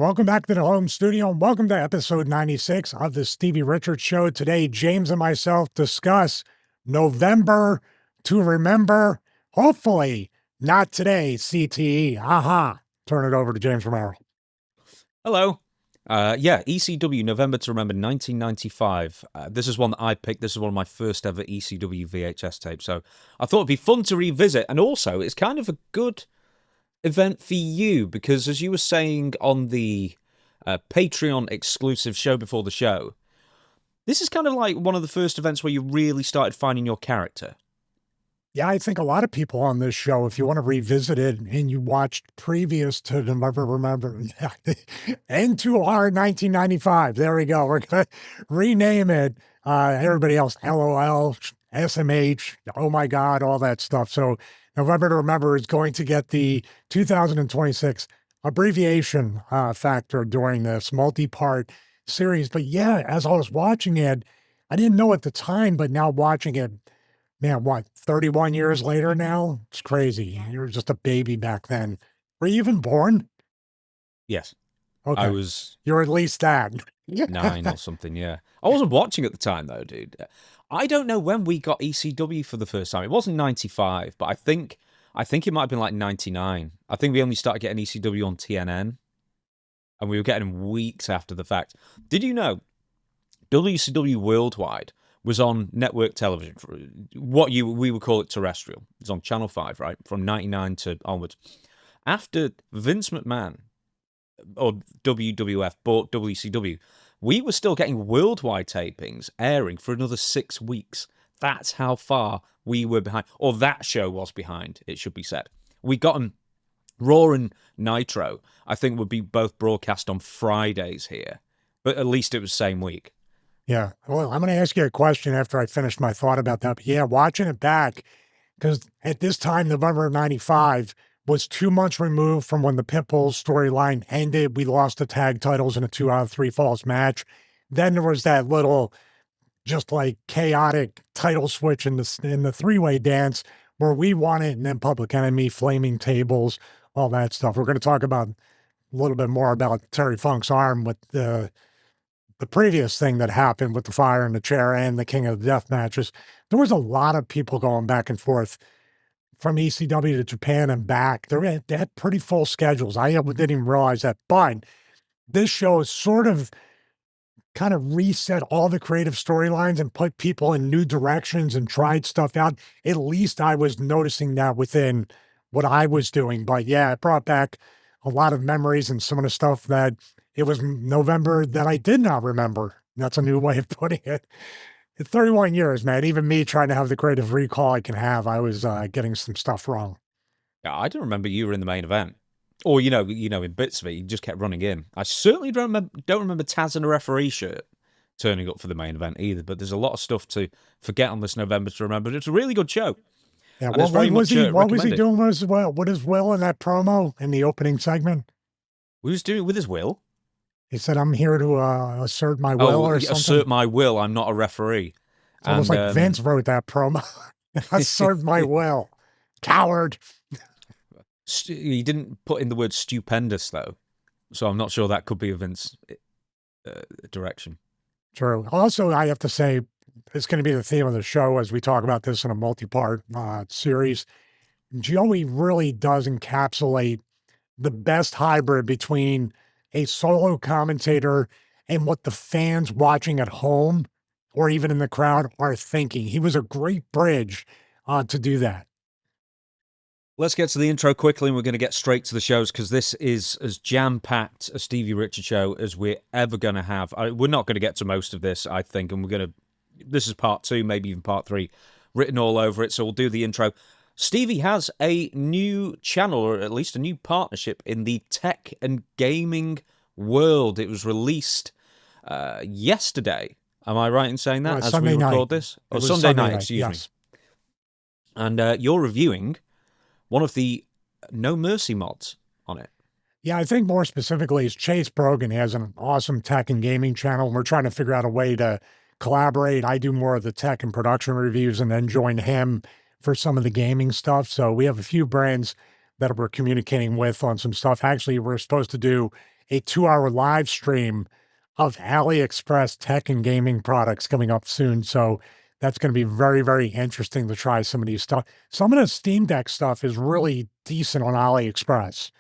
Welcome back to the home studio and welcome to episode 96 of the Stevie Richards Show. Today, James and myself discuss November to remember. Hopefully, not today, CTE. Aha. Turn it over to James Romero. Hello. ECW November to remember 1995. This is one that I picked. This is one of my first ever ECW VHS tapes. So I thought it'd be fun to revisit. And also, it's kind of a good event for you because, as you were saying on the Patreon exclusive show before the show, this is kind of like one of the first events where you really started finding your character. Yeah, I think a lot of people on this show, if you want to revisit it and you watched previous to November, remember, and to our 1995, there we go. We're going to rename it. Everybody else, LOL, SMH, oh my God, all that stuff. So November to remember is going to get the 2026 abbreviation factor during this multi-part series. But yeah, as I was watching it, I didn't know at the time, but now watching it, man, what, 31 years later now? It's crazy. You were just a baby back then. Were you even born? Yes. Okay. I was... You're at least that. 9 or something, yeah. I wasn't watching at the time, though, dude. I don't know when we got ECW for the first time. It wasn't 95, but I think it might have been like 99. I think we only started getting ECW on TNN, and we were getting them weeks after the fact. Did you know WCW Worldwide was on network television, for we would call it terrestrial. It's on Channel 5, right? From 99 to onwards. After Vince McMahon, or WWF, bought WCW, we were still getting worldwide tapings airing for another 6 weeks. That's how far we were behind. Or that show was behind, it should be said. We got them, Raw and Nitro, I think would be both broadcast on Fridays here. But at least it was same week. Yeah. Well, I'm going to ask you a question after I finish my thought about that. But yeah, watching it back, because at this time, November of 95 was 2 months removed from when the Pitbull storyline ended. We lost the tag titles in a 2 out of 3 falls match. Then there was that little, just like chaotic title switch in the three-way dance where we won it, and then Public Enemy, flaming tables, all that stuff. We're going to talk about a little bit more about Terry Funk's arm with the previous thing that happened with the fire in the chair and the King of the Death matches. There was a lot of people going back and forth from ECW to Japan and back. They had pretty full schedules. I didn't even realize that. But this show is sort of kind of reset all the creative storylines and put people in new directions and tried stuff out. At least I was noticing that within what I was doing. But yeah, it brought back a lot of memories and some of the stuff that it was November that I did not remember. That's a new way of putting it. In 31 years, man, even me trying to have the creative recall I can have, I was getting some stuff wrong. Yeah, I don't remember you were in the main event. Or, in bits of it, you just kept running in. I certainly don't remember Taz in a referee shirt turning up for the main event either, but there's a lot of stuff to forget on this November to remember. It's a really good show. Yeah, what was he doing with his will in that promo in the opening segment? What was he doing with his will? He said, I'm here to assert my will or something. Assert my will. I'm not a referee. It's almost like Vince wrote that promo. Assert my will. Coward. He didn't put in the word stupendous, though. So I'm not sure that could be a Vince direction. True. Also, I have to say, it's going to be the theme of the show as we talk about this in a multi-part series. Joey really does encapsulate the best hybrid between a solo commentator and what the fans watching at home or even in the crowd are thinking. He was a great bridge to do that. Let's get to the intro quickly, and we're going to get straight to the shows because this is as jam-packed a Stevie Richards show as we're ever going to have. We're not going to get to most of this, I think, and this is part 2, maybe even part 3, written all over it, so we'll do the intro. Stevie has a new channel, or at least a new partnership in the tech and gaming world. It was released yesterday. Am I right in saying that? As we record this? Or Sunday night, excuse me. And you're reviewing one of the No Mercy mods on it. Yeah, I think more specifically is Chase Brogan has an awesome tech and gaming channel. And we're trying to figure out a way to collaborate. I do more of the tech and production reviews and then join him for some of the gaming stuff. So we have a few brands that we're communicating with on some stuff. Actually, we're supposed to do a 2-hour live stream of AliExpress tech and gaming products coming up soon. So that's going to be very, very interesting to try some of these stuff. Some of the Steam Deck stuff is really decent on AliExpress.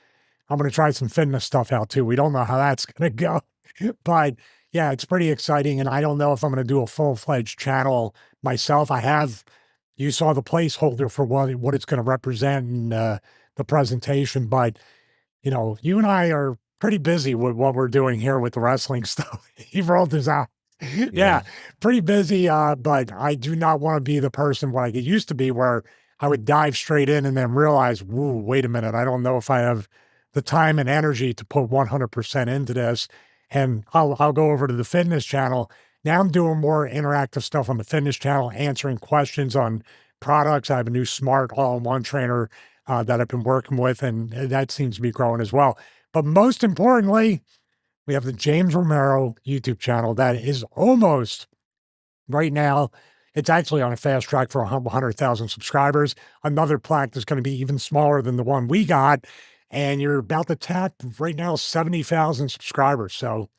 I'm going to try some fitness stuff out too. We don't know how that's going to go, but yeah, it's pretty exciting. And I don't know if I'm going to do a full-fledged channel myself. You saw the placeholder for what it's going to represent in the presentation, but you and I are pretty busy with what we're doing here with the wrestling stuff. He rolled this out. Yeah, pretty busy, but I do not want to be the person what I used to be where I would dive straight in and then realize, whoa, wait a minute, I don't know if I have the time and energy to put 100% into this. And I'll go over to the fitness channel. Now I'm doing more interactive stuff on the fitness channel, answering questions on products. I have a new smart all-in-one trainer that I've been working with, and that seems to be growing as well. But most importantly, we have the James Romero YouTube channel that is almost right now. It's actually on a fast track for 100,000 subscribers. Another plaque that's going to be even smaller than the one we got. And you're about to tap right now 70,000 subscribers. So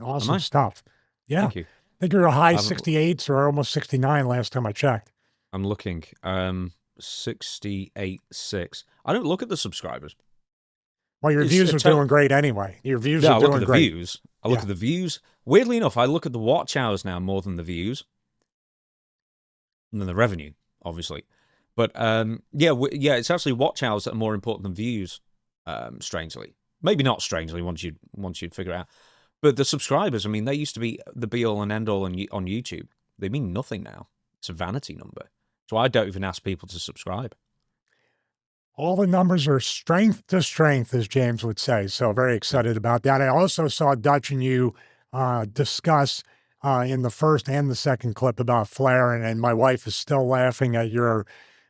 awesome stuff. Yeah. Thank you. I think you're a high 68s or almost 69 last time I checked. I'm looking. 68.6. I don't look at the subscribers. Well, your views are doing great anyway. Your views are doing great. I look at the views. I look at the views. Weirdly enough, I look at the watch hours now more than the views. And then the revenue, obviously. But yeah, it's actually watch hours that are more important than views, strangely. Maybe not strangely once you'd figure it out. But the subscribers, I mean, they used to be the be-all and end-all on YouTube. They mean nothing now. It's a vanity number. So I don't even ask people to subscribe. All the numbers are strength to strength, as James would say. So very excited about that. I also saw Dutch and you discuss in the first and the second clip about Flair, and my wife is still laughing at your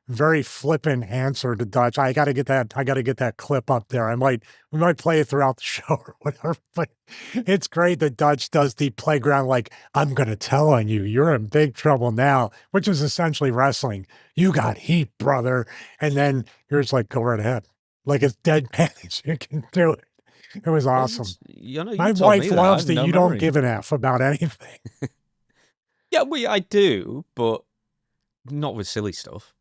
very flippant answer to Dutch. I got to get that clip up there. We might play it throughout the show or whatever, but it's great that Dutch does the playground, like, I'm going to tell on you, you're in big trouble now, which is essentially wrestling. You got heat, brother. And then you're just like, go right ahead. Like it's deadpan as you can do it. It was awesome. My wife loves that you don't give an F about anything. Yeah, well, I do, but not with silly stuff.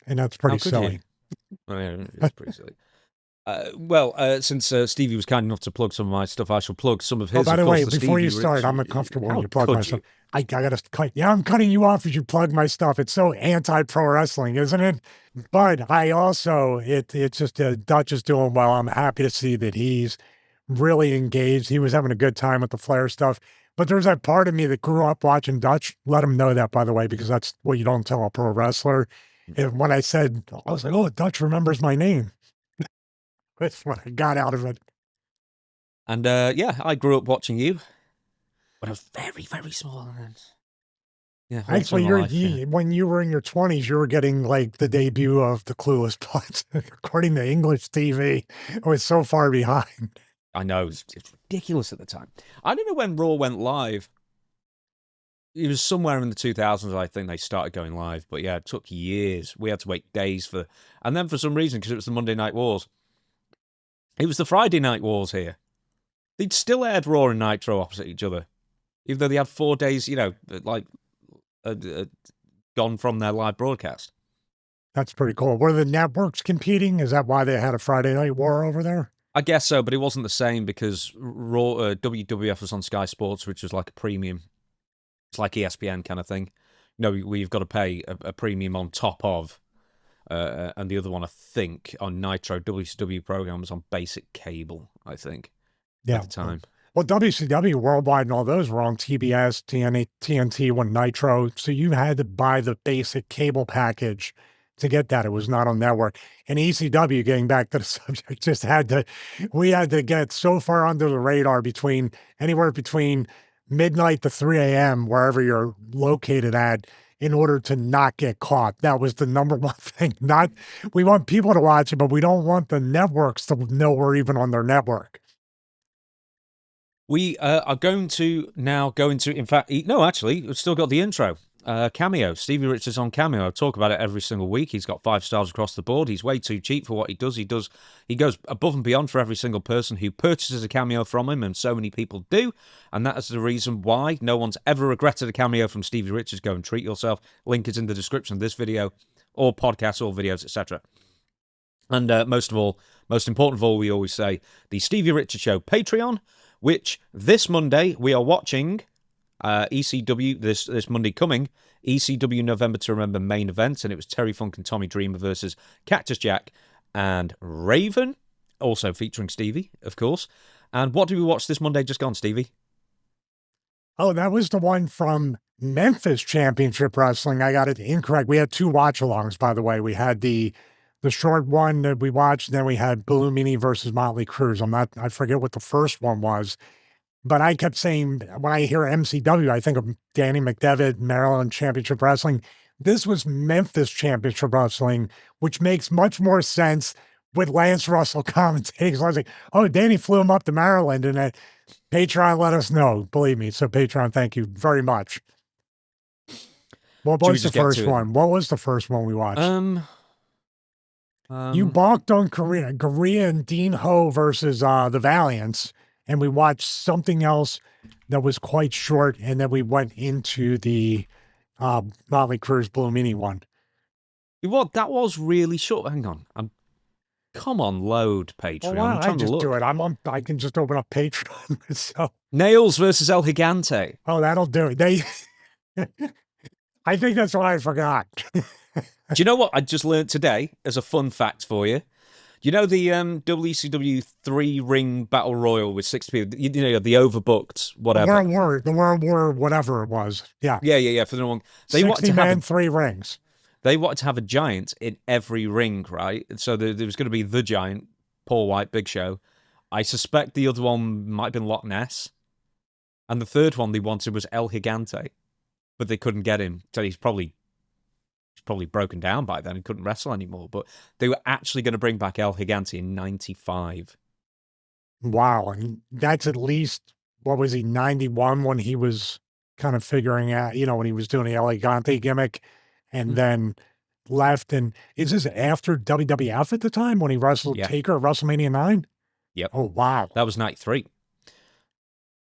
And that's pretty silly. I mean, it's pretty silly. Since Stevie was kind enough to plug some of my stuff, I shall plug some of his. Oh, by the way, before you start, I'm uncomfortable when you plug my stuff. I gotta cut. Yeah, I'm cutting you off as you plug my stuff. It's so anti-pro wrestling, isn't it? But I also, it's just Dutch is doing well. I'm happy to see that he's really engaged. He was having a good time with the Flair stuff. But there's that part of me that grew up watching Dutch. Let him know that, by the way, because that's what you don't tell a pro wrestler. And when I said, I was like, oh, Dutch remembers my name. That's what I got out of it. And yeah, I grew up watching you when I was very, very small. Yeah, actually, when you were in your 20s, you were getting like the debut of the Clueless Bloods. According to English TV, it was so far behind. I know, it's ridiculous at the time. I don't know when Raw went live. It was somewhere in the 2000s, I think they started going live. But yeah, it took years. We had to wait days for... And then for some reason, because it was the Monday Night Wars, it was the Friday Night Wars here. They'd still aired Raw and Nitro opposite each other. Even though they had 4 days, gone from their live broadcast. That's pretty cool. Were the networks competing? Is that why they had a Friday Night War over there? I guess so, but it wasn't the same because Raw, WWF was on Sky Sports, which was like a premium. It's like ESPN kind of thing. We've got to pay a premium on top of, and the other one, I think, on Nitro, WCW program was on basic cable, I think, at the time. Well, WCW Worldwide and all those were on TBS, TNT, when Nitro. So you had to buy the basic cable package to get that. It was not on network. And ECW, getting back to the subject, we had to get so far under the radar anywhere between midnight to 3 a.m., wherever you're located at, in order to not get caught. That was the number one thing. We want people to watch it, but we don't want the networks to know we're even on their network. We are going to now go into, in fact, no, actually, we've still got the intro. Cameo. Stevie Richards on Cameo. I talk about it every single week. He's got 5 stars across the board. He's way too cheap for what he does. He goes above and beyond for every single person who purchases a cameo from him, and so many people do. And that is the reason why no one's ever regretted a cameo from Stevie Richards. Go and treat yourself. Link is in the description of this video, or podcasts, or videos, etc. And most important of all, we always say the Stevie Richards Show Patreon, which this Monday we are watching. ECW this Monday coming, ECW November to Remember main event, and it was Terry Funk and Tommy Dreamer versus Cactus Jack and Raven, also featuring Stevie, of course. And what did we watch this Monday just gone, Stevie? Oh, that was the one from Memphis Championship Wrestling. I got it incorrect. We had 2 watch-alongs, by the way. We had the short one that we watched, and then we had Blue Meanie versus Motley Crue. I forget what the first one was. But I kept saying, when I hear MCW, I think of Danny McDevitt, Maryland Championship Wrestling. This was Memphis Championship Wrestling, which makes much more sense with Lance Russell commentating. So I was like, oh, Danny flew him up to Maryland, and Patreon let us know. Believe me. So Patreon, thank you very much. What was the first one? What was the first one we watched? You balked on Korea and Dean Ho versus the Valiants. And we watched something else that was quite short, and then we went into the Motley Crue's Blue Meanie one. What? That was really short. Hang on. Come on, load Patreon. Well, I just do it. I can just open up Patreon myself. Nails versus El Gigante. Oh, that'll do it. I think that's what I forgot. Do you know what I just learned today as a fun fact for you? You know the WCW 3-ring battle royal with 6 people. You know the overbooked whatever. The World War, whatever it was. Yeah. Yeah. For the one, they 60 men, 3 rings. They wanted to have a giant in every ring, right? So there was going to be the giant, Paul White, Big Show. I suspect the other one might have been Loch Ness, and the third one they wanted was El Gigante, but they couldn't get him. So he's probably broken down by then and couldn't wrestle anymore. But they were actually going to bring back El Gigante in '95. Wow. And that's at least, what was he, 91 when he was kind of figuring out, when he was doing the El Gigante gimmick and then left. And is this after WWF at the time when he wrestled Taker at WrestleMania 9? Yep. Oh, wow. That was 93.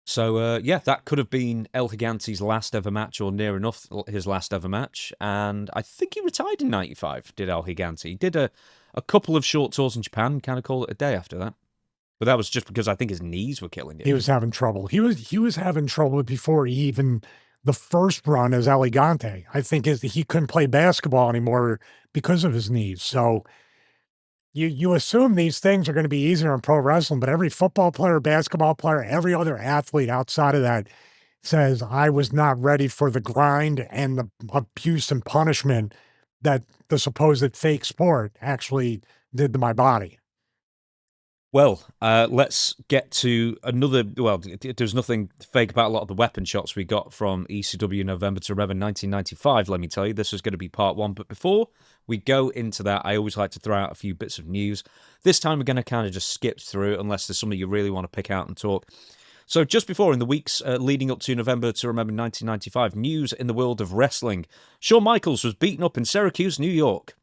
So, that could have been El Gigante's last ever match, or near enough his last ever match. And I think he retired in 95, did El Gigante. He did a couple of short tours in Japan, kind of call it a day after that. But that was just because I think his knees were killing him. He was having trouble. He was having trouble before even the first run as El Gigante. I think he couldn't play basketball anymore because of his knees. So you assume these things are going to be easier in pro wrestling, but every football player, basketball player, every other athlete outside of that says, I was not ready for the grind and the abuse and punishment that the supposed fake sport actually did to my body. Well, let's get to another. Well, there's nothing fake about a lot of the weapon shots we got from ECW November to Remember 1995. Let me tell you, this is going to be part 1. But before we go into that, I always like to throw out a few bits of news. This time we're going to kind of just skip through it unless there's something you really want to pick out and talk. So just before, in the weeks leading up to November to Remember 1995, news in the world of wrestling. Shawn Michaels was beaten up in Syracuse, New York.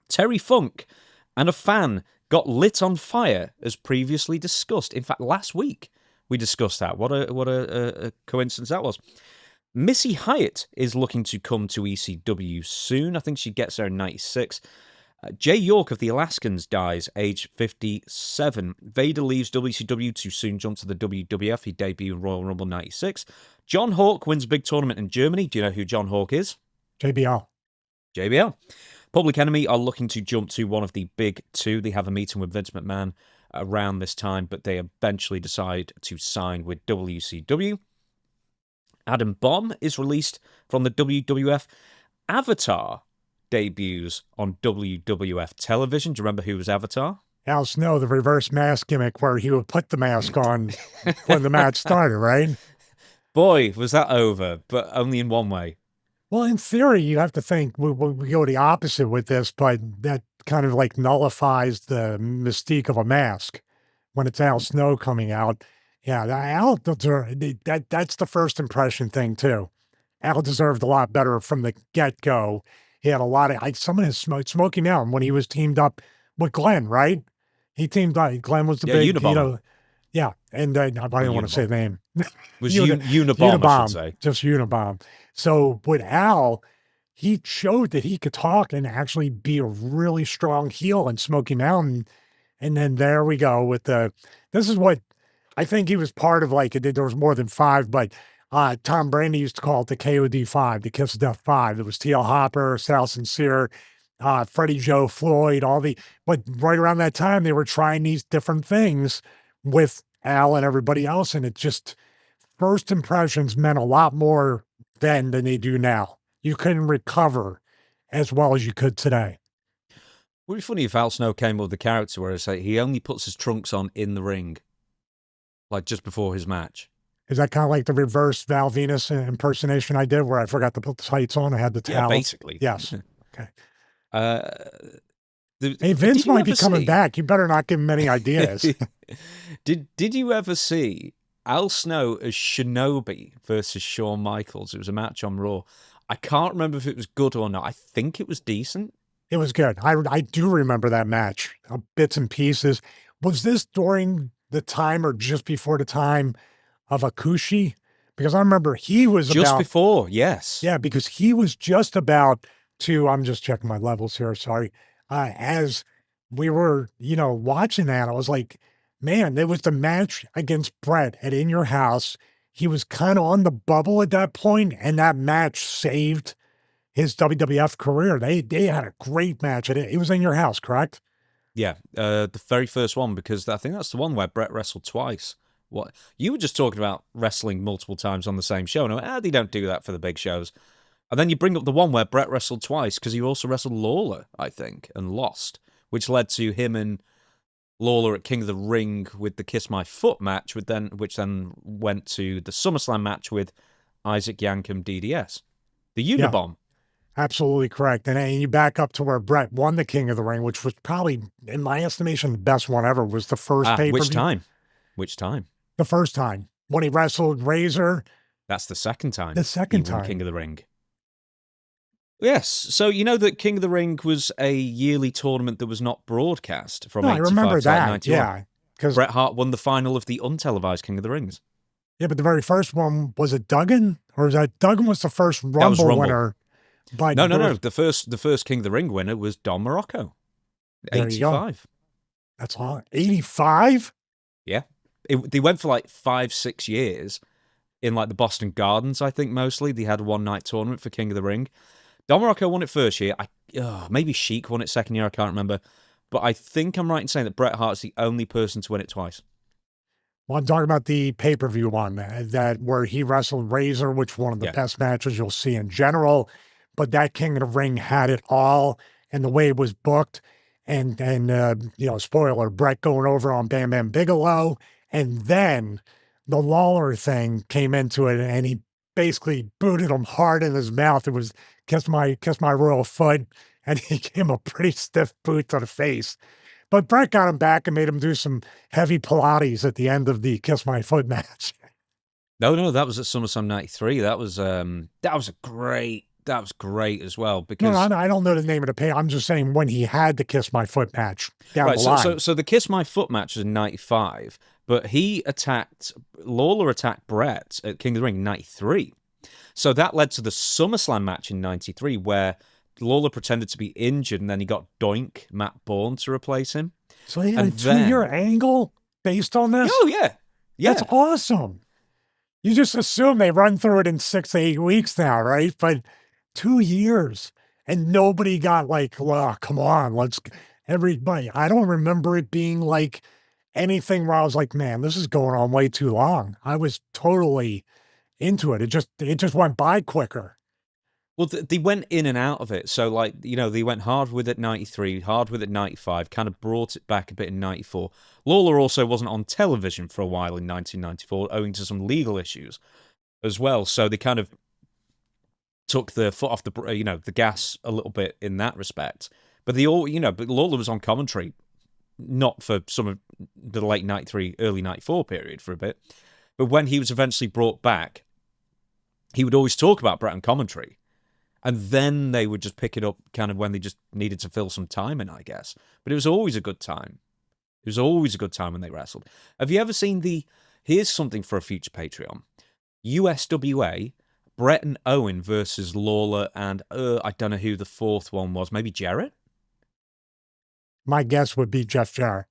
Terry Funk and a fan got lit on fire, as previously discussed. In fact, last week we discussed that. What a coincidence that was. Missy Hyatt is looking to come to ECW soon. I think she gets there in 96. Jay York of the Alaskans dies, age 57. Vader leaves WCW to soon jump to the WWF. He debuted in Royal Rumble 96. John Hawk wins a big tournament in Germany. Do you know who John Hawk is? JBL. Public Enemy are looking to jump to one of the big 2. They have a meeting with Vince McMahon around this time, but they eventually decide to sign with WCW. Adam Bomb is released from the WWF. Avatar debuts on WWF television. Do you remember who was Avatar? Al Snow, the reverse mask gimmick where he would put the mask on when the match started, right? Boy, was that over, but only in one way. Well, in theory, you have to think we go the opposite with this, but that kind of like nullifies the mystique of a mask when it's Al Snow coming out. Yeah, that's the first impression thing too. Al deserved a lot better from the get-go. He had a lot of some of his Smoky Mountain when he was teamed up with Glenn, right? He teamed up. Glenn was the Yeah, big, Unabomber. yeah. And I don't want to say the name. Was Unabomber, I should say. Just Unabomb. So with Al, he showed that he could talk and actually be a really strong heel in Smoky Mountain. And then there we go with this is what I think he was part of, like, there was more than 5, but Tom Brady used to call it the KOD 5, the Kiss of Death 5. It was T.L. Hopper, Sal Sincere, Freddie Joe Floyd, but right around that time, they were trying these different things with Al and everybody else. And it just, first impressions meant a lot more then than they do now. You couldn't recover as well as you could today. Would be funny if Al Snow came up with the character where he only puts his trunks on in the ring, like just before his match. Is that kind of like the reverse Val Venus impersonation I did, where I forgot to put the tights on? I had the towel. Yeah, basically. Yes. Okay. Hey, Vince might be coming back. You better not give him any ideas. Did you ever see Al Snow as Shinobi versus Shawn Michaels? It was a match on Raw. I can't remember if it was good or not. I think it was decent. It was good. I do remember that match, bits and pieces. Was this during the time or just before the time of Akushi? Because I remember he was just before, yes. Yeah, because he was just about to, I'm just checking my levels here, sorry. As we were, watching that, I was like, man, there was the match against Brett at In Your House. He was kind of on the bubble at that point, and that match saved his WWF career. They had a great match. It was In Your House, correct? Yeah, the very first one, because I think that's the one where Brett wrestled twice. What you were just talking about, wrestling multiple times on the same show. And I went, they don't do that for the big shows. And then you bring up the one where Brett wrestled twice, because he also wrestled Lawler, I think, and lost, which led to him and Lawler at King of the Ring with the Kiss My Foot match, which then went to the SummerSlam match with Isaac Yankem DDS, the Unabomb. Yeah, absolutely correct. And you back up to where Brett won the King of the Ring, which was probably, in my estimation, the best one ever. Was the first pay-per-view. Which time? The first time when he wrestled Razor. That's the second time. The second time. King of the Ring. Yes. So you know that King of the Ring was a yearly tournament that was not broadcast from 85 I remember to that. 91. Yeah. Because Bret Hart won the final of the untelevised King of the Rings. Yeah, but the very first one, was it Duggan? Or was that Duggan was the first Rumble winner? But No. The first King of the Ring winner was Don Morocco. 85. That's all. 85? Yeah. They went for like 5-6 years in like the Boston Gardens, I think, mostly. They had a one-night tournament for King of the Ring. Don Morocco won it first year. Maybe Sheik won it second year. I can't remember. But I think I'm right in saying that Bret Hart's the only person to win it twice. Well, I'm talking about the pay-per-view one, that where he wrestled Razor, which was one of the best matches you'll see in general. But that King of the Ring had it all, and the way it was booked, and spoiler, Bret going over on Bam Bam Bigelow, and then the Lawler thing came into it, and he basically booted him hard in his mouth. It was kiss my royal foot, and he gave him a pretty stiff boot to the face. But Bret got him back and made him do some heavy Pilates at the end of the Kiss My Foot match. No, that was at SummerSlam '93. That was great as well. Because I don't know the name of the pay. I'm just saying when he had the Kiss My Foot match down the line. So the Kiss My Foot match was in '95, but Lawler attacked Bret at King of the Ring in '93. So that led to the SummerSlam match in '93, where Lawler pretended to be injured, and then he got Doink, Matt Bourne, to replace him. So he had a 2-year angle based on this? Oh, yeah. That's awesome. You just assume they run through it in 6 to 8 weeks now, right? But 2 years, and nobody got like, well, come on, everybody. I don't remember it being like anything where I was like, man, this is going on way too long. I was totally into it. It just went by quicker. Well, they went in and out of it. So, they went hard with it 93, hard with it 95, kind of brought it back a bit in 94. Lawler also wasn't on television for a while in 1994, owing to some legal issues as well. So they kind of took the foot off the gas a little bit in that respect. But but Lawler was on commentary, not for some of the late 93, early 94 period for a bit. But when he was eventually brought back, he would always talk about Bret on commentary. And then they would just pick it up kind of when they just needed to fill some time in, I guess. But it was always a good time. It was always a good time when they wrestled. Have you ever seen here's something for a future Patreon. USWA, Bret and Owen versus Lawler and I don't know who the fourth one was. Maybe Jarrett? My guess would be Jeff Jarrett.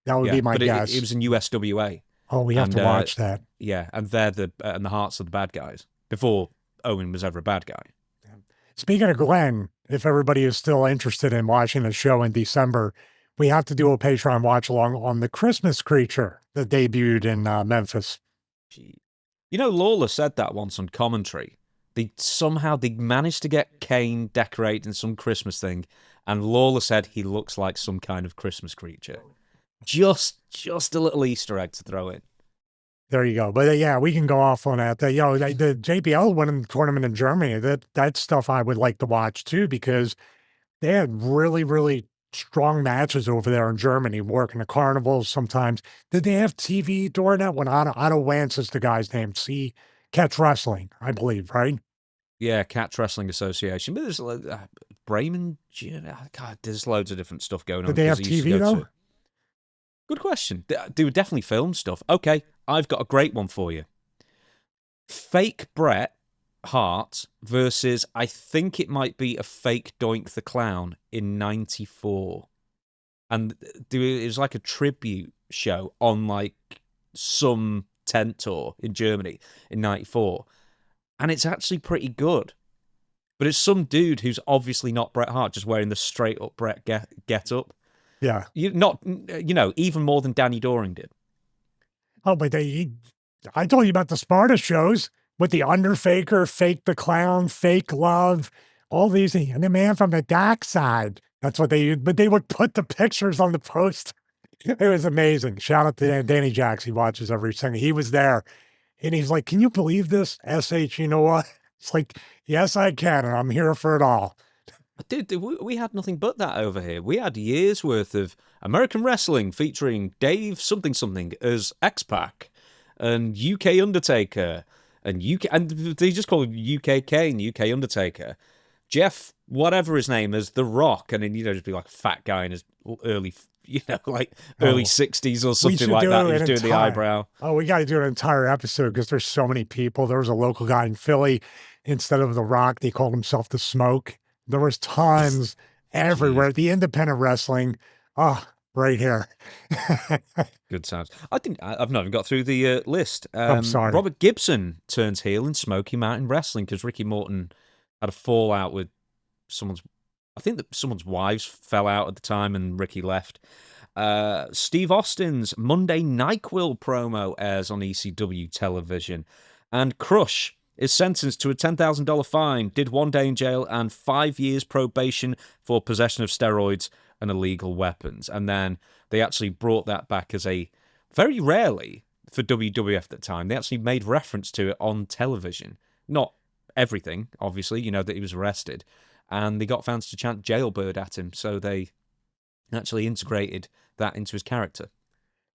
That would be my guess. It was in USWA. Oh, we have to watch that. Yeah, and they're and the hearts of the bad guys before Owen was ever a bad guy. Speaking of Glenn, if everybody is still interested in watching the show in December, we have to do a Patreon watch along on the Christmas creature that debuted in Memphis. Gee. You know, Lawler said that once on commentary. They managed to get Kane decorated in some Christmas thing, and Lawler said he looks like some kind of Christmas creature. Just a little Easter egg to throw in. There you go. But yeah, we can go off on that. The JBL winning tournament in Germany, that stuff I would like to watch too, because they had really, really strong matches over there in Germany, working the carnivals sometimes. Did they have TV during that? When Otto Wance is the guy's name. Catch Wrestling, I believe, right? Yeah, Catch Wrestling Association. But there's Bremen, God, there's loads of different stuff going on. Did they have TV though? Good question. They would definitely film stuff. Okay, I've got a great one for you. Fake Bret Hart versus, I think it might be a fake Doink the Clown in 94. And it was like a tribute show on like some tent tour in Germany in 94. And it's actually pretty good. But it's some dude who's obviously not Bret Hart, just wearing the straight up Bret get up. Yeah. Even more than Danny Doring did. Oh, but I told you about the Sparta shows with the Underfaker, Fake the Clown, Fake Love, all these, and the Man from the Dark Side. That's what they used, but they would put the pictures on the post. It was amazing. Shout out to Danny Jacks. He watches every single. He was there, and he's like, "Can you believe this, SH? You know what?" It's like, "Yes, I can, and I'm here for it all." Dude, we had nothing but that over here. We had years worth of American wrestling featuring Dave something as X-Pac and UK Undertaker and they just call him UK Kane, UK Undertaker. Jeff, whatever his name is, The Rock, and then just be like a fat guy in his early 60s or something like that. He's doing the eyebrow. Oh, we got to do an entire episode because there's so many people. There was a local guy in Philly. Instead of The Rock, they called himself The Smoke. There was tons everywhere. The independent wrestling, right here. Good sounds. I think I've not even got through the list. I'm sorry. Robert Gibson turns heel in Smoky Mountain Wrestling because Ricky Morton had a fallout with someone's wives fell out at the time and Ricky left. Steve Austin's Monday NyQuil promo airs on ECW television. And Crush is sentenced to a $10,000 fine, did 1 day in jail, and 5 years probation for possession of steroids and illegal weapons. And then they actually brought that back as very rarely for WWF at the time, they actually made reference to it on television. Not everything, obviously, that he was arrested. And they got fans to chant jailbird at him, so they actually integrated that into his character.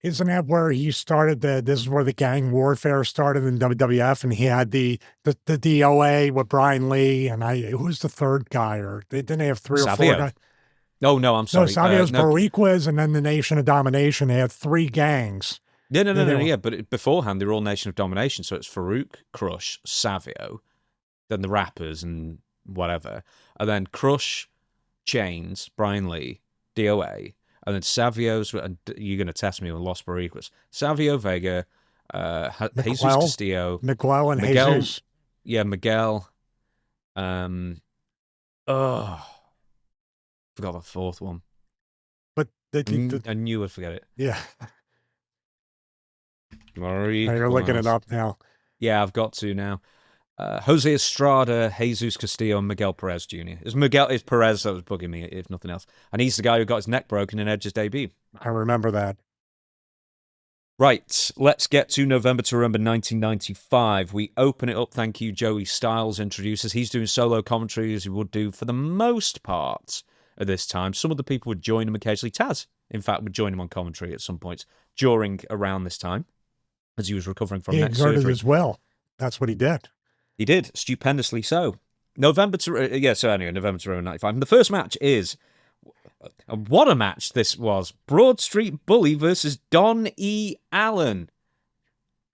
Isn't that where he started this is where the gang warfare started in WWF, and he had the DOA with Brian Lee, and who's the third guy, or didn't they have 3 or 4 guys? Oh, no, I'm sorry. No, Savio's Boricuas, and then the Nation of Domination. They had 3 gangs. No, but beforehand, they were all Nation of Domination, so it's Farouk, Crush, Savio, then the Rappers, and whatever. And then Crush, Chains, Brian Lee, DOA, and then Savio's, and you're going to test me on Los Boricuas. Savio Vega, Jesus Castillo. Miguel and Jesus. Yeah, Miguel. Forgot the 4th one. But I knew I'd forget it. Yeah. You're looking it up now. Yeah, I've got to now. Jose Estrada, Jesus Castillo, and Miguel Perez Jr. It's Perez that was bugging me, if nothing else. And he's the guy who got his neck broken in Edge's debut. I remember that. Right, let's get to November to Remember 1995. We open it up, thank you, Joey Styles introduces. He's doing solo commentary as he would do for the most part at this time. Some of the people would join him occasionally. Taz, in fact, would join him on commentary at some points around this time as he was recovering from neck surgery. As well. That's what he did. He did, stupendously so. November to 95. And the first match is, what a match this was. Broad Street Bully versus Don E. Allen.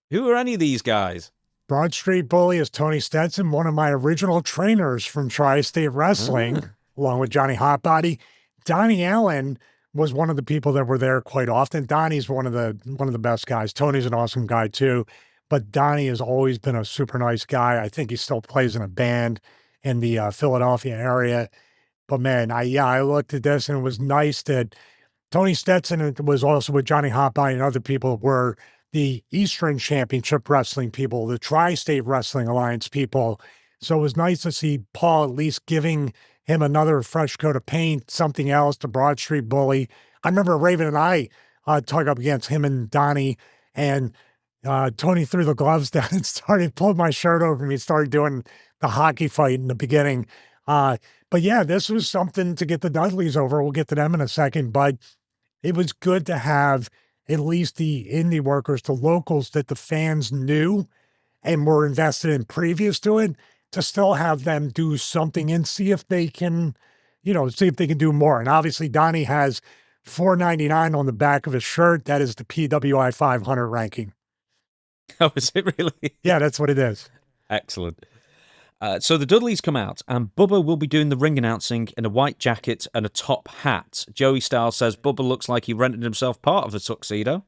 Who are any of these guys? Broad Street Bully is Tony Stetson, one of my original trainers from Tri-State Wrestling, along with Johnny Hotbody. Donnie Allen was one of the people that were there quite often. Donnie's one of the best guys. Tony's an awesome guy too, but Donnie has always been a super nice guy. I think he still plays in a band in the Philadelphia area. But man, I looked at this and it was nice that Tony Stetson was also with Johnny Hotbody and other people were the Eastern Championship Wrestling people, the Tri-State Wrestling Alliance people. So it was nice to see Paul at least giving him another fresh coat of paint, something else to Broad Street Bully. I remember Raven and I talked up against him and Donnie, and Tony threw the gloves down and pulled my shirt over me, started doing the hockey fight in the beginning. But yeah, this was something to get the Dudleys over. We'll get to them in a second, but it was good to have at least the indie workers, the locals that the fans knew and were invested in previous to it, to still have them do something and see if they can, see if they can do more. And obviously Donnie has $4.99 on the back of his shirt. That is the PWI 500 ranking. Oh, is it really? Yeah, that's what it is. Excellent. So the Dudleys come out, and Bubba will be doing the ring announcing in a white jacket and a top hat. Joey Styles says Bubba looks like he rented himself part of a tuxedo.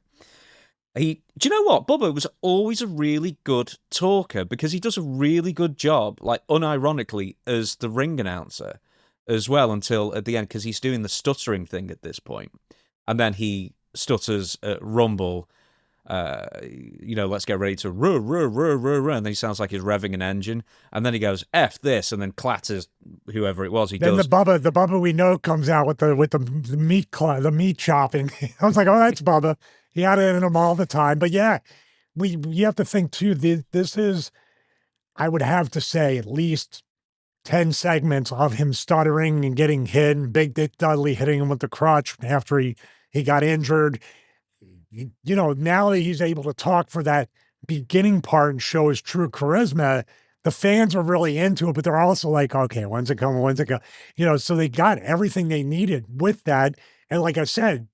Do you know what? Bubba was always a really good talker because he does a really good job, like unironically, as the ring announcer as well, until at the end, because he's doing the stuttering thing at this point. And then he stutters at Rumble, let's get ready to ruh, and then he sounds like he's revving an engine, and then he goes F this, and then clatters whoever it was. Then the Bubba we know comes out with the meat chopping. I was like, oh, that's Bubba. He had it in him all the time. But yeah, you have to think too. This is, I would have to say, at least 10 segments of him stuttering and getting hit, and Big Dick Dudley hitting him with the crutch after he got injured. Now that he's able to talk for that beginning part and show his true charisma, the fans are really into it, but they're also like, okay, when's it coming? When's it go? So they got everything they needed with that. And like I said,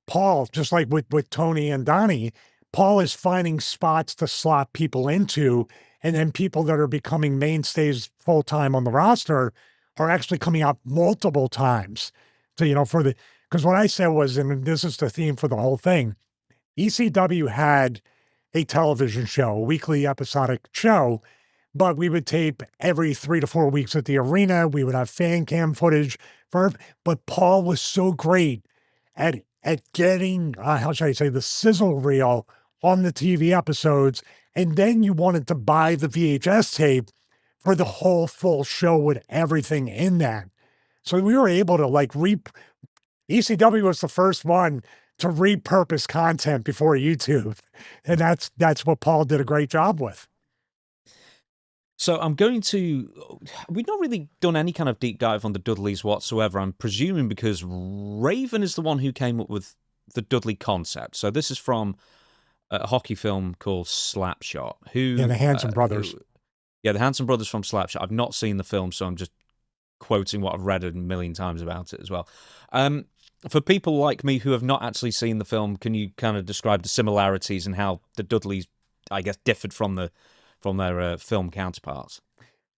Paul, just like with Tony and Donnie, Paul is finding spots to slot people into, and then people that are becoming mainstays full-time on the roster are actually coming out multiple times. So, because what I said was, and this is the theme for the whole thing, ECW had a television show, a weekly episodic show, but we would tape every 3 to 4 weeks at the arena. We would have fan cam footage but Paul was so great at getting, how should I say, the sizzle reel on the TV episodes. And then you wanted to buy the VHS tape for the whole full show with everything in that. So we were able to ECW was the first one to repurpose content before YouTube. And that's what Paul did a great job with. So we've not really done any kind of deep dive on the Dudleys whatsoever, I'm presuming because Raven is the one who came up with the Dudley concept. So this is from a hockey film called Slapshot. The Hanson brothers. The Hanson brothers from Slapshot. I've not seen the film, so I'm just quoting what I've read a million times about it as well. For people like me who have not actually seen the film, can you kind of describe the similarities and how the Dudleys, I guess, differed from their film counterparts?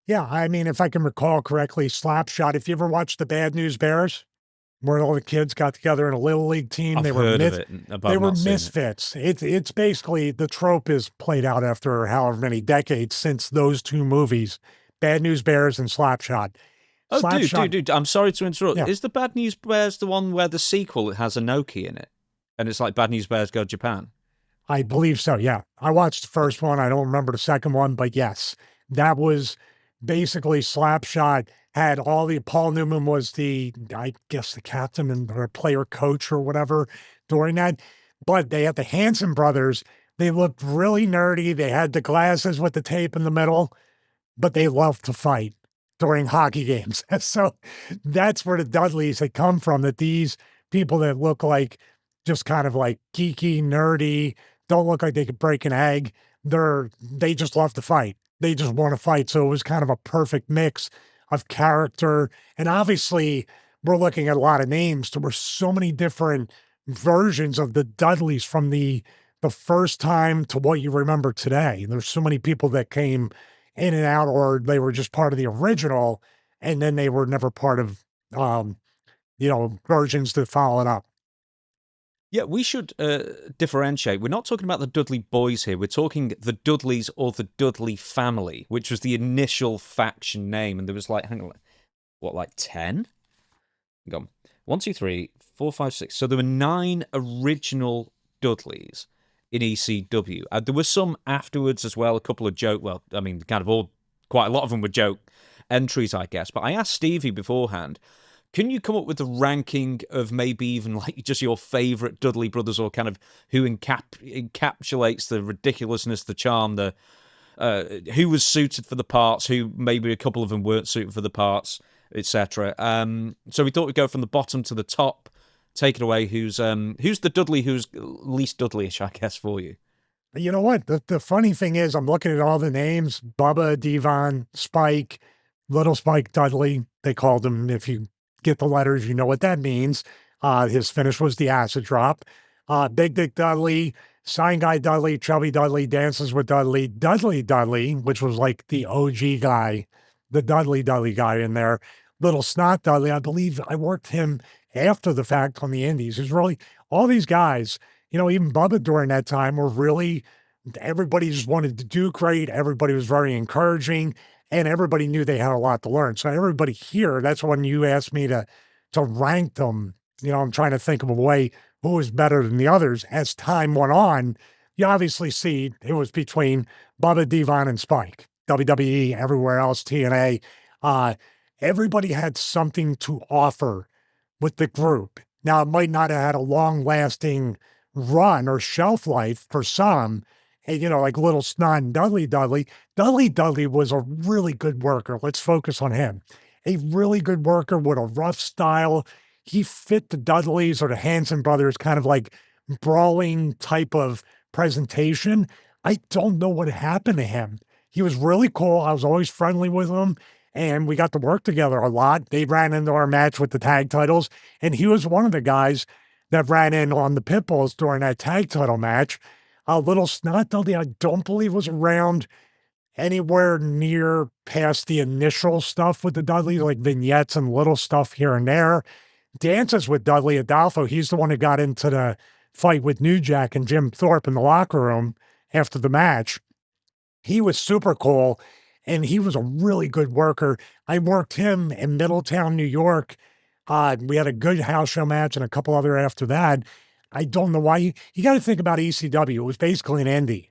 Yeah, I mean, if I can recall correctly, Slapshot, if you ever watched the Bad News Bears, where all the kids got together in a little league team, I've heard of it, they were misfits. It's basically, the trope is played out after however many decades since those two movies, Bad News Bears and Slapshot. Oh, dude, I'm sorry to interrupt. Yeah. Is the Bad News Bears the one where the sequel has Inoki in it? And it's like Bad News Bears Go Japan? I believe so, yeah. I watched the first one. I don't remember the second one, but yes, that was basically Slapshot. Had all Paul Newman was the captain or player coach or whatever during that. But they had the Hanson brothers. They looked really nerdy. They had the glasses with the tape in the middle, but they loved to fight during hockey games. So that's where the Dudleys had come from, that these people that look like just kind of like geeky, nerdy, don't look like they could break an egg, they just love to fight. they just want to fight. So it was kind of a perfect mix of character. And obviously, we're looking at a lot of names. There were so many different versions of the Dudleys from the first time to what you remember today. There's so many people that came in and out, or they were just part of the original, and then they were never part of, versions that followed up. Yeah, we should differentiate. We're not talking about the Dudley boys here. We're talking the Dudleys or the Dudley family, which was the initial faction name. And there was like, hang on, what, like 10? Go on. 1, 2, 3, 4, 5, 6. So there were 9 original Dudleys in ECW. There were some afterwards as well, a couple of joke, well, I mean, kind of all, quite a lot of them were joke entries, I guess. But I asked Stevie beforehand, can you come up with a ranking of maybe even like just your favorite Dudley brothers, or kind of who encapsulates the ridiculousness, the charm, the who was suited for the parts, who maybe a couple of them weren't suited for the parts, etc. So we thought we'd go from the bottom to the top. Take it away. Who's the Dudley who's least Dudleyish, I guess, for you? You know what? The funny thing is, I'm looking at all the names: Bubba, Devon, Spike, Little Spike Dudley. They called him. If you get the letters, you know what that means. His finish was the acid drop. Big Dick Dudley, Sign Guy Dudley, Chubby Dudley, Dances with Dudley, Dudley Dudley, which was like the OG guy, the Dudley guy in there. Little Snot Dudley, I believe I worked him after the fact on the indies. It was really all these guys, even Bubba during that time were really, everybody just wanted to do great. Everybody was very encouraging, and everybody knew they had a lot to learn. So everybody here, that's when you asked me to rank them. I'm trying to think of a way who was better than the others. As time went on, you obviously see it was between Bubba, Devon, and Spike. WWE, everywhere else, TNA. Everybody had something to offer with the group. Now, it might not have had a long-lasting run or shelf life for some, and, like Little Snot and Dudley Dudley. Dudley was a really good worker. Let's focus on him. A really good worker with a rough style. He fit the Dudleys or the Hanson brothers kind of like brawling type of presentation. I don't know what happened to him. He was really cool. I was always friendly with him, and we got to work together a lot. They ran into our match with the tag titles, and he was one of the guys that ran in on the Pitbulls during that tag title match. Little Snot Dudley, I don't believe was around anywhere near past the initial stuff with the Dudleys, like vignettes and little stuff here and there. Dances with Dudley Adolfo, he's the one who got into the fight with New Jack and Jim Thorpe in the locker room after the match. He was super cool, and he was a really good worker. I worked him in Middletown, New York. We had a good house show match and a couple other after that. I don't know why. You got to think about ECW. It was basically an indie.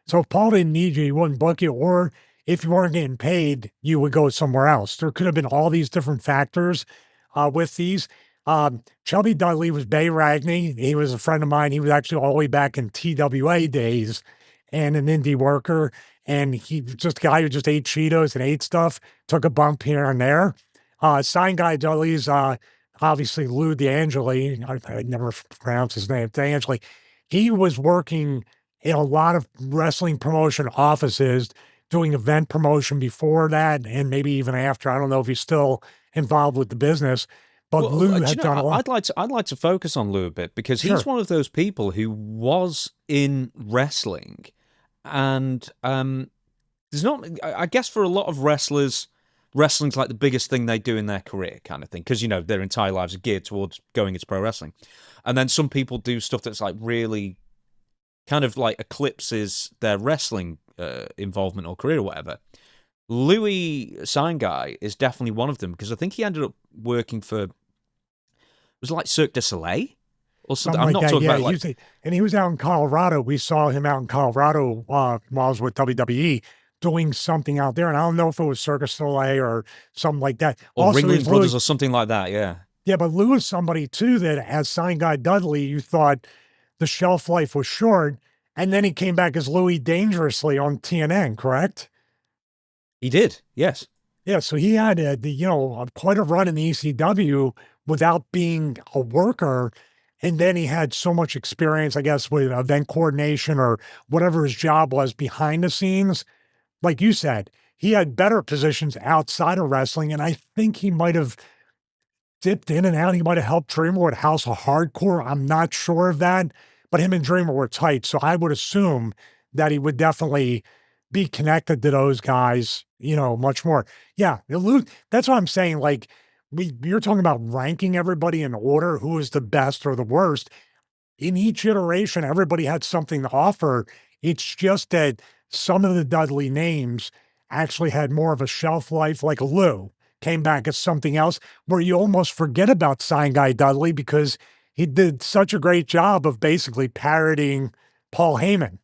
So if Paul didn't need you, he wouldn't book you, or if you weren't getting paid, you would go somewhere else. There could have been all these different factors with these. Chubby Dudley was Bay Ragney. He was a friend of mine. He was actually all the way back in TWA days and an indie worker. And he was just a guy who just ate Cheetos and ate stuff, took a bump here and there. Sign Guy Dudley's obviously Lou D'Angeli. I never pronounce his name. D'Angeli. He was working in a lot of wrestling promotion offices, doing event promotion before that, and maybe even after. I don't know if he's still involved with the business, but Lou had done a lot. I'd like to focus on Lou a bit, because he's one of those people who was in wrestling, and there's not. I guess for a lot of wrestlers, wrestling's like the biggest thing they do in their career, kind of thing, because their entire lives are geared towards going into pro wrestling, and then some people do stuff that's like really kind of like eclipses their wrestling involvement or career or whatever. Louis Sign Guy is definitely one of them, because I think he ended up working for, was it like Cirque du Soleil or something? I'm like not that. talking Yeah, about like... and he was out in Colorado. We saw him out in Colorado while I was with WWE doing something out there. And I don't know if it was Cirque du Soleil or something like that. Or also, Ringling Brothers or something like that, yeah. Yeah, but Lou is somebody too that, as Sign Guy Dudley, you thought the shelf life was short. And then he came back as Louis Dangerously on TNN, correct? He did, yes. Yeah, so he had quite a run in the ECW without being a worker, and then he had so much experience, I guess, with event coordination or whatever his job was behind the scenes, like you said, he had better positions outside of wrestling, and I think he might have dipped in and out. He might have helped Dreamer with House of Hardcore. I'm not sure of that, but him and Dreamer were tight. So I would assume that he would definitely be connected to those guys, much more. Yeah, that's what I'm saying. Like, you're talking about ranking everybody in order, who is the best or the worst. In each iteration, everybody had something to offer. It's just that some of the Dudley names actually had more of a shelf life, like Lou came back as something else, where you almost forget about Sign Guy Dudley because he did such a great job of basically parodying Paul Heyman.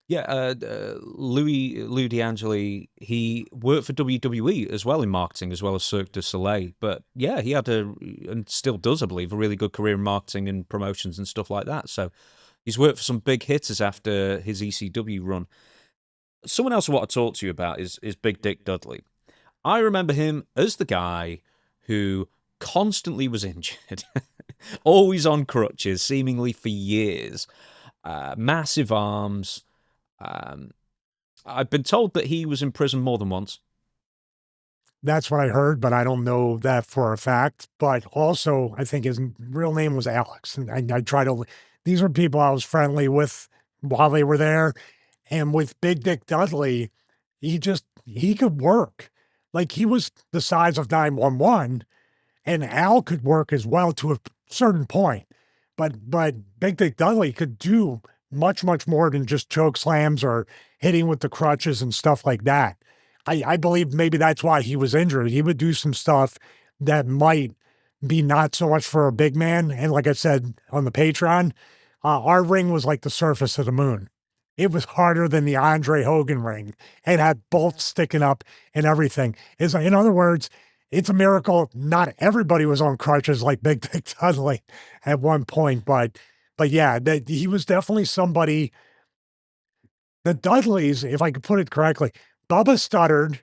Yeah, Louis D'Angeli, he worked for WWE as well in marketing, as well as Cirque du Soleil. But yeah, he had and still does, I believe, a really good career in marketing and promotions and stuff like that. So he's worked for some big hitters after his ECW run. Someone else I want to talk to you about is Big Dick Dudley. I remember him as the guy who constantly was injured, always on crutches, seemingly for years, massive arms. I've been told that he was in prison more than once. That's what I heard, but I don't know that for a fact. But also, I think his real name was Alex. And I try to, these are people I was friendly with while they were there. And with Big Dick Dudley, he could work. Like, he was the size of 911, and Al could work as well to a certain point. But Big Dick Dudley could do much, much more than just choke slams or hitting with the crutches and stuff like that. I believe maybe that's why he was injured. He would do some stuff that might be not so much for a big man. And like I said on the Patreon, our ring was like the surface of the moon. It was harder than the Andre Hogan ring. It had bolts sticking up and everything. In other words, it's a miracle not everybody was on crutches like Big Dick Dudley at one point. But yeah, he was definitely somebody. The Dudleys, if I could put it correctly, Bubba stuttered,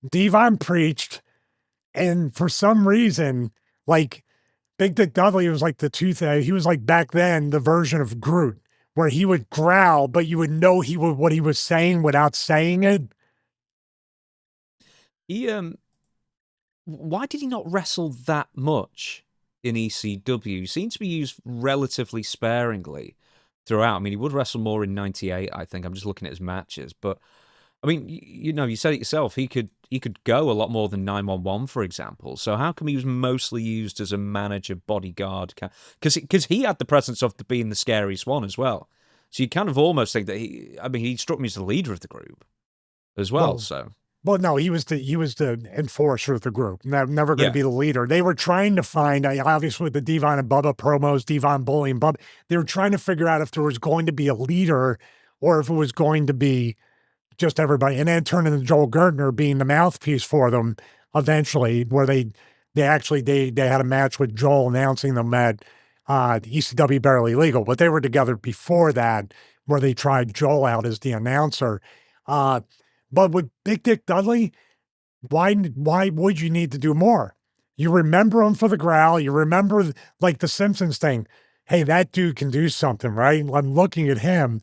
Devon preached, and for some reason, like, Big Dick Dudley was like he was like back then the version of Groot, where he would growl, but you would know what he was saying without saying it. Why did he not wrestle that much in ECW? He seemed to be used relatively sparingly throughout. I mean, he would wrestle more in '98, I think. I'm just looking at his matches, but I mean, you said it yourself. He could go a lot more than 911, for example. So how come he was mostly used as a manager, bodyguard? Because he had the presence of being the scariest one as well. So you kind of almost think that he struck me as the leader of the group as well. Well, no, he was the enforcer of the group. Never going to be the leader. They were trying to find, obviously with the Devon and Bubba promos, Devon bullying Bubba, they were trying to figure out if there was going to be a leader or if it was going to be just everybody, and then turn into Joel Gertner being the mouthpiece for them eventually, where they had a match with Joel announcing them at ECW Barely Legal, but they were together before that, where they tried Joel out as the announcer. But with Big Dick Dudley, why would you need to do more? You remember him for the growl. You remember like the Simpsons thing. Hey, that dude can do something, right? I'm looking at him.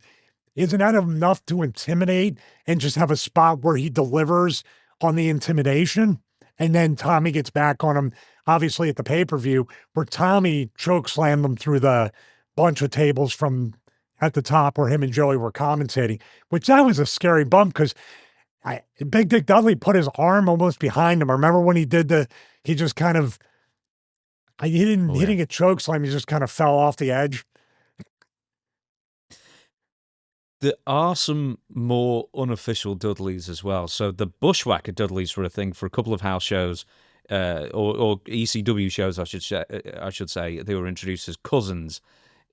Isn't that enough to intimidate and just have a spot where he delivers on the intimidation? And then Tommy gets back on him, obviously at the pay-per-view, where Tommy chokeslammed him through the bunch of tables from at the top where him and Joey were commentating, which that was a scary bump because Big Dick Dudley put his arm almost behind him. I remember when he did he just kind of, he didn't get chokeslam, he just kind of fell off the edge. There are some more unofficial Dudleys as well. So the Bushwhacker Dudleys were a thing for a couple of house shows, or ECW shows, I should say. They were introduced as cousins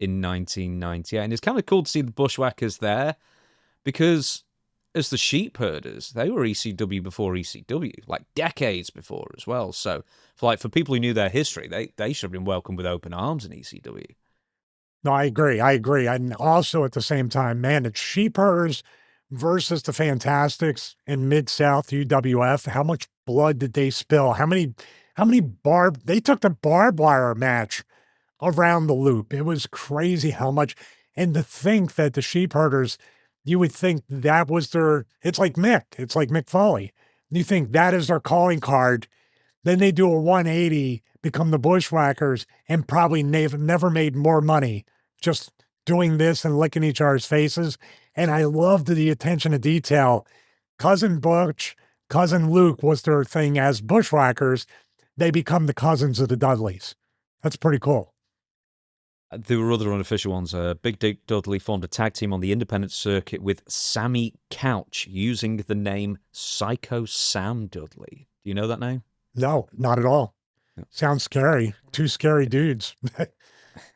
in 1998. And it's kind of cool to see the Bushwhackers there because as the Sheep Herders, they were ECW before ECW, like decades before as well. So for people who knew their history, they should have been welcomed with open arms in ECW. No, I agree. And also at the same time, man, it's Sheep Herders versus the Fantastics in Mid-South UWF. How much blood did they spill? How many they took the barbed wire match around the loop. It was crazy how much, and to think that the Sheep Herders you would think that was their, it's like Mick. It's like Mick Foley. You think that is their calling card. Then they do a 180, become the Bushwhackers, and probably never made more money just doing this and licking each other's faces. And I loved the attention to detail. Cousin Butch, Cousin Luke was their thing as Bushwhackers. They become the cousins of the Dudleys. That's pretty cool. There were other unofficial ones. Big Dick Dudley formed a tag team on the independent circuit with Sammy Couch using the name Psycho Sam Dudley. Do you know that name? No, not at all. No. Sounds scary. Two scary dudes.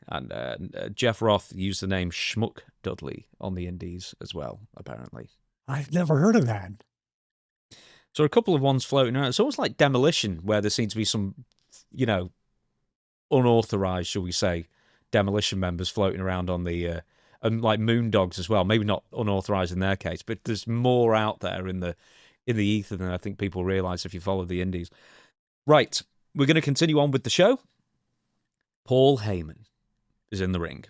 And Jeff Roth used the name Schmuck Dudley on the indies as well, apparently. I've never heard of that. So a couple of ones floating around. It's almost like Demolition, where there seems to be some, unauthorized, shall we say, Demolition members floating around on the, and like Moondogs as well. Maybe not unauthorized in their case, but there's more out there in the ether than I think people realize if you follow the indies. Right, we're going to continue on with the show. Paul Heyman is in the ring.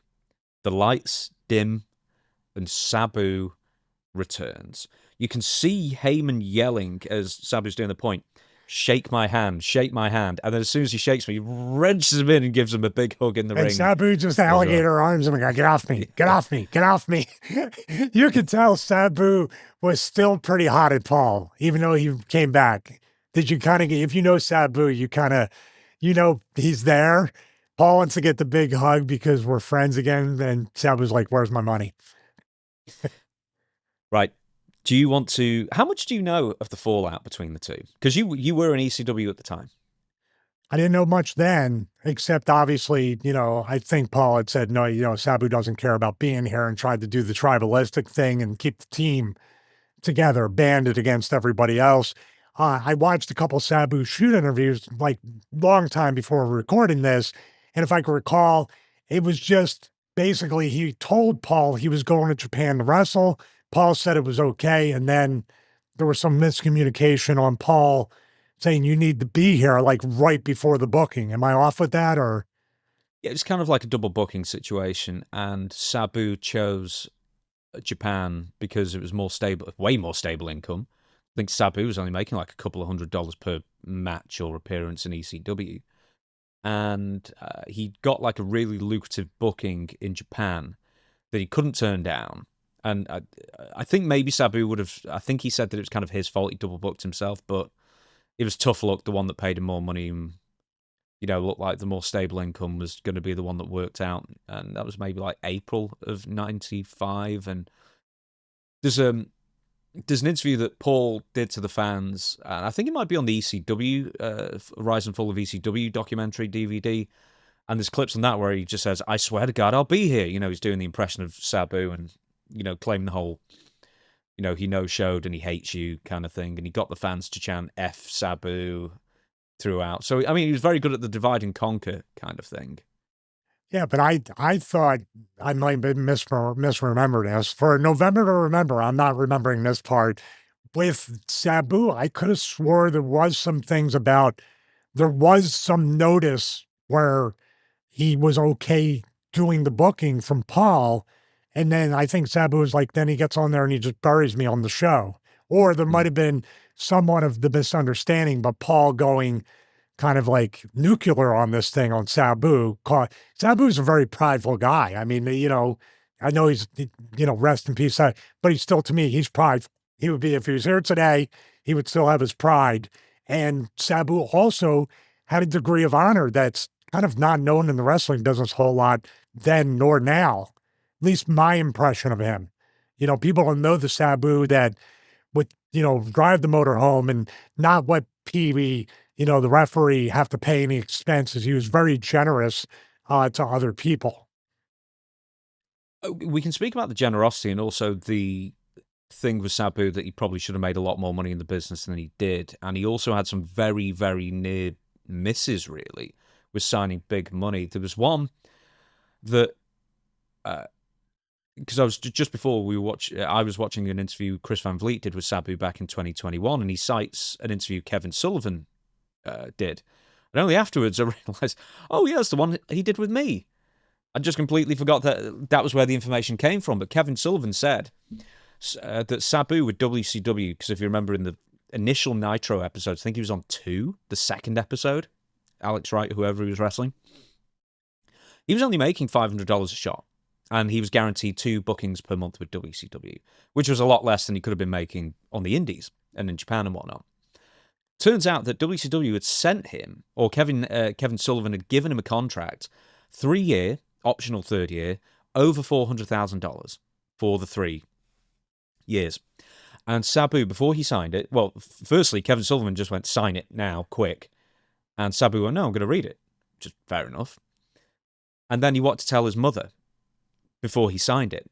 The lights dim, and Sabu returns. You can see Heyman yelling as Sabu's doing the point, shake my hand, and then as soon as he shakes me, he wrenches him in and gives him a big hug in the ring. And Sabu just alligator arms him and go, get off me, get off me, get off me. You could tell Sabu was still pretty hot at Paul, even though he came back. Did you kind of get, if you know Sabu, you kind of, he's there. Paul wants to get the big hug because we're friends again. And Sabu's like, where's my money? Right. Do you want to, how much do you know of the fallout between the two? Because you were in ECW at the time. I didn't know much then, except obviously, I think Paul had said, no, Sabu doesn't care about being here and tried to do the tribalistic thing and keep the team together, banded against everybody else. I watched a couple Sabu shoot interviews like long time before recording this. And if I can recall, it was just basically he told Paul he was going to Japan to wrestle. Paul said it was okay. And then there was some miscommunication on Paul saying you need to be here like right before the booking. Am I off with that or? Yeah, it's kind of like a double booking situation. And Sabu chose Japan because it was more stable, way more stable income. I think Sabu was only making like a couple of $100 per match or appearance in ECW. And he got like a really lucrative booking in Japan that he couldn't turn down. And I think maybe Sabu would have, I think he said that it was kind of his fault. He double booked himself, but it was tough luck. The one that paid him more money, looked like the more stable income was going to be the one that worked out. And that was maybe like April of 95. And there's an interview that Paul did to the fans, and I think it might be on the ECW, Rise and Fall of ECW documentary DVD, and there's clips on that where he just says, I swear to God, I'll be here. He's doing the impression of Sabu and, claiming the whole, he no-showed and he hates you kind of thing, and he got the fans to chant F Sabu throughout. So, I mean, he was very good at the divide and conquer kind of thing. Yeah, but I thought I might have misremembered this. For November to Remember, I'm not remembering this part. With Sabu, I could have swore there was some things about, there was some notice where he was okay doing the booking from Paul. And then I think Sabu was like, then he gets on there and he just buries me on the show. Or there might have been somewhat of the misunderstanding, but Paul going kind of like nuclear on this thing on Sabu. Sabu's a very prideful guy. I mean, I know he's, rest in peace, but he's still, to me, he's prideful. He would be, if he was here today, he would still have his pride. And Sabu also had a degree of honor that's kind of not known in the wrestling business a whole lot then nor now. At least my impression of him. People don't know the Sabu that would, drive the motor home and not what Pee-wee, the referee have to pay any expenses. He was very generous to other people. We can speak about the generosity and also the thing with Sabu that he probably should have made a lot more money in the business than he did. And he also had some very, very near misses, really, with signing big money. There was one that, because I was just before I was watching an interview Chris Van Vliet did with Sabu back in 2021, and he cites an interview Kevin Sullivan did. And only afterwards I realized, oh, yeah, that's the one he did with me. I just completely forgot that was where the information came from. But Kevin Sullivan said that Sabu with WCW, because if you remember in the initial Nitro episodes, I think he was on 2, the second episode, Alex Wright, whoever he was wrestling, he was only making $500 a shot, and he was guaranteed 2 bookings per month with WCW, which was a lot less than he could have been making on the indies and in Japan and whatnot. Turns out that WCW had sent him, or Kevin Sullivan had given him a contract, 3-year, optional 3rd year, over $400,000 for the 3 years. And Sabu, before he signed it, well, firstly, Kevin Sullivan just went, sign it now, quick. And Sabu went, no, I'm going to read it. Just fair enough. And then he wanted to tell his mother before he signed it.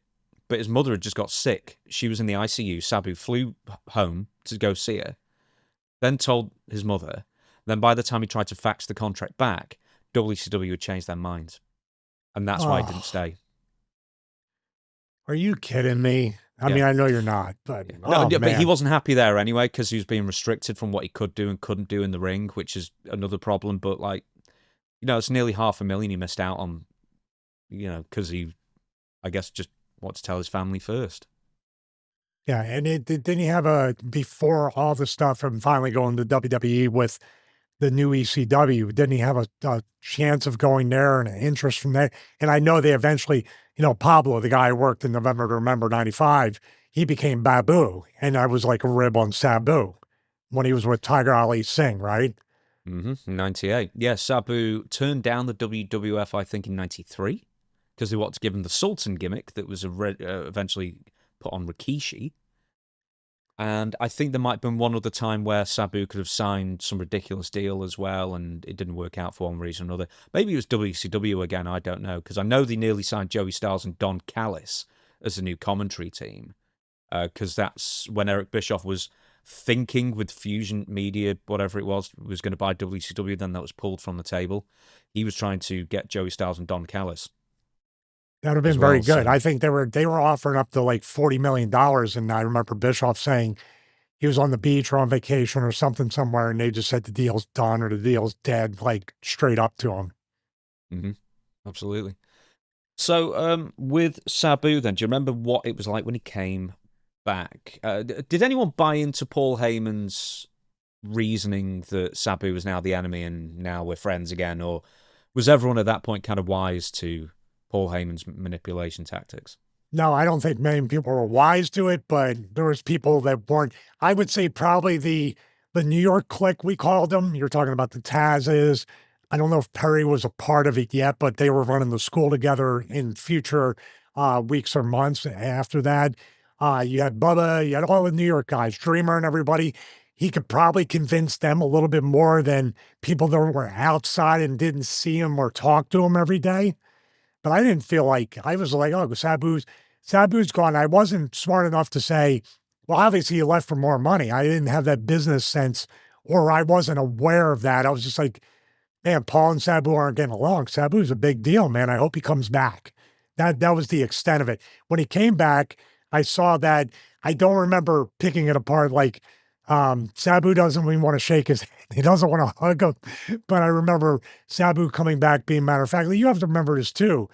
But his mother had just got sick. She was in the ICU. Sabu flew home to go see her. Then told his mother. Then by the time he tried to fax the contract back, WCW had changed their minds. And that's why he didn't stay. Are you kidding me? I mean, I know you're not, but but he wasn't happy there anyway because he was being restricted from what he could do and couldn't do in the ring, which is another problem. But like, it's nearly $500,000 he missed out on, because he, I guess, just wanted to tell his family first. Yeah, and didn't he have before all the stuff from finally going to WWE with the new ECW, didn't he have a chance of going there and an interest from there? And I know they eventually, Pablo, the guy who worked in November to Remember 95, he became Babu. And I was like a rib on Sabu when he was with Tiger Ali Singh, right? 98. Yeah, Sabu turned down the WWF, I think, in 93, because they wanted to give him the Sultan gimmick that was eventually put on Rikishi. And I think there might have been one other time where Sabu could have signed some ridiculous deal as well, and it didn't work out for one reason or another. Maybe it was WCW again, I don't know, because I know they nearly signed Joey Styles and Don Callis as a new commentary team, because that's when Eric Bischoff was thinking with Fusion Media, whatever it was going to buy WCW, then that was pulled from the table. He was trying to get Joey Styles and Don Callis. That would have been very good. So I think they were offering up to like $40 million. And I remember Bischoff saying he was on the beach or on vacation or something somewhere, and they just said the deal's done or the deal's dead, like straight up to him. Mm-hmm. Absolutely. So with Sabu then, do you remember what it was like when he came back? Did anyone buy into Paul Heyman's reasoning that Sabu was now the enemy and now we're friends again? Or was everyone at that point kind of wise to Paul Heyman's manipulation tactics? No, I don't think many people were wise to it, but there was people that weren't. I would say probably the New York clique, we called them. You're talking about the Tazes. I don't know if Perry was a part of it yet, but they were running the school together in future weeks or months after that. You had Bubba, you had all the New York guys, Dreamer and everybody. He could probably convince them a little bit more than people that were outside and didn't see him or talk to him every day. But I didn't feel like, I was like, oh, Sabu's gone. I wasn't smart enough to say, well, obviously he left for more money. I didn't have that business sense, or I wasn't aware of that. I was just like, man, Paul and Sabu aren't getting along. Sabu's a big deal, man. I hope he comes back. That was the extent of it. When he came back, I saw that. I don't remember picking it apart. Like, Sabu doesn't even want to shake his hand. He doesn't want to hug him. But I remember Sabu coming back being matter of fact. You have to remember this too.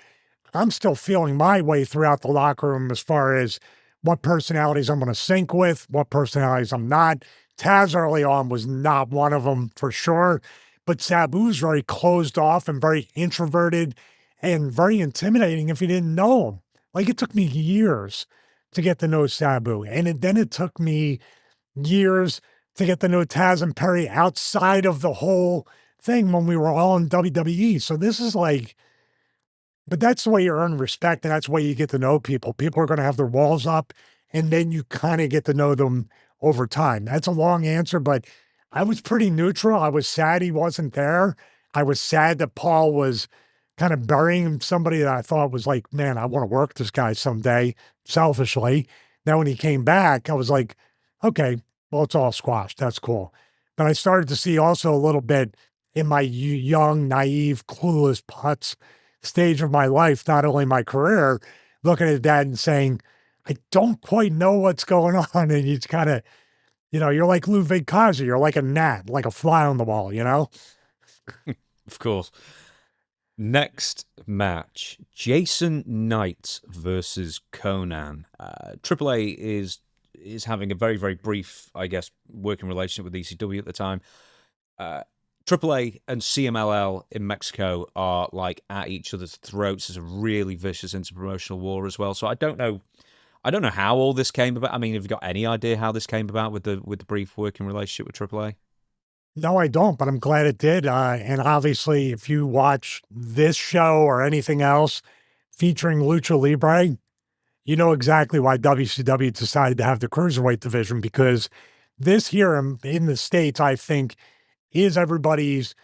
I'm still feeling my way throughout the locker room as far as what personalities I'm going to sync with, what personalities I'm not. Taz early on was not one of them for sure. But Sabu's very closed off and very introverted and very intimidating if you didn't know him. Like, it took me years to get to know Sabu. And then it took me years to get to know Taz and Perry outside of the whole thing when we were all in WWE. So this is like, but that's the way you earn respect, and that's the way you get to know people. People are going to have their walls up, and then you kind of get to know them over time. That's a long answer, but I was pretty neutral. I was sad he wasn't there. I was sad that Paul was kind of burying somebody that I thought was like, man, I want to work this guy someday, selfishly. Now, when he came back, I was like, okay, well, it's all squashed. That's cool. But I started to see also a little bit in my young, naive, clueless putz stage of my life, not only my career, looking at that and saying, I don't quite know what's going on. And you kind of, you're like Ludwig Kaiser. You're like a gnat, like a fly on the wall, Of course. Next match, Jason Knight versus Konnan. Triple A is having a very, very brief, I guess, working relationship with ECW at the time. Triple A and CMLL in Mexico are like at each other's throats. There's a really vicious interpromotional war as well. So I don't know how all this came about. I mean, have you got any idea how this came about with the brief working relationship with Triple A? No, I don't, but I'm glad it did. And obviously, if you watch this show or anything else featuring Lucha Libre, you know exactly why WCW decided to have the cruiserweight division, because this here in the States, I think, is everybody's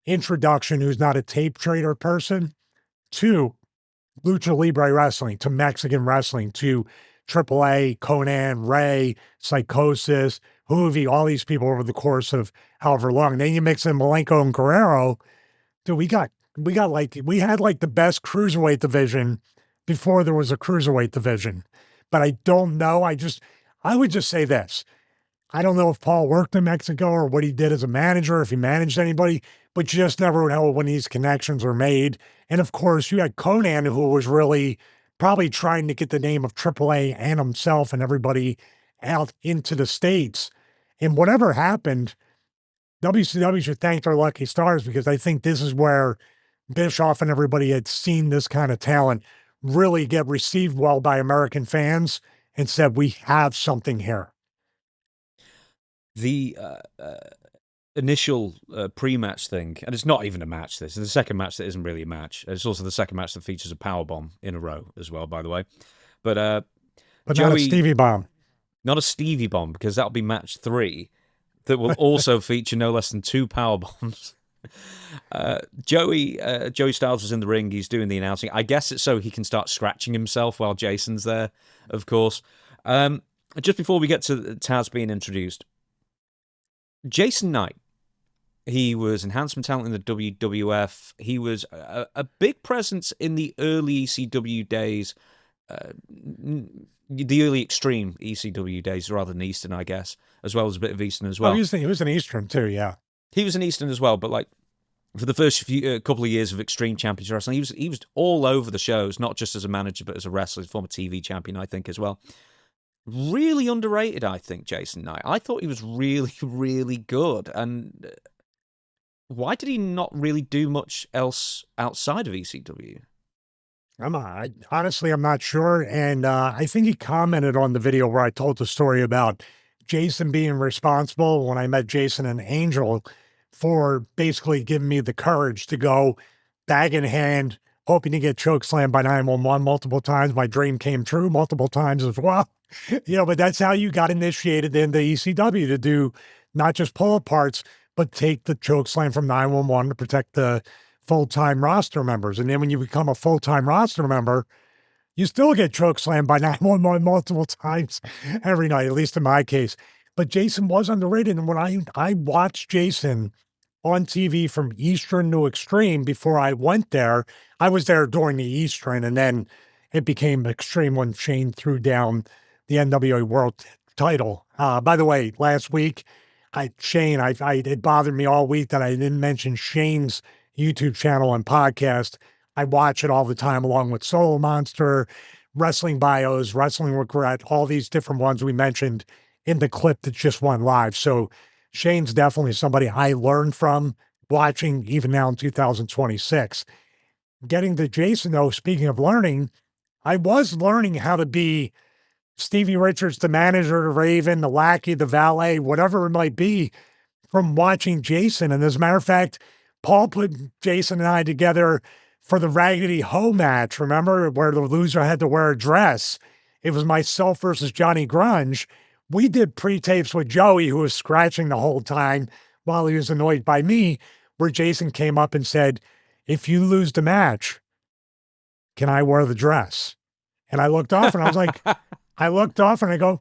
introduction who's not a tape trader person to Lucha Libre wrestling, to Mexican wrestling, to AAA, Konnan, Ray, Psychosis, Hoovy, all these people over the course of however long. And then you mix in Malenko and Guerrero. Dude, we had like the best cruiserweight division before there was a cruiserweight division. But I don't know. I would just say this. I don't know if Paul worked in Mexico or what he did as a manager, if he managed anybody, but you just never know when these connections are made. And of course, you had Konnan, who was really probably trying to get the name of AAA and himself and everybody out into the States. And whatever happened, WCW should thank their lucky stars, because I think this is where Bischoff and everybody had seen this kind of talent really get received well by American fans and said, we have something here. The initial pre-match thing, and it's not even a match, this is the second match that isn't really a match. It's also the second match that features a powerbomb in a row as well, by the way. But Joey, not a Stevie Bomb. Not a Stevie Bomb, because that'll be match 3 that will also feature no less than 2 powerbombs. Joey Styles was in the ring. He's doing the announcing. I guess it's so he can start scratching himself while Jason's there, of course. Just before we get to Taz being introduced, Jason Knight, he was enhancement talent in the WWF. He was a big presence in the early ECW days, the early extreme ECW days rather than Eastern, I guess, as well as a bit of Eastern as well. Oh, he was an Eastern too, yeah. He was an Eastern as well, but like for the first couple of years of Extreme Championship Wrestling, he was all over the shows, not just as a manager, but as a wrestler, former TV champion, I think, as well. Really underrated, I think, Jason Knight. I thought he was really, really good. And why did he not really do much else outside of ECW? Honestly, I'm not sure. And I think he commented on the video where I told the story about Jason being responsible when I met Jason and Angel for basically giving me the courage to go bag in hand, hoping to get chokeslammed by 911 multiple times. My dream came true multiple times as well. But that's how you got initiated into ECW, to do not just pull aparts, but take the chokeslam from 911 to protect the full-time roster members. And then when you become a full-time roster member, you still get chokeslammed by 911 multiple times every night, at least in my case. But Jason was underrated. And when I watched Jason on TV from Eastern to Extreme before I went there, I was there during the Eastern, and then it became Extreme when Shane threw down the NWA World title. By the way, last week, it bothered me all week that I didn't mention Shane's YouTube channel and podcast. I watch it all the time, along with Solo Monster, Wrestling Bios, Wrestling Regret, all these different ones we mentioned in the clip that just went live. So Shane's definitely somebody I learned from watching, even now in 2026. Getting to Jason, though, speaking of learning, I was learning how to be Stevie Richards, the manager, the Raven, the lackey, the valet, whatever it might be, from watching Jason. And as a matter of fact, Paul put Jason and I together for the Raggedy Ho match, remember, where the loser had to wear a dress. It was myself versus Johnny Grunge. We did pre-tapes with Joey, who was scratching the whole time while he was annoyed by me, where Jason came up and said, if you lose the match, can I wear the dress? And I looked off and I was like, I go,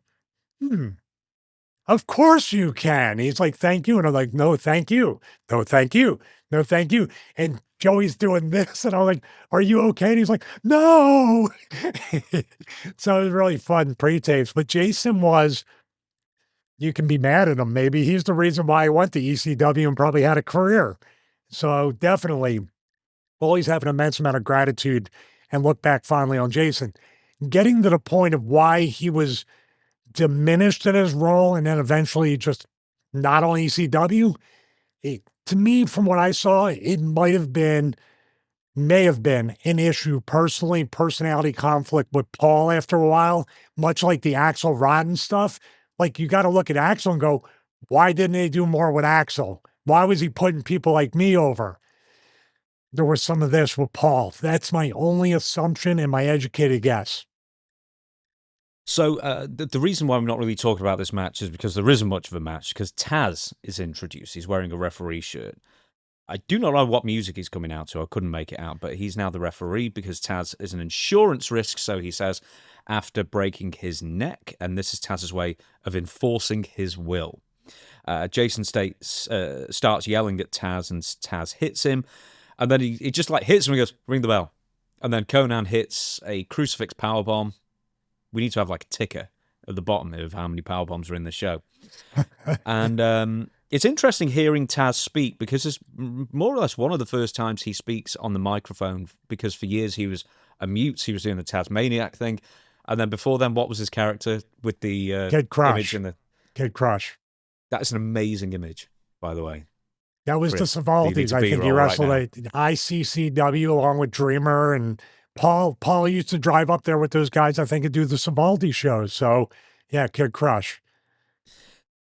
of course you can. He's like, thank you. And I'm like, no, thank you. No, thank you. No, thank you. And Joey's doing this. And I'm like, are you okay? And he's like, no. So it was really fun pre-tapes. But Jason was, you can be mad at him. Maybe he's the reason why I went to ECW and probably had a career. So definitely always have an immense amount of gratitude and look back fondly on Jason. Getting to the point of why he was diminished in his role and then eventually just not on ECW, to me, from what I saw, it may have been an issue personally, personality conflict with Paul after a while, much like the Axel Rotten stuff. Like, you got to look at Axel and go, why didn't they do more with Axel? Why was he putting people like me over? There was some of this with Paul. That's my only assumption and my educated guess. So the reason why I'm not really talking about this match is because there isn't much of a match, because Taz is introduced. He's wearing a referee shirt. I do not know what music he's coming out to. I couldn't make it out, but he's now the referee because Taz is an insurance risk, so he says, after breaking his neck, and this is Taz's way of enforcing his will. Jason starts yelling at Taz, and Taz hits him, and then he just like hits him and goes, ring the bell. And then Konnan hits a crucifix powerbomb. We need to have like a ticker at the bottom of how many powerbombs are in the show. And it's interesting hearing Taz speak, because it's more or less one of the first times he speaks on the microphone, because for years he was a mute. He was doing the Tasmaniac thing. And then before then, what was his character with the Kid Crush. image in the Kid Crush. That's an amazing image, by the way. That was the Savaldis. I think he wrestled at ICCW along with Dreamer, and Paul used to drive up there with those guys, I think, and do the Savaldi shows. So, yeah, Kid Crush.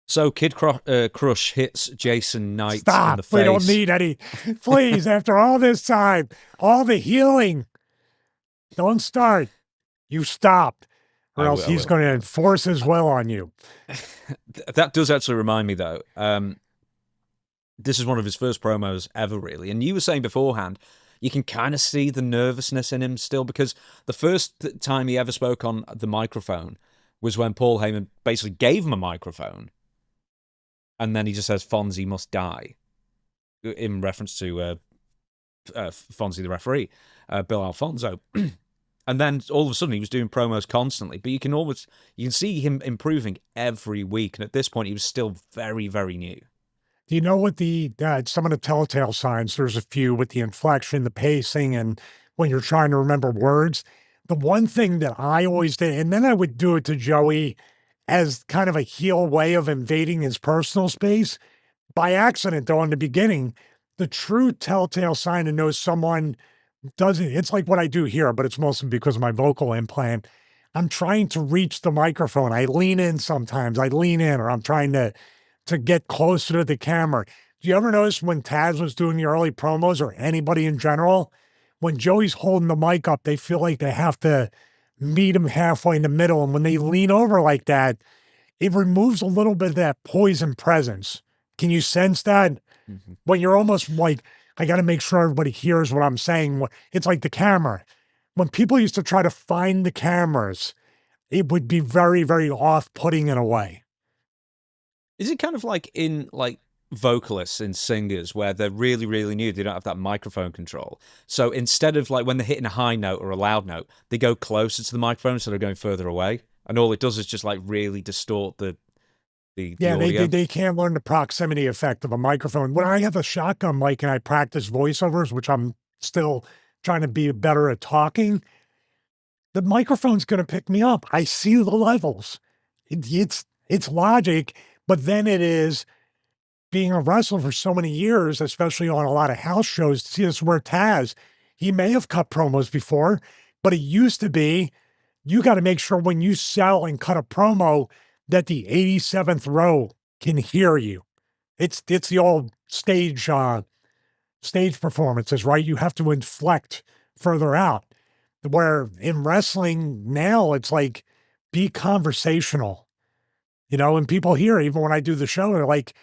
So Kid Crush hits Jason Knight in the face. We don't need any. Please, after all this time, all the healing, don't start. You stopped, or else he's going to enforce his will on you. That does actually remind me, though. This is one of his first promos ever, really. And you were saying beforehand, you can kind of see the nervousness in him still, because the first time he ever spoke on the microphone was when Paul Heyman basically gave him a microphone. And then he just says, Fonzie must die, in reference to Fonzie the referee, Bill Alfonso. And then all of a sudden he was doing promos constantly. But you can see him improving every week. And at this point, he was still very, very new. Do you know what some of the telltale signs? There's a few with the inflection, the pacing, and when you're trying to remember words. The one thing that I always did, and then I would do it to Joey as kind of a heel way of invading his personal space, by accident, though, in the beginning, the true telltale sign to know someone doesn't, it's like what I do here, but it's mostly because of my vocal implant. I'm trying to reach the microphone. I lean in sometimes. Or I'm trying to get closer to the camera. Do you ever notice when Taz was doing the early promos, or anybody in general, when Joey's holding the mic up, they feel like they have to meet him halfway in the middle. And when they lean over like that, it removes a little bit of that poison presence. Can you sense that? Mm-hmm. When you're almost like, I got to make sure everybody hears what I'm saying. It's like the camera. When people used to try to find the cameras, it would be very, very off-putting in a way. Is it kind of like in like vocalists and singers where they're really, really new, they don't have that microphone control? So instead of like when they're hitting a high note or a loud note, they go closer to the microphone instead of going further away. And all it does is just like really distort the audio. They can't learn the proximity effect of a microphone. When I have a shotgun mic and I practice voiceovers, which I'm still trying to be better at talking, the microphone's going to pick me up. I see the levels. It's logic, but then it is being a wrestler for so many years, especially on a lot of house shows. See, this is where Taz, he may have cut promos before, but it used to be, you got to make sure when you sell and cut a promo that the 87th row can hear you. It's the old stage performances, right? You have to inflect further out. Where in wrestling now, it's like, be conversational, and people hear, even when I do the show, they're like,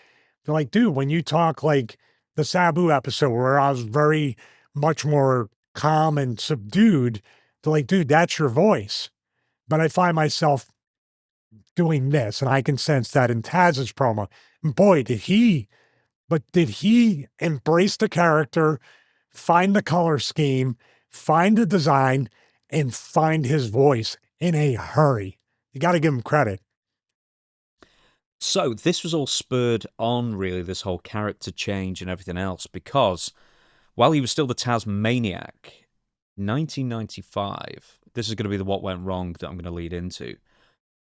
dude, when you talk like the Sabu episode where I was very much more calm and subdued, they're like, dude, that's your voice. But I find myself doing this, and I can sense that in Taz's promo. And boy, did he embrace the character, find the color scheme, find the design, and find his voice in a hurry. You got to give him credit. So this was all spurred on, really, this whole character change and everything else, because while he was still the Tasmaniac, 1995. This is going to be the what went wrong that I'm going to lead into.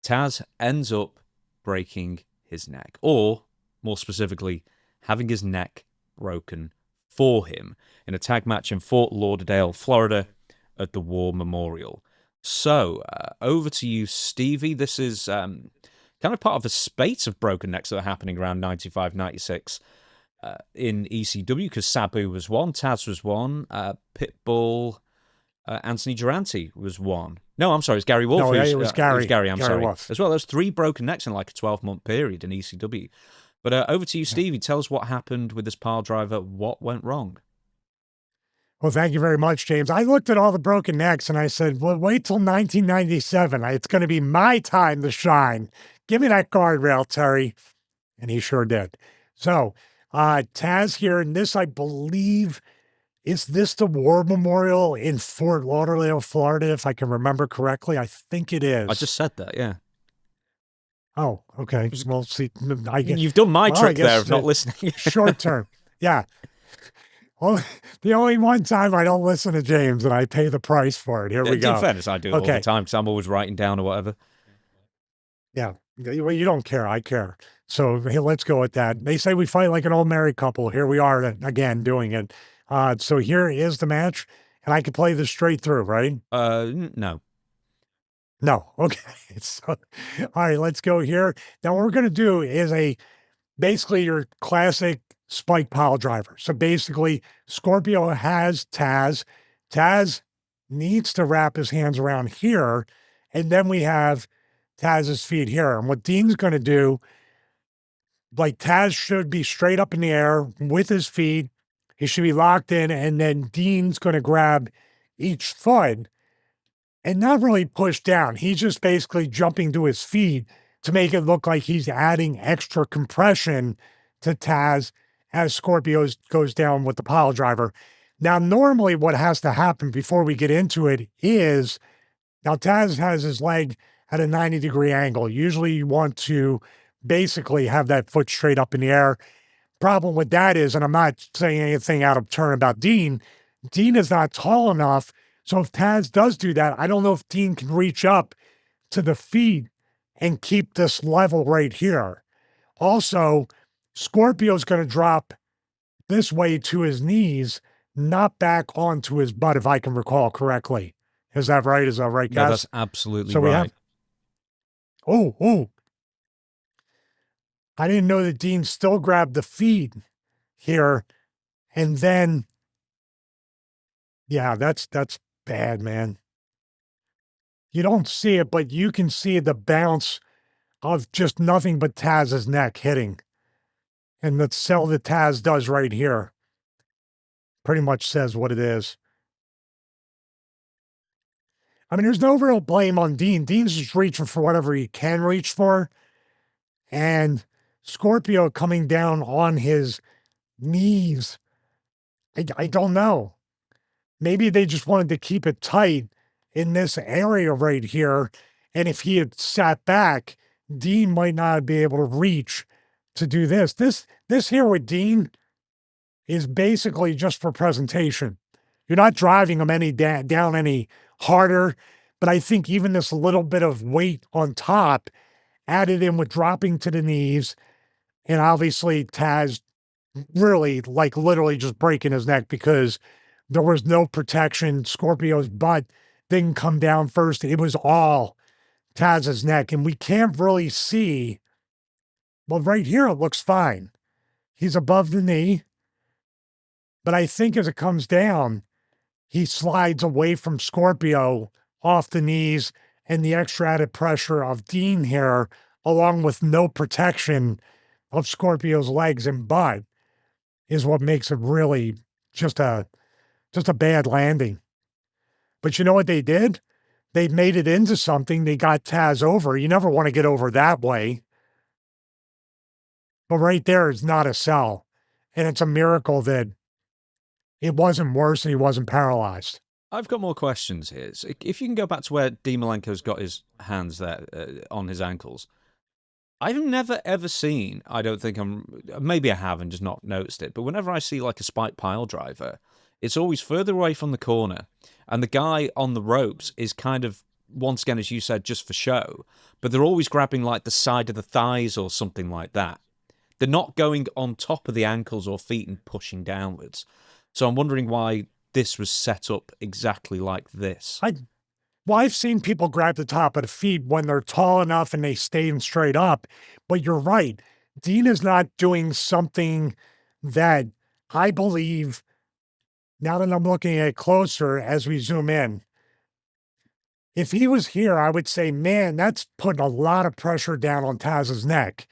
Taz ends up breaking his neck, or more specifically, having his neck broken for him in a tag match in Fort Lauderdale, Florida, at the War Memorial. So, over to you, Stevie. This is kind of part of a spate of broken necks that are happening around 95, 96 in ECW, because Sabu was one, Taz was one, Pitbull, Anthony Durante was one. No, I'm sorry, it's Gary Wolf. No, it was Gary. It was Gary, I'm Gary sorry. Wolf. As well, there's 3 broken necks in like a 12-month period in ECW. But over to you, Stevie. Tell us what happened with this pile driver. What went wrong? Well, thank you very much, James. I looked at all the broken necks and I said, well, wait till 1997. It's going to be my time to shine. Give me that guardrail, Terry. And he sure did. So, Taz here, and this, I believe, is this the War Memorial in Fort Lauderdale, Florida, if I can remember correctly? I think it is. I just said that, yeah. Oh, okay. Well, see, you've done my trick there of not listening. Short term. Yeah. Well, the only one time I don't listen to James and I pay the price for it. Here we go. In fairness, I do it all the time because I'm always writing down or whatever. Yeah. Well, you don't care. I care. So hey, let's go with that. They say we fight like an old married couple. Here we are again doing it. So here is the match, and I can play this straight through, right? No. No. Okay. So, all right, let's go here. Now, what we're going to do is basically your classic spike pile driver. So basically, Scorpio has Taz. Taz needs to wrap his hands around here, and then we have Taz's feet here. And what Dean's going to do, like Taz should be straight up in the air with his feet. He should be locked in, and then Dean's going to grab each foot and not really push down. He's just basically jumping to his feet to make it look like he's adding extra compression to Taz as Scorpio goes down with the pile driver. Now, normally what has to happen before we get into it is, now Taz has his leg at a 90-degree angle. Usually you want to basically have that foot straight up in the air. Problem with that is, and I'm not saying anything out of turn about Dean, Dean is not tall enough. So if Taz does do that, I don't know if Dean can reach up to the feet and keep this level right here. Also, Scorpio's going to drop this way to his knees, not back onto his butt, if I can recall correctly. Is that right? Is that right, guys? No, that's absolutely so right. We have, oh. I didn't know that Dean still grabbed the feet here. And then, yeah, that's bad, man. You don't see it, but you can see the bounce of just nothing but Taz's neck hitting. And the sell that Taz does right here pretty much says what it is. I mean, there's no real blame on Dean. Dean's just reaching for whatever he can reach for. And Scorpio coming down on his knees. I don't know. Maybe they just wanted to keep it tight in this area right here. And if he had sat back, Dean might not be able to reach to do this. This here with Dean is basically just for presentation. You're not driving him any down any harder, but I think even this little bit of weight on top added in with dropping to the knees, and obviously Taz really, like literally just breaking his neck because there was no protection. Scorpio's butt didn't come down first. It was all Taz's neck, and we can't really see. Well, right here, it looks fine. He's above the knee, but I think as it comes down, he slides away from Scorpio off the knees, and the extra added pressure of Dean here, along with no protection of Scorpio's legs and butt, is what makes it really just a bad landing. But you know what they did? They made it into something. They got Taz over. You never want to get over that way. But right there is not a sell. And it's a miracle that it wasn't worse and he wasn't paralyzed. I've got more questions here. So if you can go back to where Dean Malenko's got his hands there on his ankles, I've never ever seen, I don't think maybe I have and just not noticed it, but whenever I see like a spike pile driver, it's always further away from the corner, and the guy on the ropes is kind of, once again, as you said, just for show, but they're always grabbing like the side of the thighs or something like that. They're not going on top of the ankles or feet and pushing downwards. So I'm wondering why this was set up exactly like this. Well, I've seen people grab the top of the feet when they're tall enough and they stay straight up. But you're right. Dean is not doing something that I believe, now that I'm looking at it closer as we zoom in, if he was here, I would say, man, that's putting a lot of pressure down on Taz's neck.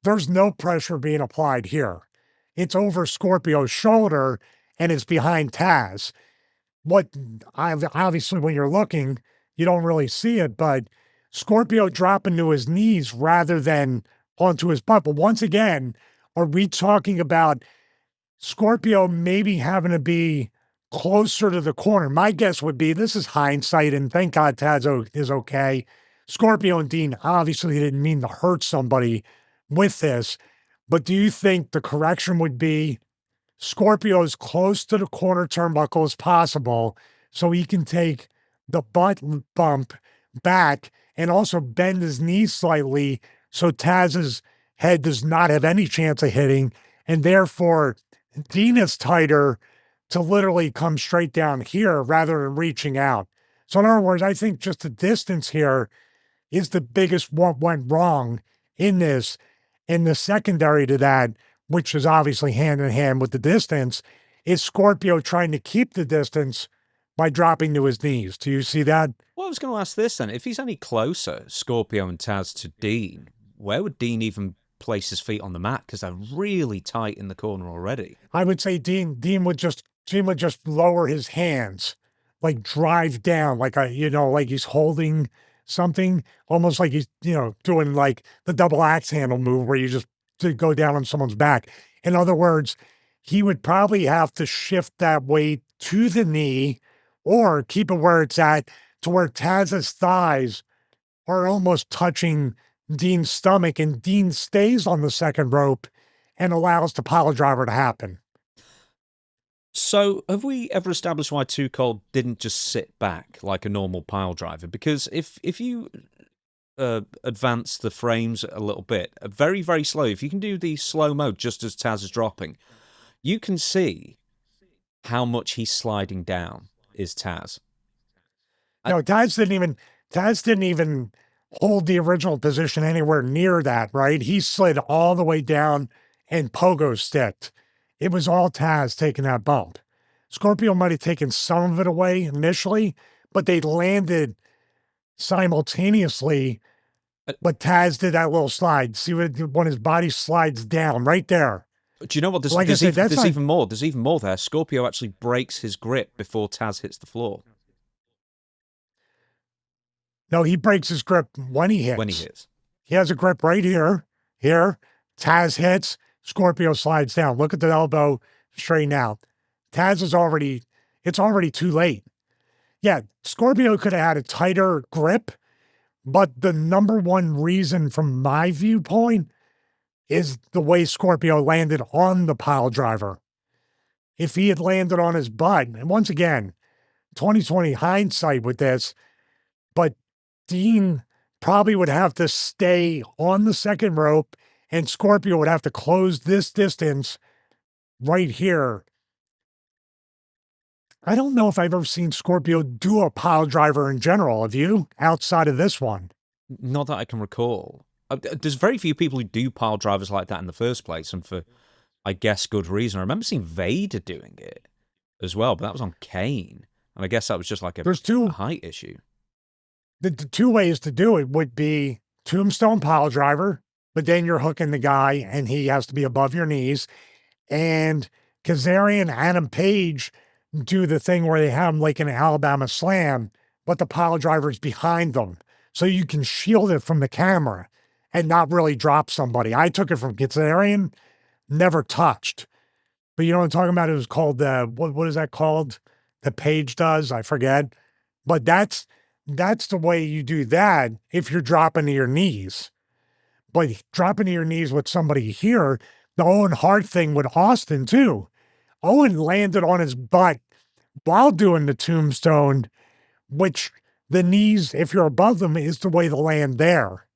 There's no pressure being applied here. It's over Scorpio's shoulder and it's behind Taz. Obviously, when you're looking, you don't really see it, but Scorpio dropping to his knees rather than onto his butt. But once again, are we talking about Scorpio maybe having to be closer to the corner? My guess would be, this is hindsight, and thank God Taz is okay. Scorpio and Dean obviously didn't mean to hurt somebody with this, but do you think the correction would be Scorpio as close to the corner turnbuckle as possible so he can take the butt bump back and also bend his knees slightly so Taz's head does not have any chance of hitting, and therefore Dean is tighter to literally come straight down here rather than reaching out. So in other words, I think just the distance here is the biggest what went wrong in this. And the secondary to that, which is obviously hand in hand with the distance, is Scorpio trying to keep the distance by dropping to his knees. Do you see that? Well, I was going to ask this then. If he's any closer, Scorpio and Taz, to Dean, where would Dean even place his feet on the mat? Because they're really tight in the corner already. I would say Dean would just lower his hands, like drive down, like like he's holding something, almost like he's, doing like the double axe handle move where you just go down on someone's back. In other words, he would probably have to shift that weight to the knee or keep it where it's at, to where Taz's thighs are almost touching Dean's stomach, and Dean stays on the second rope and allows the pile driver to happen. So, have we ever established why Too Cold didn't just sit back like a normal pile driver? Because if you advance the frames a little bit, very, very slow, if you can do the slow mode just as Taz is dropping, you can see how much he's sliding down is Taz. No, Taz didn't even hold the original position anywhere near that, right? He slid all the way down and pogo sticked. It was all Taz taking that bump. Scorpio might have taken some of it away initially, but they landed simultaneously. But Taz did that little slide. See when his body slides down right there. Do you know what? Like I said, there's even more. There's even more there. Scorpio actually breaks his grip before Taz hits the floor. No, he breaks his grip when he hits. When he hits. He has a grip right here. Here. Taz hits. Scorpio slides down. Look at the elbow straighten out. Taz is it's already too late. Yeah, Scorpio could have had a tighter grip, but the number one reason from my viewpoint is the way Scorpio landed on the pile driver. If he had landed on his butt, and once again, 2020 hindsight with this, but Dean probably would have to stay on the second rope and Scorpio would have to close this distance right here. I don't know if I've ever seen Scorpio do a pile driver in general. Have you? Outside of this one? Not that I can recall. There's very few people who do pile drivers like that in the first place, and for, I guess, good reason. I remember seeing Vader doing it as well, but that was on Kane. And I guess that was just like a height issue. The two ways to do it would be tombstone pile driver, but then you're hooking the guy and he has to be above your knees. And Kazarian, Adam Page do the thing where they have him like an Alabama slam, but the pile driver's behind them. So you can shield it from the camera and not really drop somebody. I took it from Kazarian, never touched. But you know what I'm talking about? It was called, what is that called? The Page does, I forget. But that's the way you do that if you're dropping to your knees. But dropping to your knees with somebody here, the Owen Hart thing with Austin too. Owen landed on his butt while doing the tombstone, which the knees, if you're above them, is the way to land there.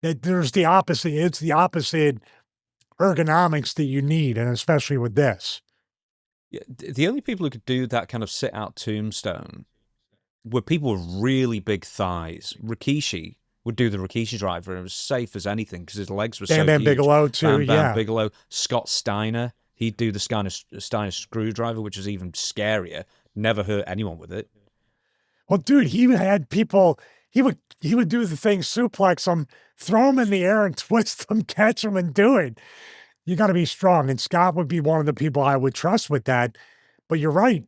That there's the opposite. It's the opposite ergonomics that you need, and especially with this. Yeah, the only people who could do that kind of sit out tombstone were people with really big thighs. Rikishi would do the Rikishi driver, and it was safe as anything because his legs were Bam so Bam huge. Bigelow too, Bam Bam yeah. Bigelow, Scott Steiner, he'd do the Steiner screwdriver, which was even scarier. Never hurt anyone with it. Well, dude, he had people. He would do the thing, suplex them, throw them in the air, and twist them, catch them, and do it. You got to be strong, and Scott would be one of the people I would trust with that. But you're right.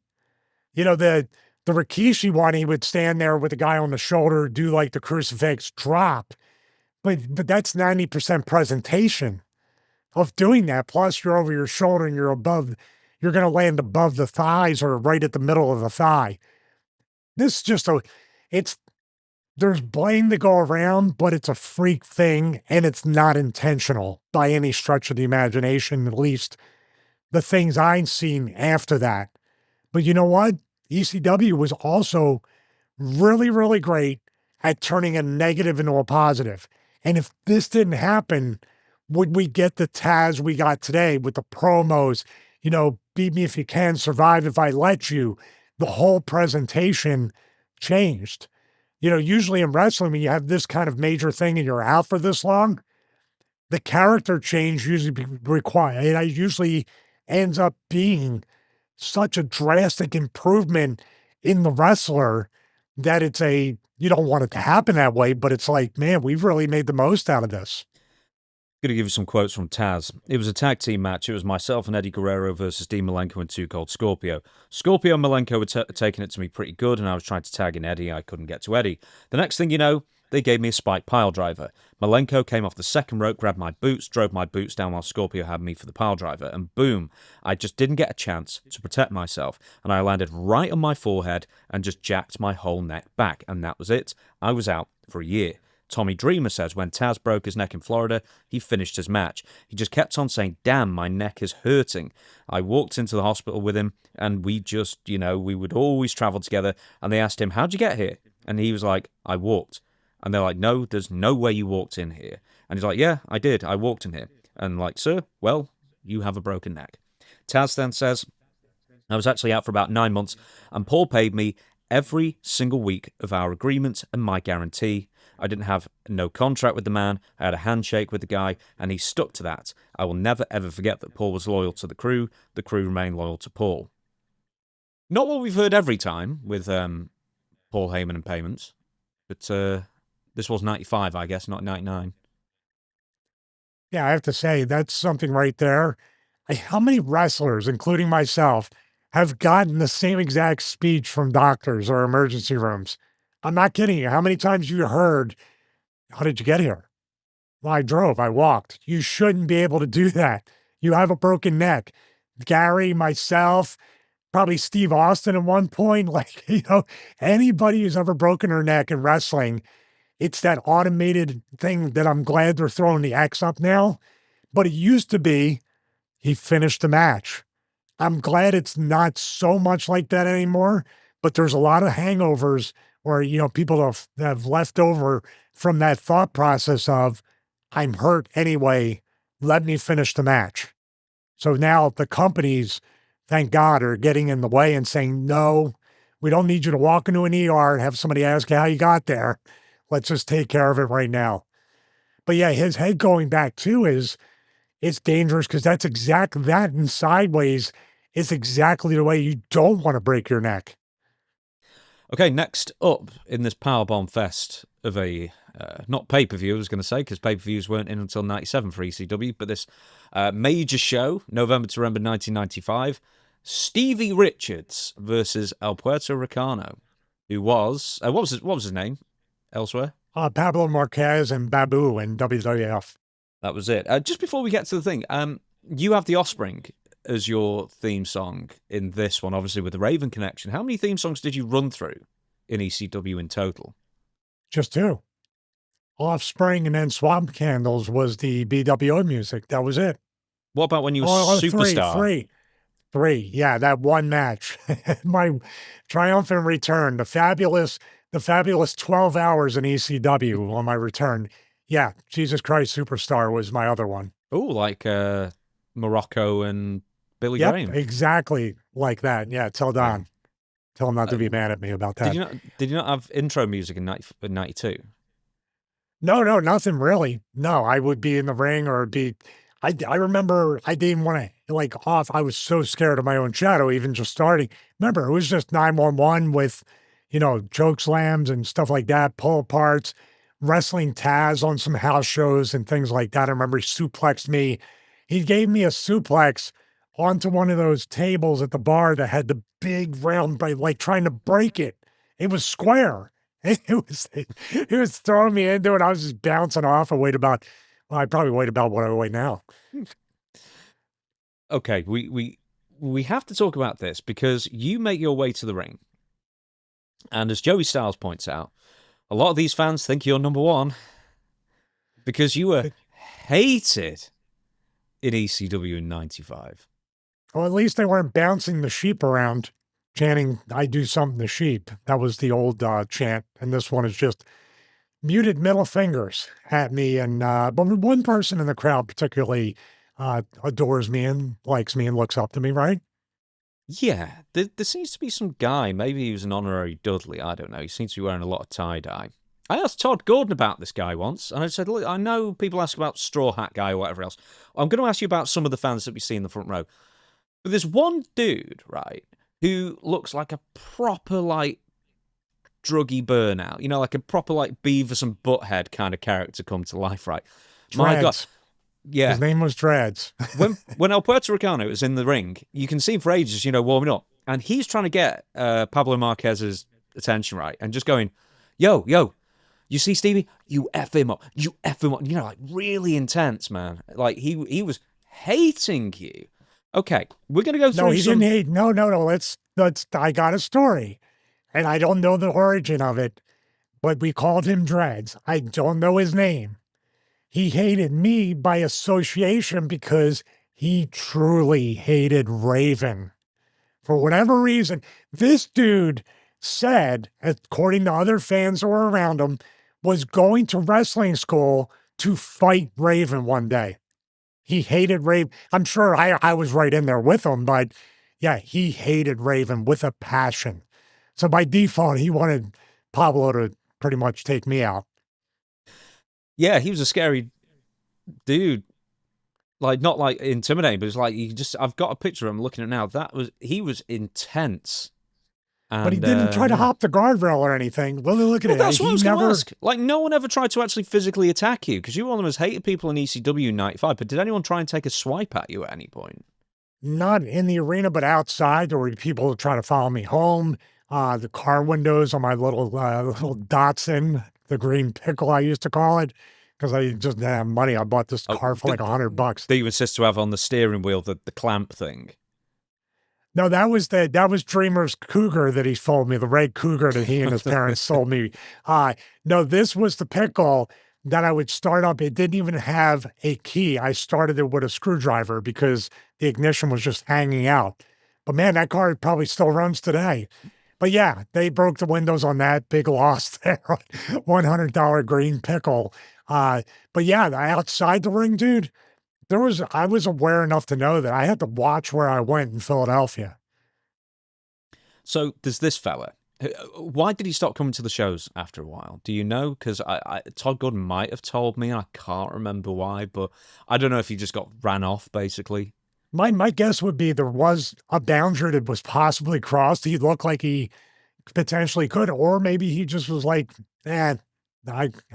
You know, the Rikishi one, he would stand there with the guy on the shoulder, do like the crucifix drop. But that's 90% presentation of doing that. Plus, you're over your shoulder and you're going to land above the thighs or right at the middle of the thigh. This is just there's blame to go around, but it's a freak thing and it's not intentional by any stretch of the imagination, at least the things I've seen after that. But you know what? ECW was also really, really great at turning a negative into a positive. And if this didn't happen, would we get the Taz we got today with the promos, beat me if you can, survive if I let you? The whole presentation changed. Usually in wrestling, when you have this kind of major thing and you're out for this long, the character change usually it usually ends up being such a drastic improvement in the wrestler that you don't want it to happen that way, but it's like, man, we've really made the most out of this. Going to give you some quotes from Taz. It was a tag team match. It was myself and Eddie Guerrero versus Dean Malenko and Too Cold Scorpio. Scorpio and Malenko were taking it to me pretty good, and I was trying to tag in Eddie. I couldn't get to Eddie. The next thing you know, they gave me a spike pile driver. Malenko came off the second rope, grabbed my boots, drove my boots down while Scorpio had me for the pile driver, and boom, I just didn't get a chance to protect myself, and I landed right on my forehead and just jacked my whole neck back, and that was it. I was out for a year. Tommy Dreamer says when Taz broke his neck in Florida, he finished his match. He just kept on saying, damn, my neck is hurting. I walked into the hospital with him, and we just, we would always travel together, and they asked him, how'd you get here? And he was like, I walked. And they're like, no, there's no way you walked in here. And he's like, yeah, I did. I walked in here. And like, sir, well, you have a broken neck. Taz then says, I was actually out for about 9 months, and Paul paid me every single week of our agreement and my guarantee. I didn't have no contract with the man. I had a handshake with the guy, and he stuck to that. I will never, ever forget that Paul was loyal to the crew. The crew remained loyal to Paul. Not what we've heard every time with Paul Heyman and payments, but this was 95, I guess, not 99. Yeah, I have to say, that's something right there. How many wrestlers, including myself, have gotten the same exact speech from doctors or emergency rooms? I'm not kidding you. How many times you heard, how did you get here? Well, I drove, I walked. You shouldn't be able to do that. You have a broken neck. Gary, myself, probably Steve Austin at one point, anybody who's ever broken her neck in wrestling, it's that automated thing that I'm glad they're throwing the X up now. But it used to be, he finished the match. I'm glad it's not so much like that anymore, but there's a lot of hangovers or, people have left over from that thought process of, I'm hurt anyway, let me finish the match. So now the companies, thank God, are getting in the way and saying, no, we don't need you to walk into an ER and have somebody ask you how you got there. Let's just take care of it right now. But yeah, his head going back too it's dangerous because that's exactly that, and sideways is exactly the way you don't want to break your neck. Okay, next up in this Powerbomb Fest of a, not pay-per-view, I was going to say, because pay-per-views weren't in until 97 for ECW, but this major show, November to November 1995, Stevie Richards versus El Puerto Ricano, who was, what was his name elsewhere? Pablo Marquez and Babu in WWF. That was it. Just before we get to the thing, you have The Offspring as your theme song in this one, obviously with the Raven connection. How many theme songs did you run through in ECW in total? Just two. Offspring and then Swamp Candles was the BWO music. That was it. What about when you were Superstar? Three. 3. Yeah, that one match. My triumphant return, the fabulous 12 hours in ECW on my return. Yeah, Jesus Christ Superstar was my other one. Oh, like Morocco and Billy Yep, Graham. exactly like that. Yeah, tell Yeah. Don. Tell him not to be mad at me about Did that. you not have intro music in 92? No, no, nothing really. No, I would be in the ring or be. I remember I didn't want to like off. I was so scared of my own shadow, even just starting. Remember, it was just 911 with, choke slams and stuff like that, pull aparts, wrestling Taz on some house shows and things like that. I remember he suplexed me. He gave me a suplex onto one of those tables at the bar that had the big round, by like trying to break it. It was square. He was throwing me into it. I was just bouncing off. I probably weighed about what I weigh now. Okay, we have to talk about this because you make your way to the ring. And as Joey Styles points out, a lot of these fans think you're number one because you were hated in ECW in 95. Well, at least they weren't bouncing the sheep around, chanting, I do something to sheep. That was the old chant. And this one is just muted middle fingers at me. And but one person in the crowd particularly adores me and likes me and looks up to me, right? Yeah, there seems to be some guy, maybe he was an honorary Dudley, I don't know. He seems to be wearing a lot of tie-dye. I asked Todd Gordon about this guy once, and I said, look, I know people ask about Straw Hat Guy or whatever else. I'm going to ask you about some of the fans that we see in the front row. But there's one dude, right, who looks like a proper, like, druggy burnout. Like a proper, like, Beavis and Butthead kind of character come to life, right? My God. Dreads. Yeah. His name was Dreads. when El Puerto Ricano is in the ring, you can see him for ages, warming up. And he's trying to get Pablo Marquez's attention, right? And just going, yo, you see Stevie? You F him up. You F him up. Like really intense, man. Like he was hating you. Okay, we're going to go through No, he didn't hate. No. Let's, I got a story. And I don't know the origin of it, but we called him Dreads. I don't know his name. He hated me by association because he truly hated Raven. For whatever reason, this dude said, according to other fans who were around him, was going to wrestling school to fight Raven one day. He hated Raven. I'm sure I was right in there with him, but yeah, he hated Raven with a passion. So by default, he wanted Pablo to pretty much take me out. Yeah, he was a scary dude. Like, not like intimidating, but it's like I've got a picture I'm looking at now. He was intense. And, but he didn't try to hop the guardrail or anything. Well, look at it. That's what I was going to ask. Like, no one ever tried to actually physically attack you because you were one of the most hated people in ECW in 95. But did anyone try and take a swipe at you at any point? Not in the arena, but outside. There were people trying to follow me home. The car windows on my little Datsun, the green pickle I used to call it, because I just didn't have money. I bought this car for like $100. That you insist to have on the steering wheel, the clamp thing. No, that was Dreamer's Cougar that he sold me, the red Cougar that he and his parents sold me. No, this was the pickle that I would start up. It didn't even have a key. I started it with a screwdriver because the ignition was just hanging out. But man, that car probably still runs today. But yeah, they broke the windows on that. Big loss there. $100 green pickle. But yeah, outside the ring, dude, I was aware enough to know that I had to watch where I went in Philadelphia. So there's this fella. Why did he stop coming to the shows after a while? Do you know? Because Todd Gordon might have told me. I can't remember why, but I don't know if he just got ran off, basically. My guess would be there was a boundary that was possibly crossed. He looked like he potentially could, or maybe he just was like, I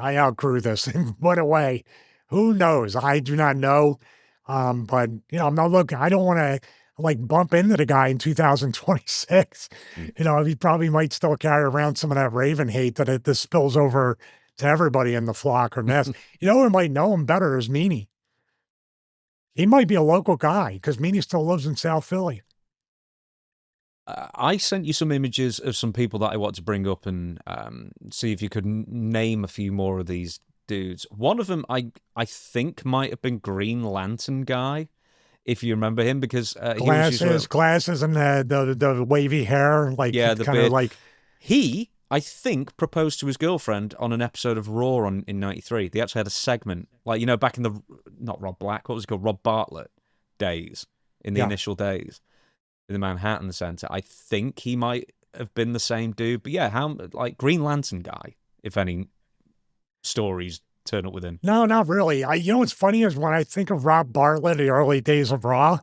outgrew this and went away. Who knows? I do not know. But I'm not looking. I don't want to like bump into the guy in 2026. He probably might still carry around some of that Raven hate that this spills over to everybody in the flock or nest. Who might know him better is Meanie. He might be a local guy because Meanie still lives in South Philly. I sent you some images of some people that I want to bring up and see if you could name a few more of these dudes. One of them I think might have been Green Lantern guy if you remember him, because he was usually, Glasses, and the wavy hair, like yeah, the kind of beard. like He, I think, proposed to his girlfriend on an episode of Raw in '93. They actually had a segment, like, you know, back in the, not Rob Black, what was it called, Rob Bartlett days, in the initial days, in the Manhattan Center. I think he might have been the same dude, but yeah, how, like, Green Lantern guy, if any stories turn up with him. No, not really. You know what's funny is when I think of Rob Bartlett, the early days of Raw,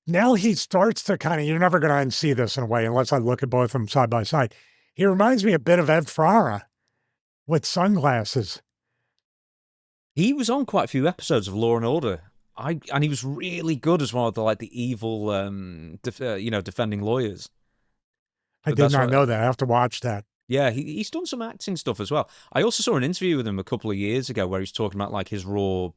now he starts to kind of, you're never going to unsee this in a way unless I look at both of them side by side. He reminds me a bit of Ed Frara with sunglasses. He was on quite a few episodes of Law and Order. And he was really good as one of the, like, the evil, defending lawyers. I did not know that. I have to watch that. Yeah, he's done some acting stuff as well. I also saw an interview with him a couple of years ago where he's talking about, like, his Raw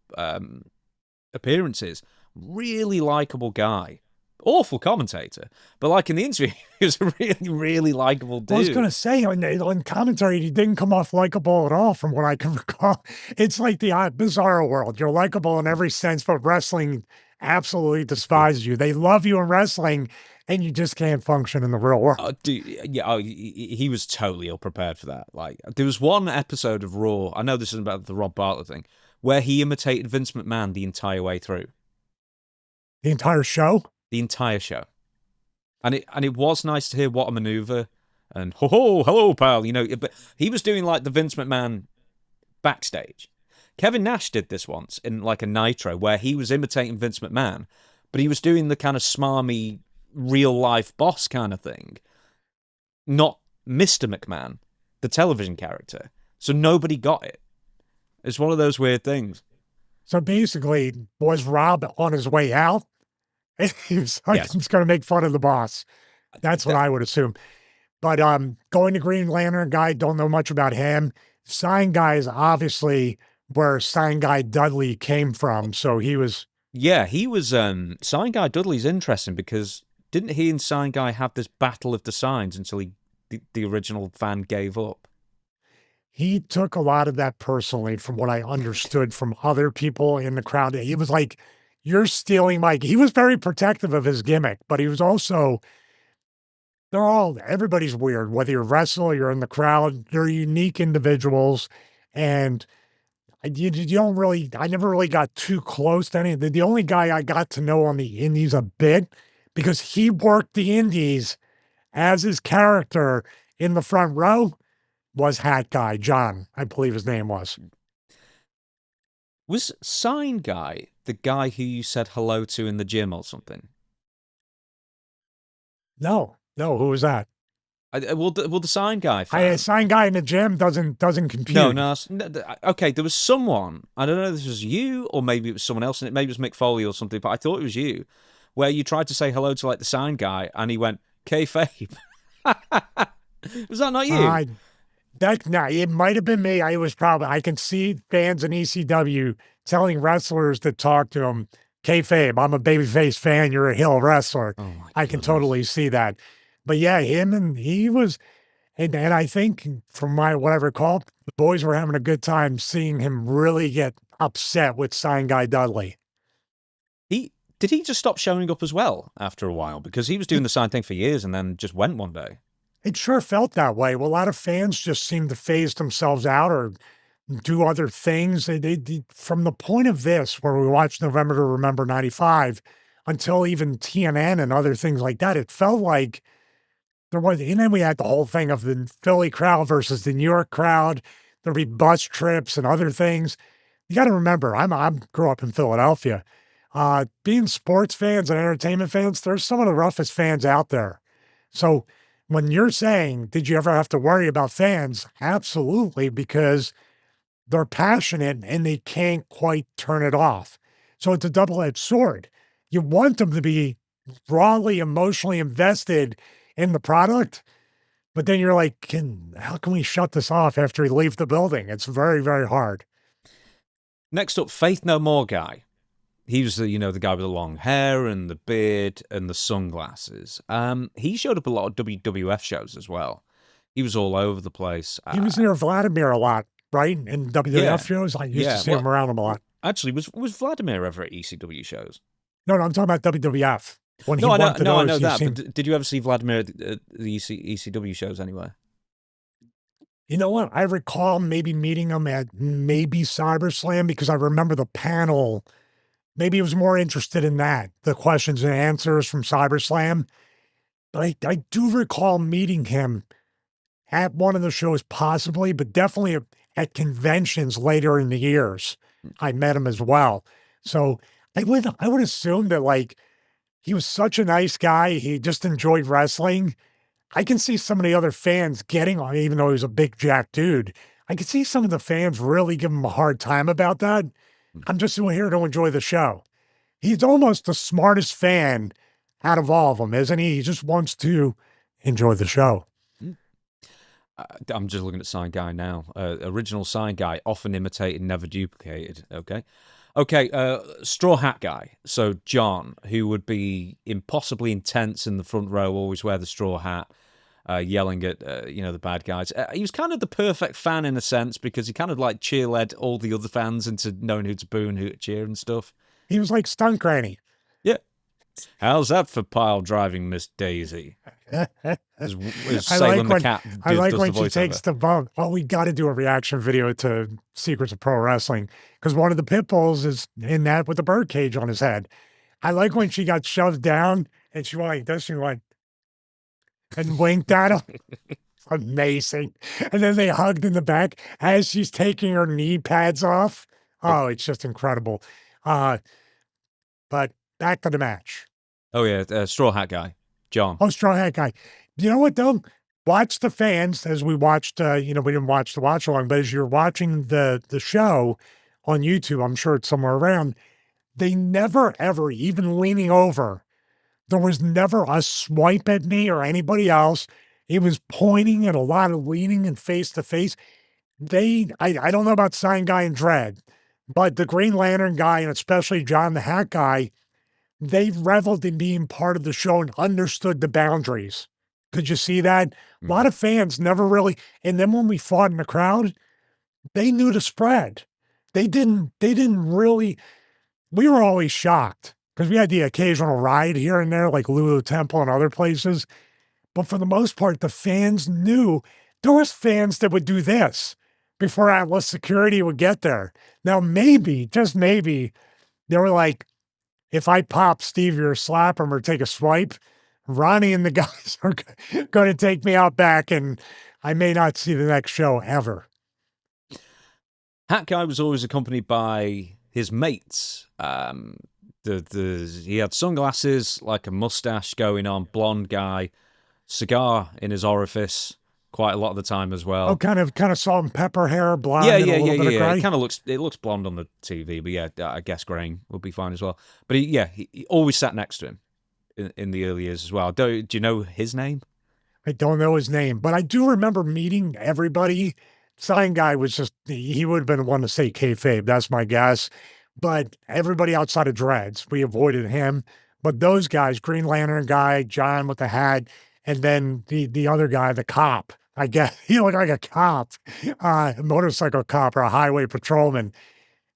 appearances. Really likable guy. Awful commentator. But, like, in the interview, he was a really, really likable dude. I was going to say, on commentary, he didn't come off likable at all from what I can recall. It's like the bizarro world. You're likable in every sense, but wrestling absolutely despises you. They love you in wrestling, and you just can't function in the real world. He was totally ill prepared for that. Like, there was one episode of Raw, I know this isn't about the Rob Bartlett thing, where he imitated Vince McMahon the entire way through. The entire show? The entire show. And it was nice to hear what a maneuver and hello, pal, you know, but he was doing like the Vince McMahon backstage. Kevin Nash did this once in like a Nitro where he was imitating Vince McMahon, but he was doing the kind of smarmy real life boss kind of thing, not Mr. McMahon, the television character. So nobody got it. It's one of those weird things. So basically, was Rob on his way out? He was like, Yes. He's going to make fun of the boss. That's what I would assume. But going to Green Lantern guy, don't know much about him. Sign guy is obviously where Sign Guy Dudley came from. So he was... Yeah, he was... Sign Guy Dudley's interesting because didn't he and Sign Guy have this battle of the signs until the original fan gave up? He took a lot of that personally from what I understood from other people in the crowd. He was like, you're stealing my... He was very protective of his gimmick, but he was also... Everybody's weird. Whether you're a wrestler, you're in the crowd, they're unique individuals. And you don't really... I never really got too close to any... The only guy I got to know on the indies a bit, because he worked the indies as his character in the front row, was Hat Guy, John, I believe his name was. Was Sign Guy the guy who you said hello to in the gym or something? No, who was that? Well, the Sign Guy fan. Sign Guy in the gym doesn't compute. No. Okay, there was someone, I don't know if this was you or maybe it was someone else, and maybe it was Mick Foley or something, but I thought it was you, where you tried to say hello to like the Sign Guy and he went, kayfabe. Was that not you? It might have been me. I can see fans in ECW telling wrestlers that talk to him, kayfabe, I'm a babyface fan, you're a heel wrestler. Oh I can totally see that. But yeah, he was, and I think from what I recall, the boys were having a good time seeing him really get upset with Sign Guy Dudley. Did he just stop showing up as well after a while? Because he was doing the sign thing for years and then just went one day. It sure felt that way. Well, a lot of fans just seemed to phase themselves out or do other things. From the point of this, where we watched November to Remember 95, until even TNN and other things like that, it felt like there was, and then we had the whole thing of the Philly crowd versus the New York crowd. There'd be bus trips and other things. You got to remember, I grew up in Philadelphia. Being sports fans and entertainment fans, there's some of the roughest fans out there. So when you're saying, did you ever have to worry about fans? Absolutely, because they're passionate and they can't quite turn it off. So it's a double-edged sword. You want them to be rawly, emotionally invested in the product, but then you're like, how can we shut this off after we leave the building? It's very, very hard. Next up, Faith No More guy. He was the guy with the long hair and the beard and the sunglasses. He showed up a lot of WWF shows as well. He was all over the place. He was near Vladimir a lot, right? In WWF shows, I used to see him around him a lot. Actually, was Vladimir ever at ECW shows? No, I'm talking about WWF. When he No, went to I know those, he that. seemed. But did you ever see Vladimir at the ECW shows anywhere? You know what? I recall maybe meeting him at maybe CyberSlam because I remember the panel. Maybe he was more interested in that, the questions and answers from CyberSlam. But I do recall meeting him at one of the shows, possibly, but definitely at conventions later in the years. I met him as well. So I would assume that like he was such a nice guy. He just enjoyed wrestling. I can see some of the other fans getting on, even though he was a big jack dude. I can see some of the fans really give him a hard time about that. I'm just here to enjoy the show. He's almost the smartest fan out of all of them, isn't he? He just wants to enjoy the show. I'm just looking at Sign Guy now. Original Sign Guy, often imitated, never duplicated. Okay. Straw Hat Guy. So John, who would be impossibly intense in the front row, always wear the straw hat, yelling at the bad guys. He was kind of the perfect fan in a sense because he kind of like cheerled all the other fans into knowing who to boo and who to cheer and stuff. He was like Stunt Granny. Yeah. How's that for pile driving, Miss Daisy? I Salem the cat like does when the she takes the bump. Oh, we got to do a reaction video to Secrets of Pro Wrestling because one of the pit bulls is in that with the birdcage on his head. I like when she got shoved down and she went like this. She went and winked at him. Amazing. And then they hugged in the back as she's taking her knee pads off. Oh, it's just incredible. But back to the match. Oh yeah, Straw Hat Guy, John. Oh, Straw Hat Guy. You know what though? Watch the fans as we watched. We didn't watch the watch along, but as you're watching the show on YouTube, I'm sure it's somewhere around. They never ever even leaning over. There was never a swipe at me or anybody else. It was pointing and a lot of leaning and face to face. I don't know about Sign Guy and Dread, but the Green Lantern guy and especially John the Hat Guy, they reveled in being part of the show and understood the boundaries. Could you see that? A lot of fans never really, and then when we fought in the crowd, they knew the spread. They didn't really, we were always shocked because we had the occasional riot here and there, like Lulu Temple and other places. But for the most part, the fans knew there was fans that would do this before Atlas security would get there. Now, maybe, just maybe, they were like, if I pop Stevie or slap him or take a swipe, Ronnie and the guys are going to take me out back and I may not see the next show ever. Hat Guy was always accompanied by his mates. He had sunglasses, like a mustache going on, blonde guy, cigar in his orifice quite a lot of the time as well. Oh, kind of salt and pepper hair, blonde. Yeah. It kind of looks blonde on the TV, but yeah, I guess graying would be fine as well. But he always sat next to him in the early years as well. Do you know his name? I don't know his name, but I do remember meeting everybody. Sign Guy was just, he would have been the one to say kayfabe. That's my guess. But everybody outside of Dreads, we avoided him. But those guys, Green Lantern guy, John with the hat, and then the other guy, the cop, I guess he looked like a cop, a motorcycle cop or a highway patrolman.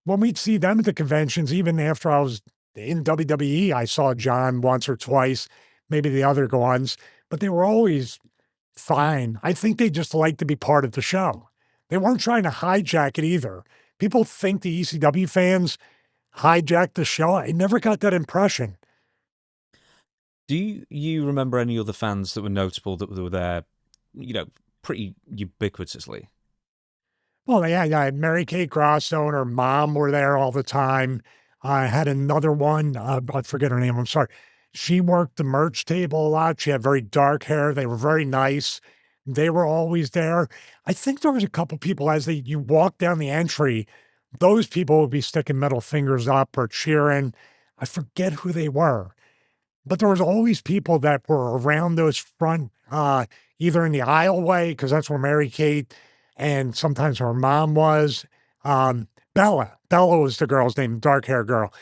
When we'd see them at the conventions, even after I was in WWE, I saw John once or twice, maybe the other ones, but they were always fine. I think they just liked to be part of the show. They weren't trying to hijack it either. People think the ECW fans hijacked the show. I never got that impression. Do you remember any other fans that were notable that were there, pretty ubiquitously? Well, yeah. Mary Kate Grasso and her mom were there all the time. I had another one. I forget her name. I'm sorry. She worked the merch table a lot. She had very dark hair. They were very nice. They were always there. I think there was a couple people as you walk down the entry, those people would be sticking middle fingers up or cheering. I forget who they were. But there was always people that were around those front, either in the aisleway, because that's where Mary Kate and sometimes her mom was. Bella was the girl's name, dark hair girl.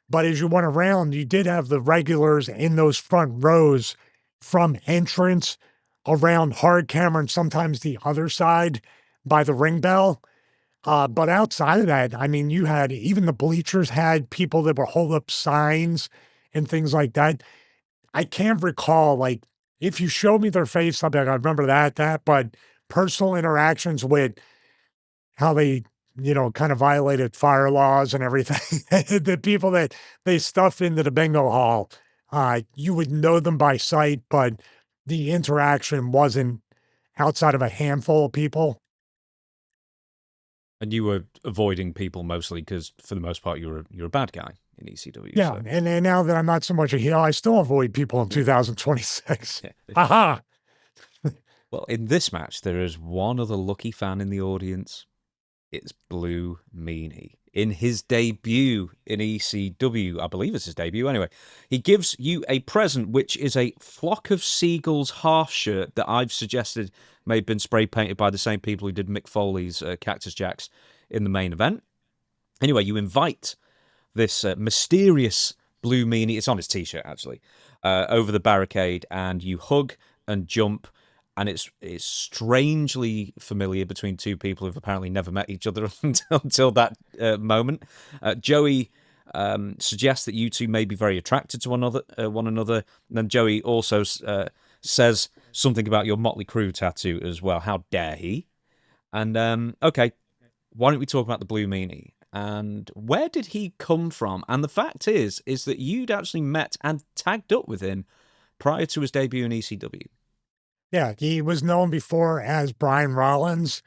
But as you went around, you did have the regulars in those front rows from entrance around hard camera and sometimes the other side by the ring bell. But outside of that, I mean, you had even the bleachers had people that would hold up signs and things like that. I can't recall, like, if you showed me their face, I'd be like, I remember that, but personal interactions with how they, kind of violated fire laws and everything, the people that they stuffed into the bingo hall, you would know them by sight, but the interaction wasn't outside of a handful of people. And you were avoiding people mostly because, for the most part, you're a bad guy in ECW. Yeah, So. and now that I'm not so much a heel, I still avoid people in 2026. Yeah. Haha. Well, in this match, there is one other lucky fan in the audience. It's Blue Meanie. In his debut in ECW, I believe it's his debut anyway, he gives you a present, which is a Flock of Seagulls half shirt that I've suggested may have been spray painted by the same people who did Mick Foley's Cactus Jacks in the main event. Anyway, you invite this mysterious Blue Meanie, it's on his t-shirt actually, over the barricade, and you hug and jump. And it's strangely familiar between two people who've apparently never met each other until that moment. Joey suggests that you two may be very attracted to one another. And then Joey also says something about your Motley Crue tattoo as well. How dare he? And okay, why don't we talk about the Blue Meanie? And where did he come from? And the fact is that you'd actually met and tagged up with him prior to his debut in ECW. Yeah, he was known before as Brian Rollins.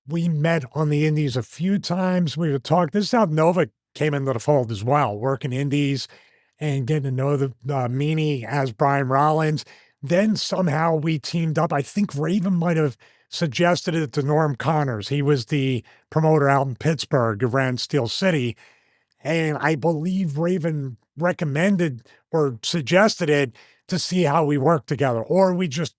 We met on the indies a few times. We would talk. This is how Nova came into the fold as well, working indies and getting to know the Meanie as Brian Rollins. Then somehow we teamed up. I think Raven might have suggested it to Norm Connors. He was the promoter out in Pittsburgh who ran Steel City. And I believe Raven recommended or suggested it to see how we worked together. Or we just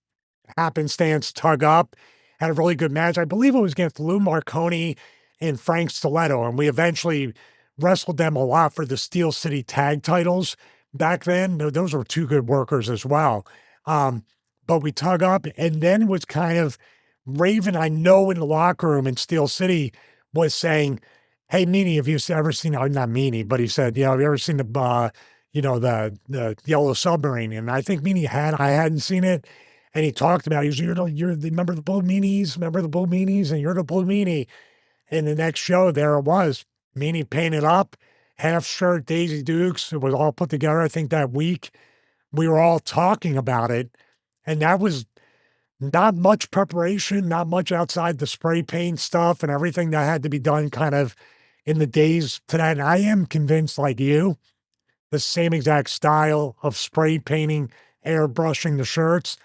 happenstance tug up, had a really good match. I believe it was against Lou Marconi and Frank Stiletto, and we eventually wrestled them a lot for the Steel City tag titles back then. Those were two good workers as well. But we tug up, and then was kind of Raven, I know in the locker room in Steel City, was saying, hey, Meanie, have you ever seen, not Meanie, but he said, have you ever seen the Yellow Submarine? And I think Meanie I hadn't seen it. And he talked about, he was, remember the Blue Meanies? Remember the Blue Meanies? And you're the Blue Meanie. And the next show, there it was. Meanie painted up, half shirt, Daisy Dukes. It was all put together, I think, that week. We were all talking about it. And that was not much preparation, not much outside the spray paint stuff and everything that had to be done kind of in the days to that. And I am convinced, like you, the same exact style of spray painting, airbrushing the shirts,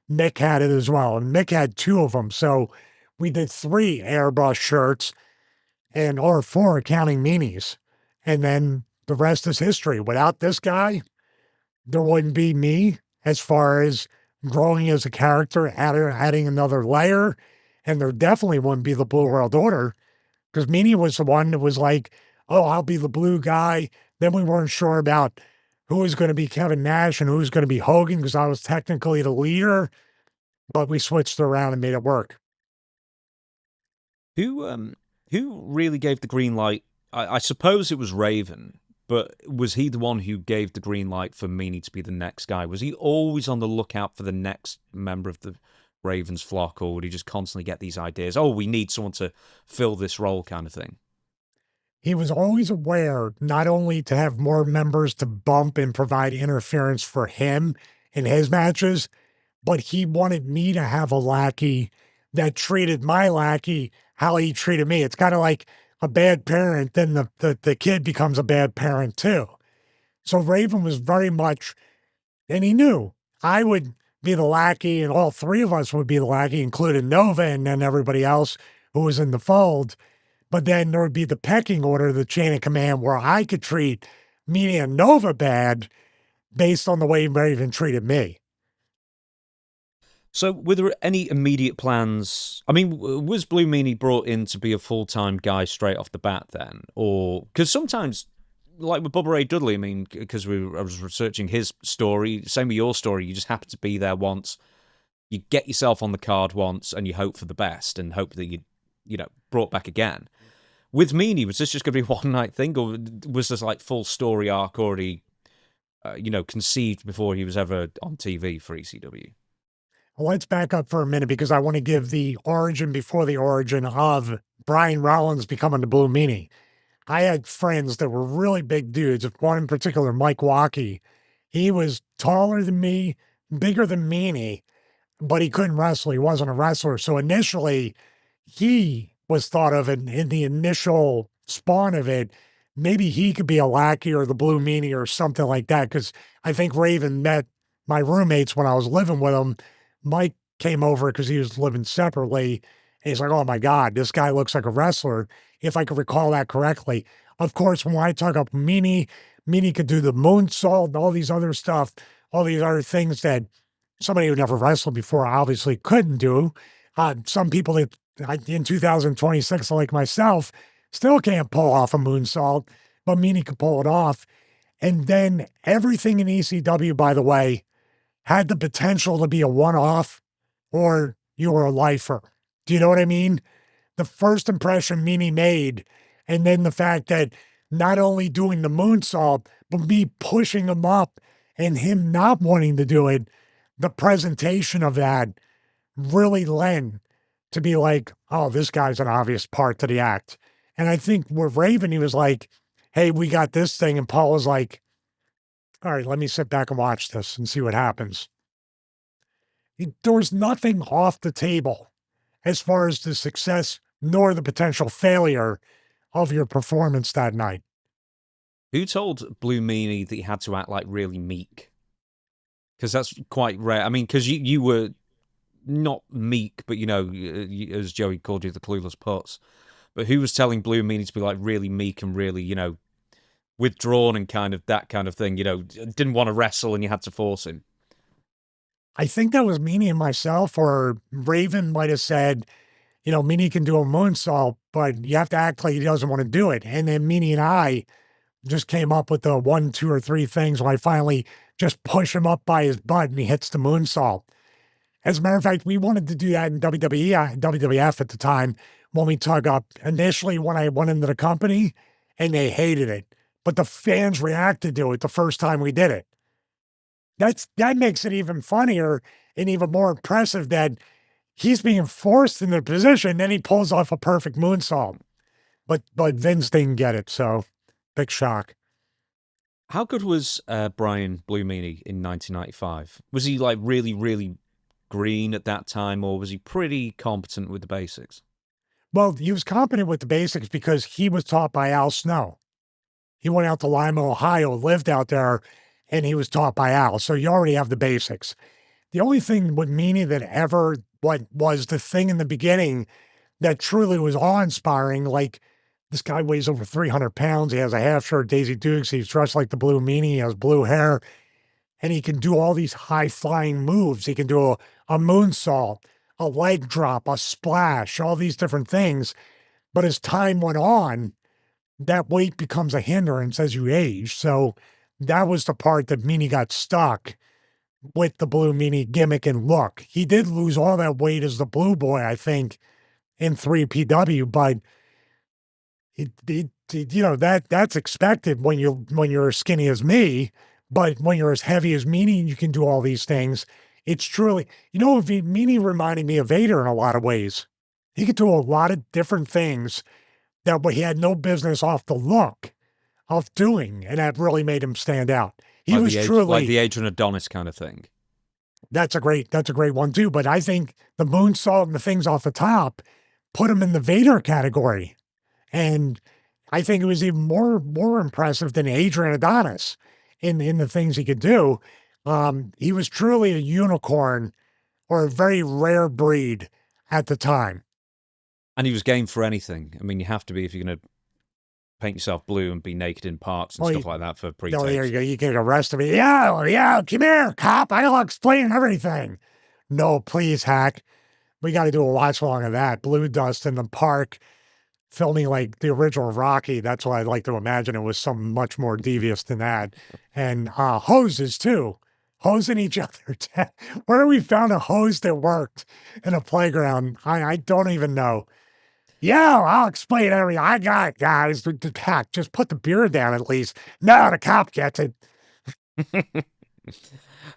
Mick had it as well. And Mick had two of them. So we did 3 airbrush shirts or 4 counting Meanies. And then the rest is history. Without this guy, there wouldn't be me as far as growing as a character, adding another layer. And there definitely wouldn't be the Blue World Order, because Meanie was the one that was like, oh, I'll be the blue guy. Then we weren't sure about who was going to be Kevin Nash and who was going to be Hogan, because I was technically the leader, but we switched around and made it work. Who really gave the green light? I suppose it was Raven, but was he the one who gave the green light for Meanie to be the next guy? Was he always on the lookout for the next member of the Ravens flock, or would he just constantly get these ideas? Oh, we need someone to fill this role, kind of thing. He was always aware not only to have more members to bump and provide interference for him in his matches, but he wanted me to have a lackey that treated my lackey how he treated me. It's kind of like a bad parent, then the kid becomes a bad parent too. So Raven was very much, and he knew I would be the lackey and all 3 of us would be the lackey, including Nova and then everybody else who was in the fold. But then there would be the pecking order, the chain of command, where I could treat Meanie and Nova bad based on the way Raven treated me. So were there any immediate plans? I mean, was Blue Meanie brought in to be a full-time guy straight off the bat then? Or, because sometimes, like with Bubba Ray Dudley, I mean, because I was researching his story, same with your story, you just happen to be there once, you get yourself on the card once, and you hope for the best, and hope that you brought back again. With Meanie, was this just going to be a one-night thing, or was this like full story arc already conceived before he was ever on TV for ECW. Let's back up for a minute because I want to give the origin before the origin of Brian Rollins becoming the Blue Meanie. I had friends that were really big dudes. One in particular, Mike Waukee. He was taller than me, bigger than Meanie, but he couldn't wrestle. He wasn't a wrestler. So initially, he was thought of in the initial spawn of it. Maybe he could be a lackey or the Blue Meanie or something like that. Because I think Raven met my roommates when I was living with him. Mike came over because he was living separately. And he's like, oh my God, this guy looks like a wrestler, if I could recall that correctly. Of course, when I talk up Meanie, Meanie could do the moonsault and all these other stuff, all these other things that somebody who never wrestled before obviously couldn't do. Some people that in 2026, like myself, still can't pull off a moonsault, but Meanie could pull it off. And then everything in ECW, by the way, had the potential to be a one-off or you were a lifer. Do you know what I mean? The first impression Meanie made, and then the fact that not only doing the moonsault, but me pushing him up and him not wanting to do it, the presentation of that really lent to be like, oh, this guy's an obvious part to the act. And I think with Raven, he was like, hey, we got this thing. And Paul was like, all right, let me sit back and watch this and see what happens. There was nothing off the table as far as the success nor the potential failure of your performance that night. Who told Blue Meanie that he had to act like really meek? Because that's quite rare. I mean, because you were not meek, but as Joey called you, the clueless putz. But who was telling Blue Meanie to be like really meek and really, withdrawn and kind of that kind of thing, didn't want to wrestle and you had to force him? I think that was Meanie and myself, or Raven might have said, Meanie can do a moonsault, but you have to act like he doesn't want to do it. And then Meanie and I just came up with the 1, 2, or 3 things where I finally just push him up by his butt and he hits the moonsault. As a matter of fact, we wanted to do that in WWE, WWF at the time when we took up initially when I went into the company, and they hated it. But the fans reacted to it the first time we did it. That makes it even funnier and even more impressive that he's being forced in the position, then he pulls off a perfect moonsault. But Vince didn't get it, so big shock. How good was Brian Blue Meanie in 1995? Was he like really, really green at that time, or was he pretty competent with the basics? Well, he was competent with the basics because he was taught by Al Snow. He went out to Lima, Ohio, lived out there, and he was taught by Al. So you already have the basics. The only thing with Meanie that ever, what was the thing in the beginning that truly was awe-inspiring, like this guy weighs over 300 pounds. He has a half shirt, Daisy Dukes. He's dressed like the Blue Meanie. He has blue hair, and he can do all these high-flying moves. He can do a moonsault, a leg drop, a splash, all these different things. But as time went on, that weight becomes a hindrance as you age. So that was the part that Meanie got stuck with the Blue Meanie gimmick and look. He did lose all that weight as the Blue Boy, I think, in 3PW, but that's expected when you're as skinny as me. But when you're as heavy as Meanie, you can do all these things. It's truly, Meanie reminded me of Vader in a lot of ways. He could do a lot of different things that he had no business off the look of doing, and that really made him stand out. He was truly like the Adrian Adonis kind of thing. That's a great one too. But I think the moonsault and the things off the top put him in the Vader category, and I think it was even more impressive than Adrian Adonis in the things he could do. He was truly a unicorn or a very rare breed at the time. And he was game for anything. I mean, you have to be if you're going to paint yourself blue and be naked in parks and stuff like that for pre-tapes. Oh, there you go. You get arrested me. Yeah, come here, cop. I'll explain everything. No, please, Hack. We got to do a watch along of that. Blue Dust in the park, filming like the original Rocky. That's what I'd like to imagine. It was something much more devious than that. And hoses, too. Hosing each other. Where we found a hose that worked in a playground, I don't even know. Yeah, I'll explain everything. I got it, guys. Just put the beer down at least. No, the cop gets it.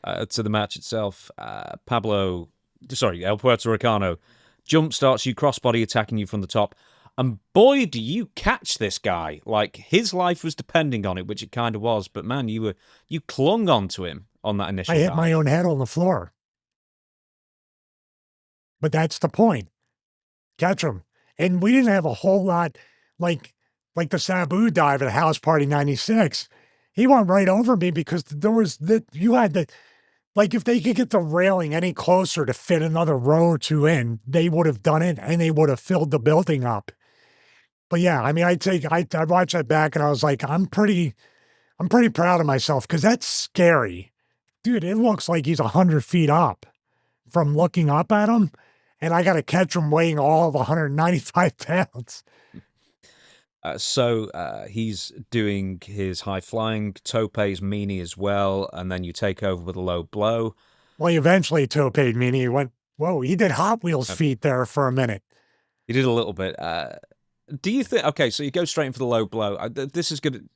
To the match itself, El Puerto Ricano jump starts you, crossbody attacking you from the top. And boy, do you catch this guy. Like, his life was depending on it, which it kind of was. But man, you clung onto him on that initial I hit dive. my own head on the floor. But that's the point. Catch him. And we didn't have a whole lot like the Sabu dive at House Party 96. He went right over me because you had the, like, if they could get the railing any closer to fit another row or two in, they would have done it and they would have filled the building up. But yeah, I mean, I watched that back and I was like, I'm pretty proud of myself because that's scary. Dude, it looks like he's 100 feet up from looking up at him. And I got to catch him weighing all of 195 pounds. So he's doing his high flying, Tope's Meanie as well, and then you take over with a low blow. Well, he eventually Tope'd Meanie. He went, whoa, he did Hot Wheels feet there for a minute. He did a little bit. Do you think, okay, so you go straight in for the low blow. This is good.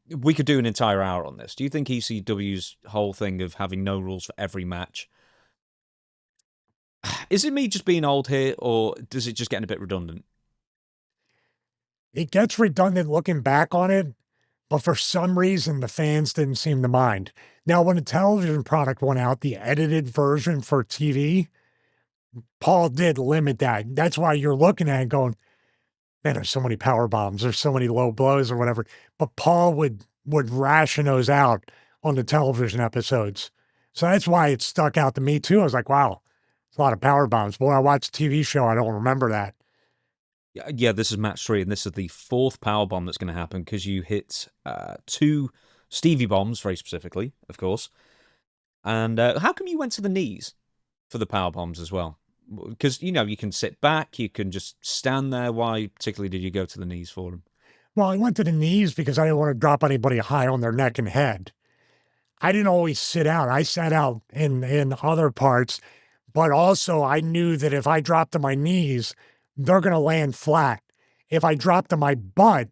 We could do an entire hour on this. Do you think ECW's whole thing of having no rules for every match, is it me just being old here, or does it just get a bit redundant? It gets redundant looking back on it, but for some reason, the fans didn't seem to mind. Now, when the television product went out, the edited version for TV, Paul did limit that. That's why you're looking at it going, man, there's so many power bombs, there's so many low blows or whatever. But Paul would ration those out on the television episodes. So that's why it stuck out to me too. I was like, wow, it's a lot of power bombs. But when I watched the TV show, I don't remember that. Yeah, this is match 3, and this is the 4th power bomb that's going to happen because you hit 2 Stevie bombs, very specifically, of course. And how come you went to the knees for the power bombs as well? Because, you know, you can sit back, you can just stand there. Why particularly did you go to the knees for them? Well, I went to the knees because I didn't want to drop anybody high on their neck and head. I didn't always sit out. I sat out in other parts, but also I knew that if I dropped to my knees, they're going to land flat. If I drop to my butt,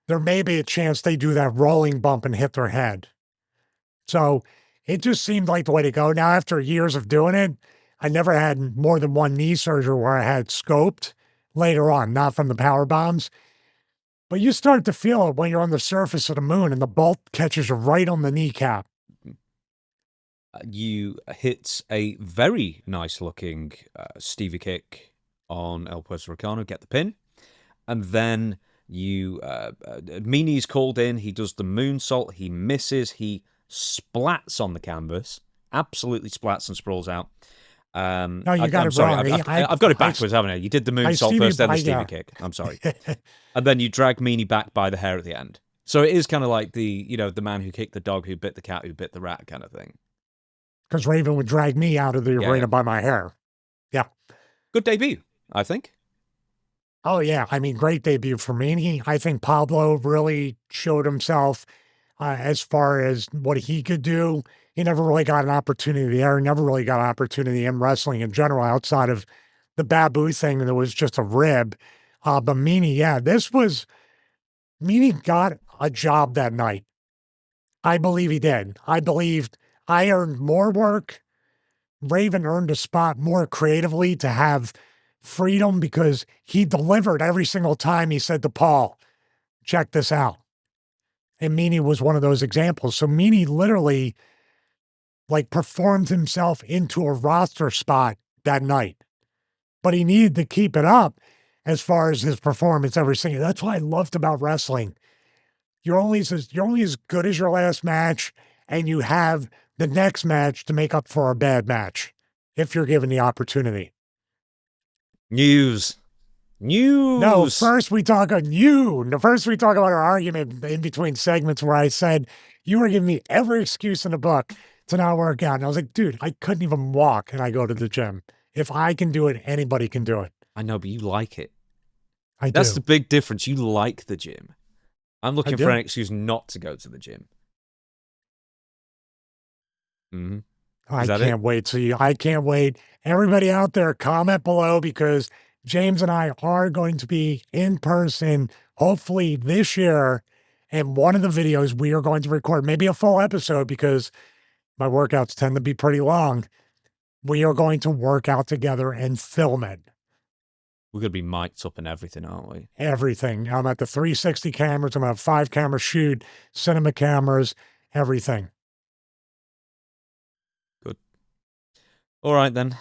there may be a chance they do that rolling bump and hit their head. So it just seemed like the way to go. Now, after years of doing it, I never had more than one knee surgery where I had scoped later on, not from the power bombs. But you start to feel it when you're on the surface of the moon and the bolt catches you right on the kneecap. You hit a very nice looking Stevie kick on El Puerto Ricano, get the pin. And then you, Meanie's called in, he does the moonsault, he misses, he splats on the canvas, absolutely splats and sprawls out. No, you got it wrong. I've got it backwards, haven't I? You did the moonsault first, then the Stevie kick. I'm sorry. And then you drag Meanie back by the hair at the end. So it is kind of like the, you know, the man who kicked the dog, who bit the cat, who bit the rat kind of thing. Because Raven would drag me out of the arena by my hair. Yeah. Good debut, I think. Oh, yeah. I mean, great debut for Meanie. I think Pablo really showed himself as far as what he could do. He never really got an opportunity there. He never really got an opportunity in wrestling in general outside of the Babu thing that was just a rib. But Meanie, yeah, Meanie got a job that night. I believe he did. I believed I earned more work. Raven earned a spot more creatively to have freedom because he delivered every single time he said to Paul, check this out. And Meanie was one of those examples. So Meanie literally performed himself into a roster spot that night. But he needed to keep it up as far as his performance every single. That's what I loved about wrestling. You're only as good as your last match, and you have the next match to make up for a bad match if you're given the opportunity. News. No, first we talk on you. First we talk about our argument in between segments where I said you were giving me every excuse in the book to not work out. And I was like, dude, I couldn't even walk and I go to the gym. If I can do it, anybody can do it. I know, but you like it. I do. That's the big difference. You like the gym. I'm looking for an excuse not to go to the gym. Mm-hmm. I can't wait. I can't wait. Everybody out there, comment below because James and I are going to be in person, hopefully this year, And one of the videos we are going to record, maybe a full episode because my workouts tend to be pretty long. We are going to work out together and film it. We're going to be mic'd up and everything, aren't we? Everything. I'm at the 360 cameras. I'm going to have 5 camera shoot, cinema cameras, everything. Good. All right, then.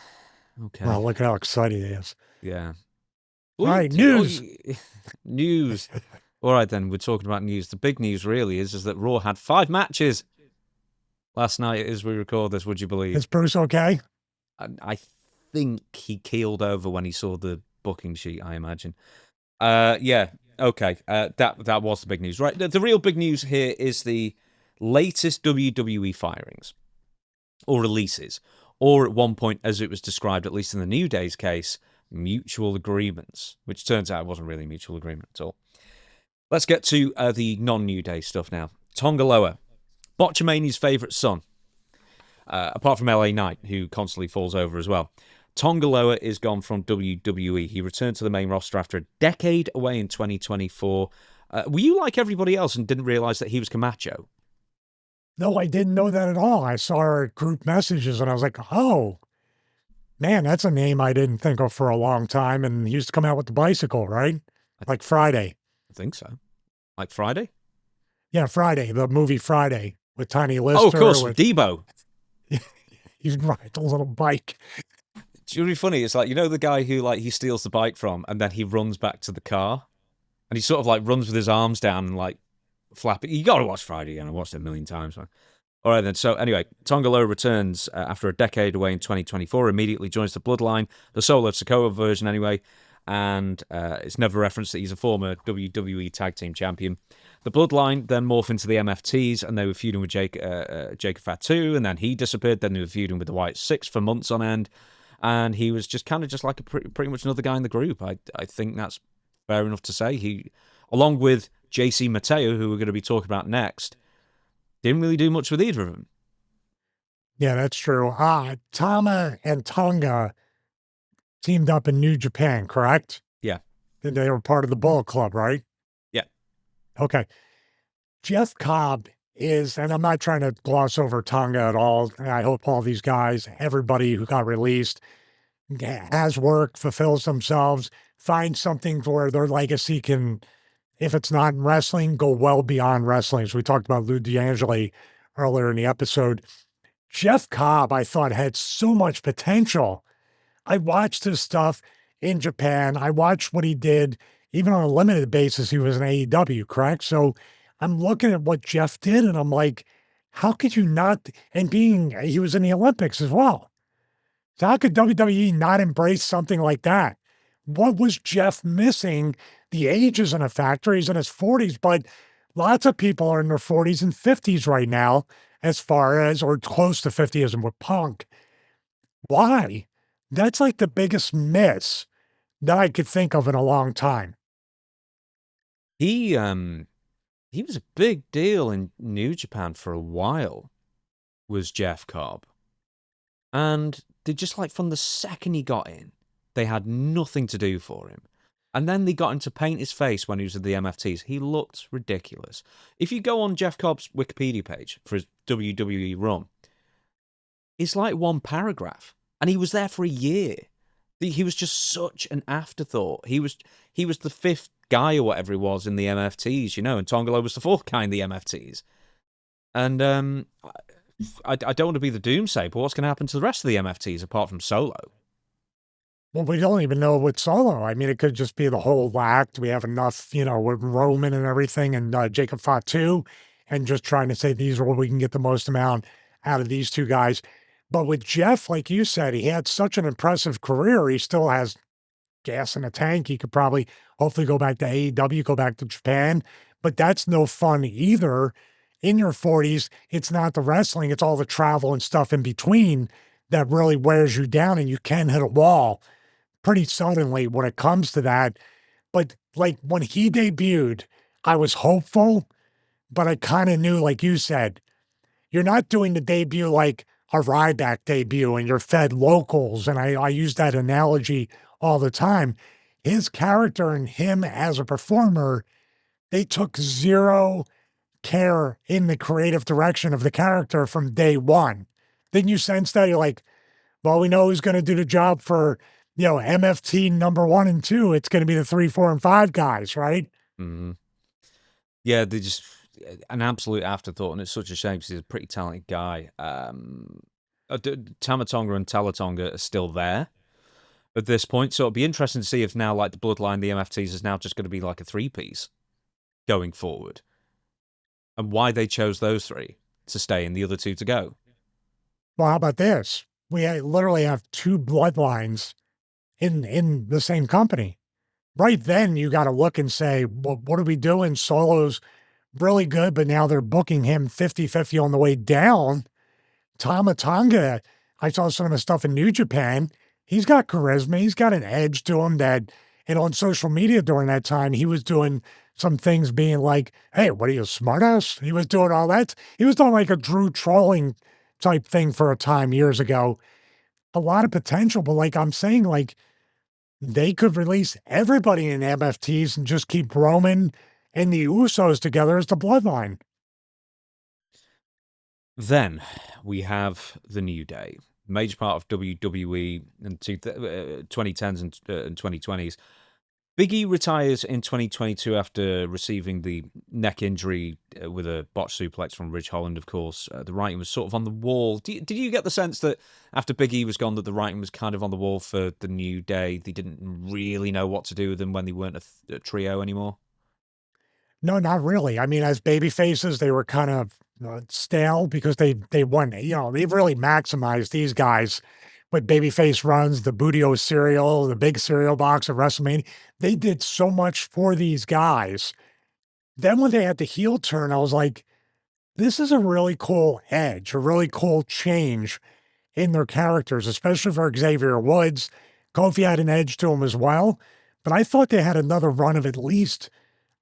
Okay. Well, look at how excited he is. Yeah. All right, news. News. All right, then. We're talking about news. The big news really is that Raw had 5 matches last night as we record this, would you believe? Is Bruce okay? I think he keeled over when he saw the booking sheet, I imagine. Yeah, okay. That was the big news. Right, the real big news here is the latest WWE firings, or releases, or at one point, as it was described, at least in the New Day's case, mutual agreements, which turns out it wasn't really a mutual agreement at all. Let's get to the non-New Day stuff now. Tonga Loa, Botchamania's favourite son, apart from LA Knight, who constantly falls over as well. Tonga Loa is gone from WWE. He returned to the main roster after a decade away in 2024. Were you like everybody else and didn't realise that he was Camacho? No, I didn't know that at all. I saw our group messages and I was like, oh, man, that's a name I didn't think of for a long time. And he used to come out with the bicycle, right? Like Friday. I think so. Like Friday? Yeah, Friday, the movie Friday with Tiny Lister. Oh, of course, with Debo. He's rides a little bike. It's really funny. It's like, you know, the guy who he steals the bike from and then he runs back to the car and he sort of runs with his arms down and flapping. You got to watch Friday again. I watched it a million times, man. All right, then. So anyway, Tonga Loa returns after a decade away in 2024, immediately joins the Bloodline, the Solo Sikoa version anyway, and it's never referenced that he's a former WWE Tag Team Champion. The Bloodline then morph into the MFTs, and they were feuding with Jacob Fatu, and then he disappeared. Then they were feuding with the White Six for months on end, and he was just kind of just like pretty much another guy in the group. I think that's fair enough to say. He, along with JC Mateo, who we're going to be talking about next, didn't really do much with either of them. Yeah, that's true. Tama and Tonga teamed up in New Japan, correct? Yeah. They were part of the Bullet Club, right? Yeah. Okay. Jeff Cobb is, and I'm not trying to gloss over Tonga at all. I hope all these guys, everybody who got released, has work, fulfills themselves, finds something where their legacy can, if it's not in wrestling, go well beyond wrestling. So we talked about Lou D'Angeli earlier in the episode. Jeff Cobb, I thought, had so much potential. I watched his stuff in Japan. I watched what he did, even on a limited basis. He was in AEW, correct? So I'm looking at what Jeff did, and I'm like, how could you not? And he was in the Olympics as well. So how could WWE not embrace something like that? What was Jeff missing? The age isn't a factor. He's in his 40s, but lots of people are in their 40s and 50s right now, as far as, or close to 50 as in with Punk. Why? That's like the biggest miss that I could think of in a long time. He was a big deal in New Japan for a while, was Jeff Cobb. And they just from the second he got in, they had nothing to do for him. And then they got him to paint his face when he was at the MFTs. He looked ridiculous. If you go on Jeff Cobb's Wikipedia page for his WWE run, it's like one paragraph. And he was there for a year. He was just such an afterthought. He was the 5th guy or whatever he was in the MFTs, and Tonga Loa was the 4th guy in the MFTs. And I don't want to be the doomsayer, but what's going to happen to the rest of the MFTs apart from Solo? Well, we don't even know with Solo. I mean, it could just be the whole act. We have enough, with Roman and everything and Jacob Fatu, and just trying to say these are what we can get the most amount out of these two guys. But with Jeff, like you said, he had such an impressive career. He still has gas in the tank. He could probably, hopefully, go back to AEW, go back to Japan. But that's no fun either. In your 40s, it's not the wrestling. It's all the travel and stuff in between that really wears you down, and you can hit a wall pretty suddenly when it comes to that. But when he debuted, I was hopeful, but I kind of knew, like you said, you're not doing the debut like a Ryback debut and you're fed locals. And I use that analogy all the time. His character and him as a performer, they took zero care in the creative direction of the character from day one. Didn't you sense that? You're like, well, we know who's going to do the job for, MFT number 1 and 2. It's going to be the 3, 4, and 5 guys, right? Mm-hmm. Yeah, they just an absolute afterthought, and it's such a shame because he's a pretty talented guy. Tamatonga and Talatonga are still there at this point, so it'll be interesting to see if now, like the Bloodline, the MFTs is now just going to be like a 3-piece going forward, and why they chose those 3 to stay and the other 2 to go. Well, how about this? We literally have 2 bloodlines in the same company. Right then, you got to look and say, well, what are we doing? Solo's really good, but now they're booking him 50-50 on the way down. Tama Tonga, I saw some of the stuff in New Japan. He's got charisma. He's got an edge to him and on social media during that time, he was doing some things being like, hey, what are you, smartass? He was doing all that. He was doing like a Drew trolling type thing for a time years ago. A lot of potential, but like I'm saying, like, they could release everybody in MFTs and just keep Roman and the Usos together as the bloodline. Then we have the New Day, major part of WWE in 2010s and 2020s. Big E retires in 2022 after receiving the neck injury with a botched suplex from Ridge Holland, of course. The writing was sort of on the wall. Did you get the sense that after Big E was gone that the writing was kind of on the wall for the New Day? They didn't really know what to do with them when they weren't a trio anymore? No, not really. I mean, as baby faces, they were kind of stale because they won. They've really maximized these guys with babyface runs, the Budio cereal, the big cereal box of WrestleMania. They did so much for these guys. Then when they had the heel turn, I was like, this is a really cool edge, a really cool change in their characters, especially for Xavier Woods. Kofi had an edge to him as well, but I thought they had another run of at least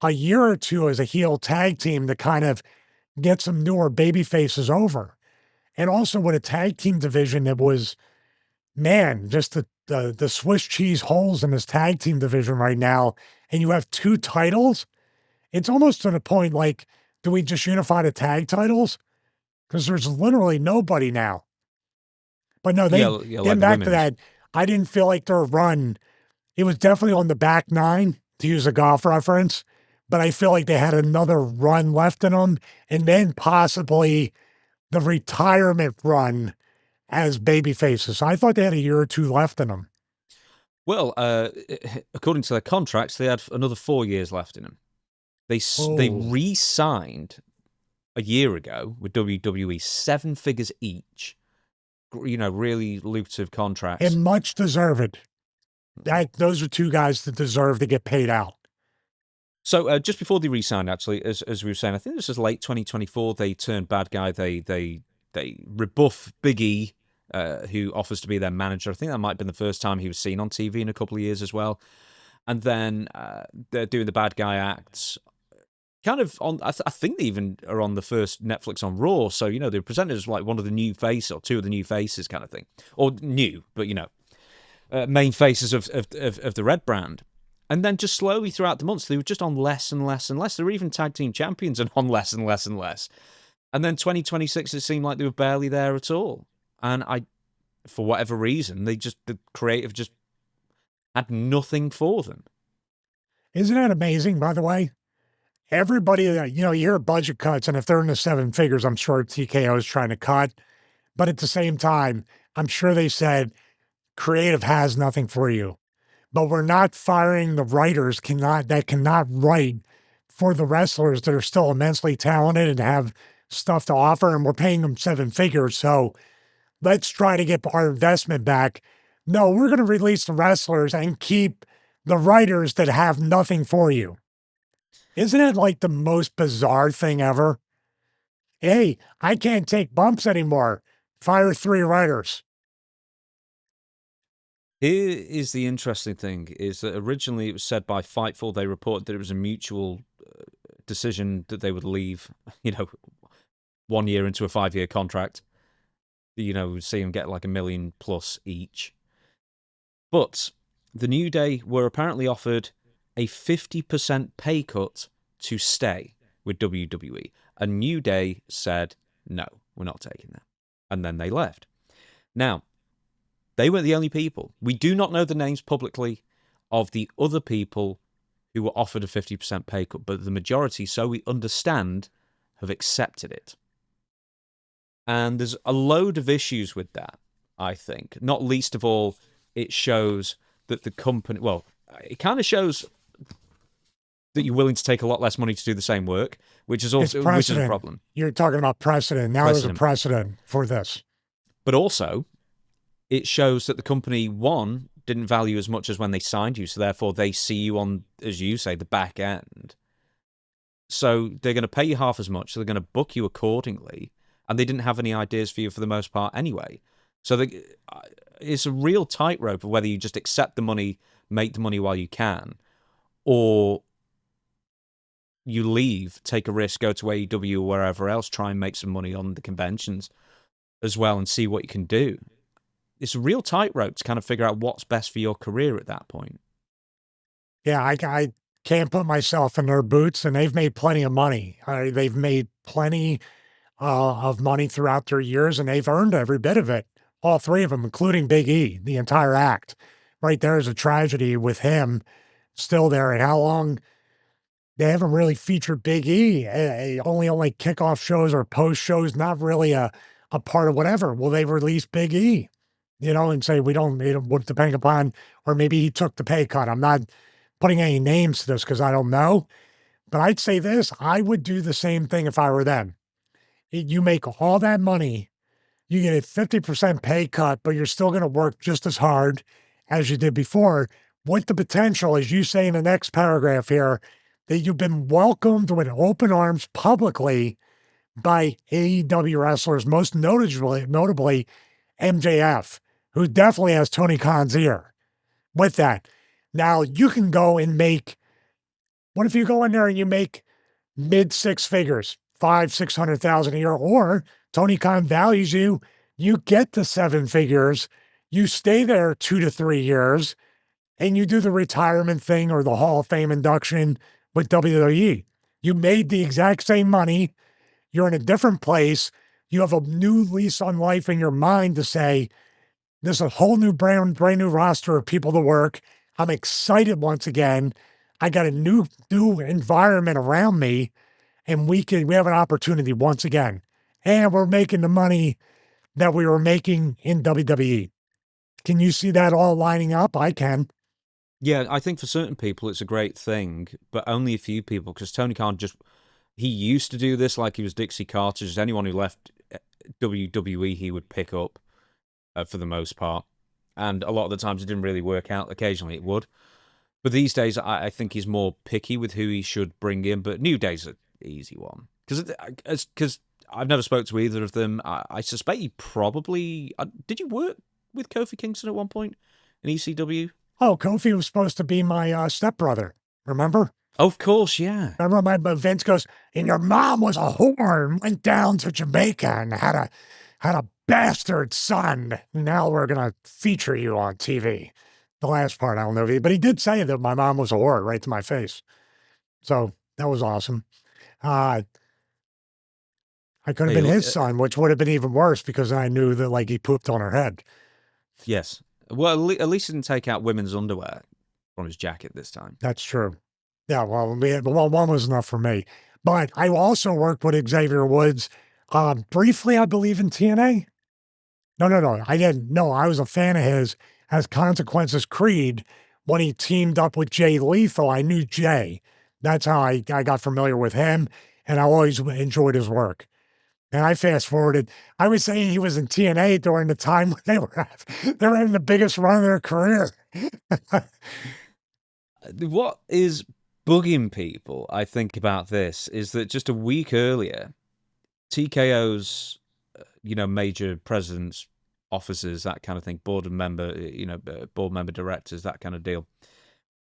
a year or 2 as a heel tag team to kind of get some newer baby faces over. And also with a tag team division that was, man, just the Swiss cheese holes in this tag team division right now, and you have 2 titles, it's almost to the point like, do we just unify the tag titles? Because there's literally nobody now. But no, like back to that, I didn't feel like their run, it was definitely on the back 9, to use a golf reference, but I feel like they had another run left in them, and then possibly the retirement run as baby faces. So I thought they had a year or 2 left in them. Well, according to their contracts, they had another 4 years left in them. They re-signed a year ago with WWE, 7 figures each. Really lucrative contracts. And much deserved. Those are 2 guys that deserve to get paid out. So just before they re-signed, actually, as we were saying, I think this was late 2024. They turned bad guy. They rebuff Big E, who offers to be their manager. I think that might have been the first time he was seen on TV in a couple of years as well. And then they're doing the bad guy acts. Kind of on, I think they even are on the first Netflix on Raw. So they're presented as like one of the new faces or 2 of the new faces, kind of thing, or new, but main faces of the Red brand. And then just slowly throughout the months, they were just on less and less and less. They were even tag team champions and on less and less and less. And then 2026, it seemed like they were barely there at all. And for whatever reason, the creative just had nothing for them. Isn't that amazing, by the way? Everybody, you hear budget cuts, and if they're in the 7 figures, I'm sure TKO is trying to cut. But at the same time, I'm sure they said, creative has nothing for you. But we're not firing the writers that cannot write for the wrestlers that are still immensely talented and have stuff to offer, and we're paying them 7 figures. So let's try to get our investment back. No, we're going to release the wrestlers and keep the writers that have nothing for you. Isn't it like the most bizarre thing ever? Hey, I can't take bumps anymore. Fire 3 writers. Here is the interesting thing, is that originally it was said by Fightful, they reported that it was a mutual decision that they would leave, 1 year into a 5-year contract. See them get like $1 million plus each. But the New Day were apparently offered a 50% pay cut to stay with WWE. And New Day said, no, we're not taking that. And then they left. Now, they weren't the only people. We do not know the names publicly of the other people who were offered a 50% pay cut, but the majority, so we understand, have accepted it. And there's a load of issues with that, I think. Not least of all, it shows that the company... Well, it kind of shows that you're willing to take a lot less money to do the same work, which is also which is a problem. You're talking about precedent. Now there's a precedent for this. But also, it shows that the company, one, didn't value as much as when they signed you, so therefore they see you on, as you say, the back end. So they're going to pay you half as much, so they're going to book you accordingly, and they didn't have any ideas for you for the most part anyway. So it's a real tightrope of whether you just accept the money, make the money while you can, or you leave, take a risk, go to AEW or wherever else, try and make some money on the conventions as well and see what you can do. It's a real tightrope to kind of figure out what's best for your career at that point. Yeah, I can't put myself in their boots, and they've made plenty of money. They've made plenty of money throughout their years, and they've earned every bit of it. All three of them, including Big E, the entire act. Right there is a tragedy with him still there. And how long they haven't really featured Big E, only on like kickoff shows or post shows, not really a part of whatever. Will they release Big E? You know, and say we don't, depending upon, or maybe he took the pay cut. I'm not putting any names to this because I don't know. But I'd say this, I would do the same thing if I were them. You make all that money, you get a 50% pay cut, but you're still going to work just as hard as you did before, with the potential, as you say in the next paragraph here, that you've been welcomed with open arms publicly by AEW wrestlers, most notably MJF, who definitely has Tony Khan's ear with that. Now, you can go and make, what if you go in there and you make mid six figures, 500,000-600,000 a year, or Tony Khan values you, you get to seven figures, you stay there 2 to 3 years, and you do the retirement thing or the Hall of Fame induction with WWE. You made the exact same money. You're in a different place. You have a new lease on life in your mind to say, there's a whole new brand new roster of people to work. I'm excited once again. I got a new environment around me, and we have an opportunity once again. And we're making the money that we were making in WWE. Can you see that all lining up? I can. Yeah, I think for certain people it's a great thing, but only a few people, because Tony Khan he used to do this like he was Dixie Carter. Just anyone who left WWE he would pick up for the most part. And a lot of the times it didn't really work out. Occasionally it would. But these days I think he's more picky with who he should bring in. But New Day's an easy one. Because I've never spoke to either of them. I suspect you probably... did you work with Kofi Kingston at one point in ECW? Oh, Kofi was supposed to be my stepbrother. Remember? Oh, of course, yeah. Remember Vince goes, and your mom was a whore and went down to Jamaica and had a bastard son. Now we're going to feature you on TV. The last part, I don't know. But he did say that my mom was a whore right to my face. So that was awesome. I could have been his son, which would have been even worse because I knew that like he pooped on her head. Yes. Well, at least he didn't take out women's underwear from his jacket this time. That's true. Yeah, well, one was enough for me. But I also worked with Xavier Woods briefly, I believe, in TNA. No, I didn't. No, I was a fan of his as Consequences Creed. When he teamed up with Jay Lethal, I knew Jay. That's how I got familiar with him, and I always enjoyed his work. And I fast forwarded. I was saying he was in TNA during the time when they were having the biggest run of their career. What is bugging people, I think, about this is that just a week earlier, TKO's, major presidents, officers, that kind of thing, board member directors, that kind of deal,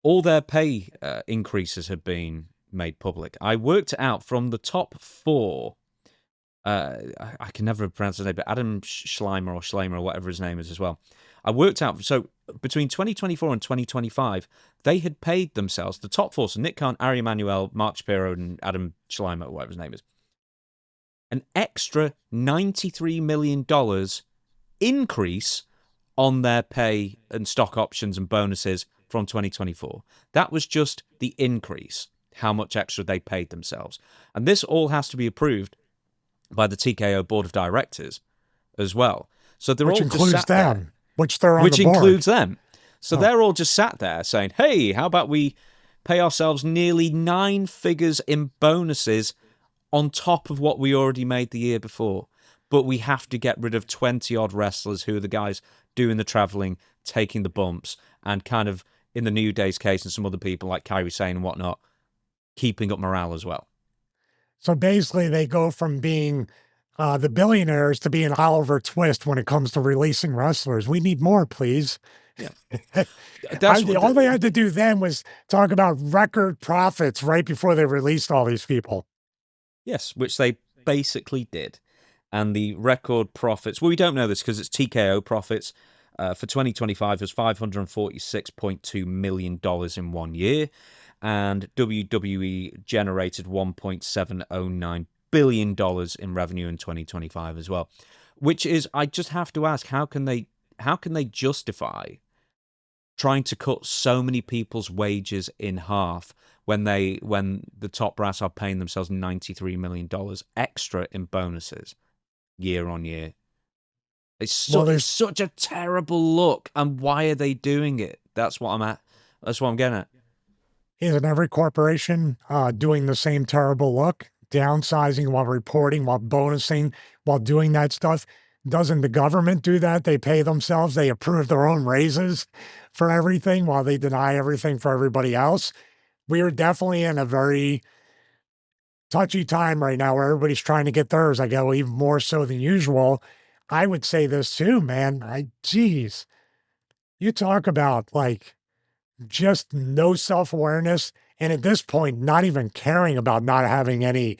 all their pay increases have been made public. I worked it out from the top four. I can never pronounce his name, but Adam Schleimer or whatever his name is as well. I worked out, so between 2024 and 2025, they had paid themselves, the top four, so Nick Khan, Ari Emanuel, Mark Shapiro, and Adam Schleimer, or whatever his name is, an extra $93 million increase on their pay and stock options and bonuses from 2024. That was just the increase, how much extra they paid themselves. And this all has to be approved by the TKO board of directors as well. So they're Which all just includes sat them, there, which they're on which the board. includes them. So they're all just sat there saying, hey, how about we pay ourselves nearly 9 figures in bonuses on top of what we already made the year before? But we have to get rid of 20-odd wrestlers who are the guys doing the traveling, taking the bumps, and kind of, in the New Day's case and some other people like Kairi Sane and whatnot, keeping up morale as well. So basically, they go from being the billionaires to being Oliver Twist when it comes to releasing wrestlers. We need more, please. Yeah. All they had to do then was talk about record profits right before they released all these people. Yes, which they basically did. And the record profits, well, we don't know this because it's TKO profits, for 2025 was $546.2 million in 1 year. And WWE generated $1.709 billion in revenue in 2025 as well. Which is, I just have to ask, how can they justify trying to cut so many people's wages in half when the top brass are paying themselves $93 million extra in bonuses year on year? It's such a terrible look, and why are they doing it? That's what I'm getting at. Isn't every corporation doing the same terrible look? Downsizing while reporting, while bonusing, while doing that stuff. Doesn't the government do that? They pay themselves. They approve their own raises for everything while they deny everything for everybody else. We are definitely in a very touchy time right now where everybody's trying to get theirs. I go even more so than usual. I would say this too, man. Geez, you talk about like just no self-awareness. And at this point, not even caring about not having any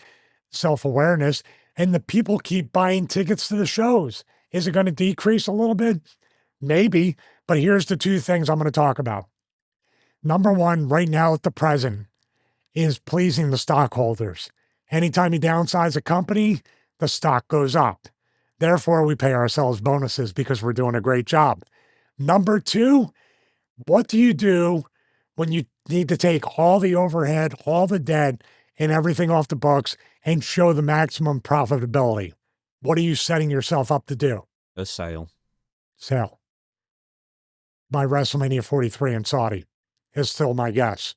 self-awareness. And the people keep buying tickets to the shows. Is it going to decrease a little bit? Maybe. But here's the 2 things I'm going to talk about. Number 1, right now at the present, is pleasing the stockholders. Anytime you downsize a company, the stock goes up. Therefore, we pay ourselves bonuses because we're doing a great job. Number 2, what do you do when you need to take all the overhead, all the debt, and everything off the books and show the maximum profitability? What are you setting yourself up to do? A sale. Sale. By WrestleMania 43 in Saudi is still my guess.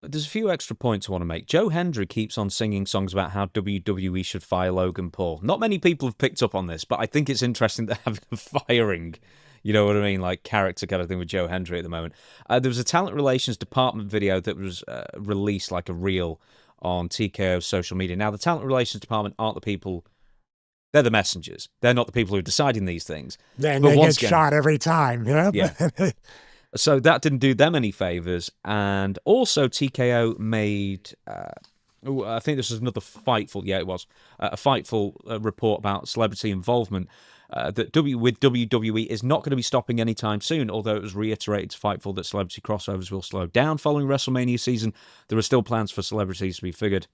There's a few extra points I want to make. Joe Hendry keeps on singing songs about how WWE should fire Logan Paul. Not many people have picked up on this, but I think it's interesting to have a firing, you know what I mean, like character kind of thing with Joe Hendry at the moment. There was a talent relations department video that was released, like a reel, on TKO's social media. Now, the talent relations department aren't the people, they're the messengers. They're not the people who are deciding these things. Then they get shot every time, you know? Yeah. So that didn't do them any favors. And also TKO made, I think this was another Fightful, yeah, it was, a Fightful report about celebrity involvement, that with WWE is not going to be stopping anytime soon, although it was reiterated to Fightful that celebrity crossovers will slow down following WrestleMania season. There are still plans for celebrities to be figured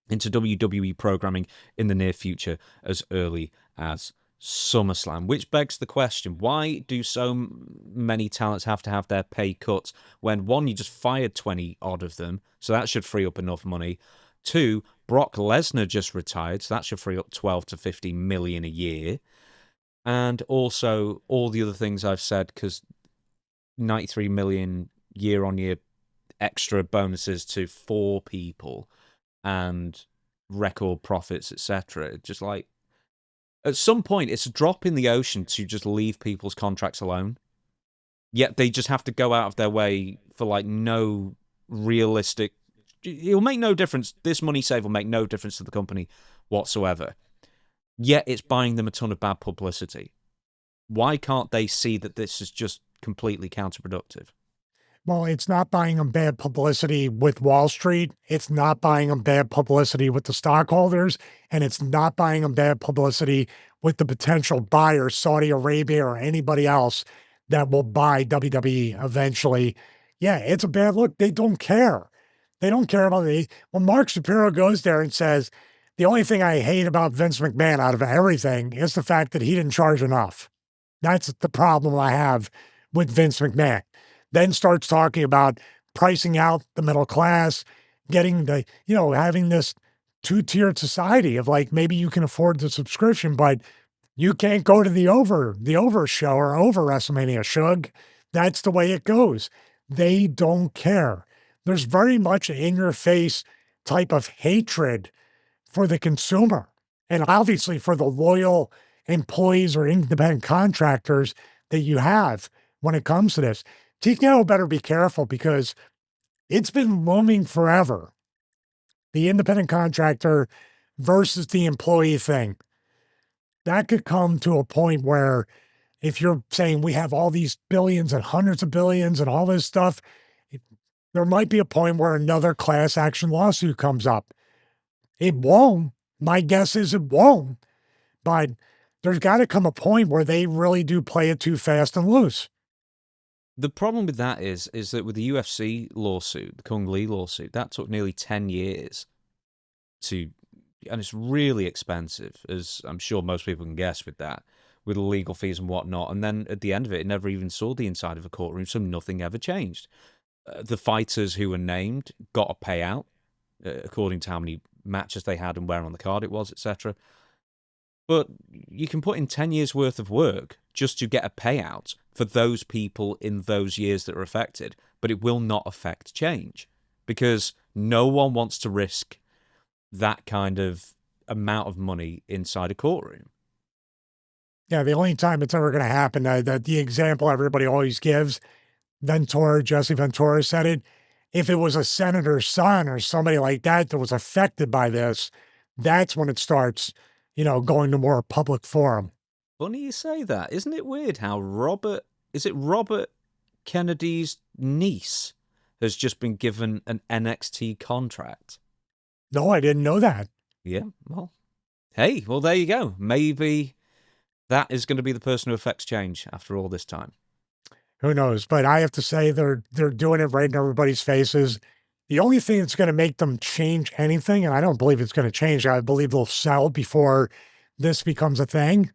into WWE programming in the near future as early as SummerSlam, which begs the question, why do so many talents have to have their pay cut when, 1, you just fired 20 odd of them, so that should free up enough money. 2, Brock Lesnar just retired, so that should free up 12 to 15 million a year. And also all the other things I've said, because 93 million year on year extra bonuses to 4 people and record profits, etc. Just like, at some point, it's a drop in the ocean to just leave people's contracts alone. Yet they just have to go out of their way for like no realistic... It'll make no difference. This money save will make no difference to the company whatsoever. Yet it's buying them a ton of bad publicity. Why can't they see that this is just completely counterproductive? Well, it's not buying them bad publicity with Wall Street. It's not buying them bad publicity with the stockholders. And it's not buying them bad publicity with the potential buyers, Saudi Arabia or anybody else that will buy WWE eventually. Yeah, it's a bad look. They don't care. They don't care about it. When Mark Shapiro goes there and says, The only thing I hate about Vince McMahon out of everything is the fact that he didn't charge enough. That's the problem I have with Vince McMahon. Then starts talking about pricing out the middle class, getting the, having this two-tiered society of like, maybe you can afford the subscription, but you can't go to the over show or over WrestleMania, Shug. That's the way it goes. They don't care. There's very much an in-your-face type of hatred for the consumer. And obviously for the loyal employees or independent contractors that you have when it comes to this. TKO better be careful because it's been looming forever. The independent contractor versus the employee thing. That could come to a point where if you're saying we have all these billions and hundreds of billions and all this stuff, there might be a point where another class action lawsuit comes up. It won't. My guess is it won't. But there's got to come a point where they really do play it too fast and loose. The problem with that is that with the UFC lawsuit, the Kung Lee lawsuit, that took nearly 10 years to, and it's really expensive, as I'm sure most people can guess with that, with the legal fees and whatnot. And then at the end of it, it never even saw the inside of a courtroom, so nothing ever changed. The fighters who were named got a payout according to how many matches they had and where on the card it was, etc. But you can put in 10 years worth of work just to get a payout for those people in those years that are affected, but it will not affect change because no one wants to risk that kind of amount of money inside a courtroom. Yeah, the only time it's ever going to happen, the example everybody always gives, Jesse Ventura said it, if it was a senator's son or somebody like that that was affected by this, that's when it starts, going to more public forum. Funny you say that. Isn't it weird how Robert Kennedy's niece has just been given an NXT contract? No, I didn't know that. Yeah, well, hey, well, there you go. Maybe that is going to be the person who affects change after all this time. Who knows? But I have to say they're doing it right in everybody's faces. The only thing that's going to make them change anything, and I don't believe it's going to change, I believe they'll sell before this becomes a thing.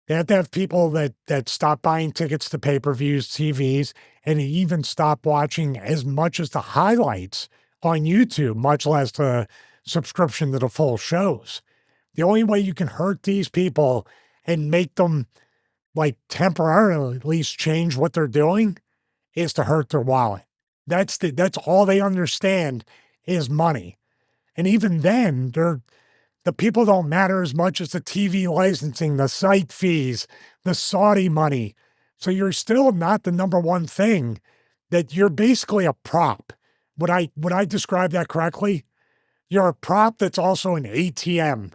They have to have people that stop buying tickets to pay-per-views, TVs, and even stop watching as much as the highlights on YouTube, much less the subscription to the full shows. The only way you can hurt these people and make them like temporarily at least change what they're doing is to hurt their wallet. That's all they understand is money. And even then, the people don't matter as much as the TV licensing, the site fees, the Saudi money. So you're still not the number one thing, that you're basically a prop. Would I describe that correctly? You're a prop that's also an ATM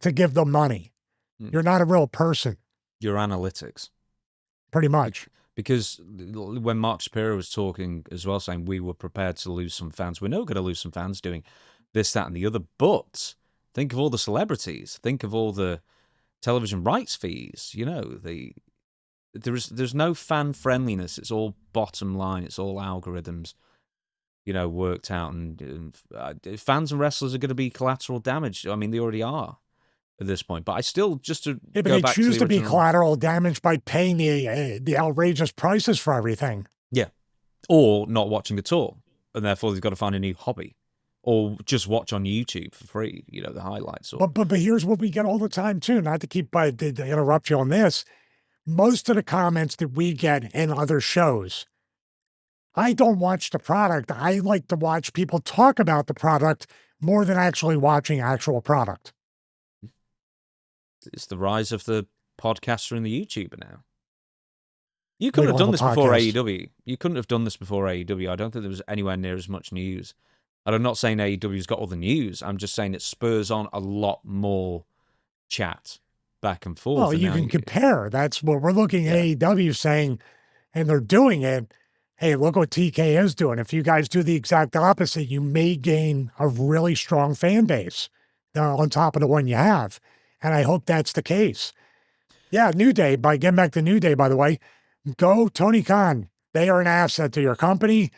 to give them money. You're not a real person. Your analytics. Pretty much. Because when Mark Shapiro was talking as well, saying we were prepared to lose some fans, we're not going to lose some fans doing this, that, and the other. But think of all the celebrities. Think of all the television rights fees. There's no fan friendliness. It's all bottom line. It's all algorithms, worked out. And fans and wrestlers are going to be collateral damage. I mean, they already are at this point. But I still, just to but go they back choose to to be collateral damage by paying the outrageous prices for everything. Yeah. Or not watching at all. And therefore they've got to find a new hobby. Or just watch on YouTube for free, the highlights. But here's what we get all the time too, not to keep to interrupt you on this. Most of the comments that we get in other shows, I don't watch the product. I like to watch people talk about the product more than actually watching actual product. It's the rise of the podcaster and the YouTuber now. You couldn't have done this before AEW. You couldn't have done this before AEW. I don't think there was anywhere near as much news. And I'm not saying AEW's got all the news. I'm just saying it spurs on a lot more chat back and forth. Well, you can compare. That's what we're looking at AEW saying, and they're doing it. Hey, look what TK is doing. If you guys do the exact opposite, you may gain a really strong fan base on top of the one you have. And I hope that's the case. Yeah, New Day, by getting back to New Day, by the way, go Tony Khan. They are an asset to your company.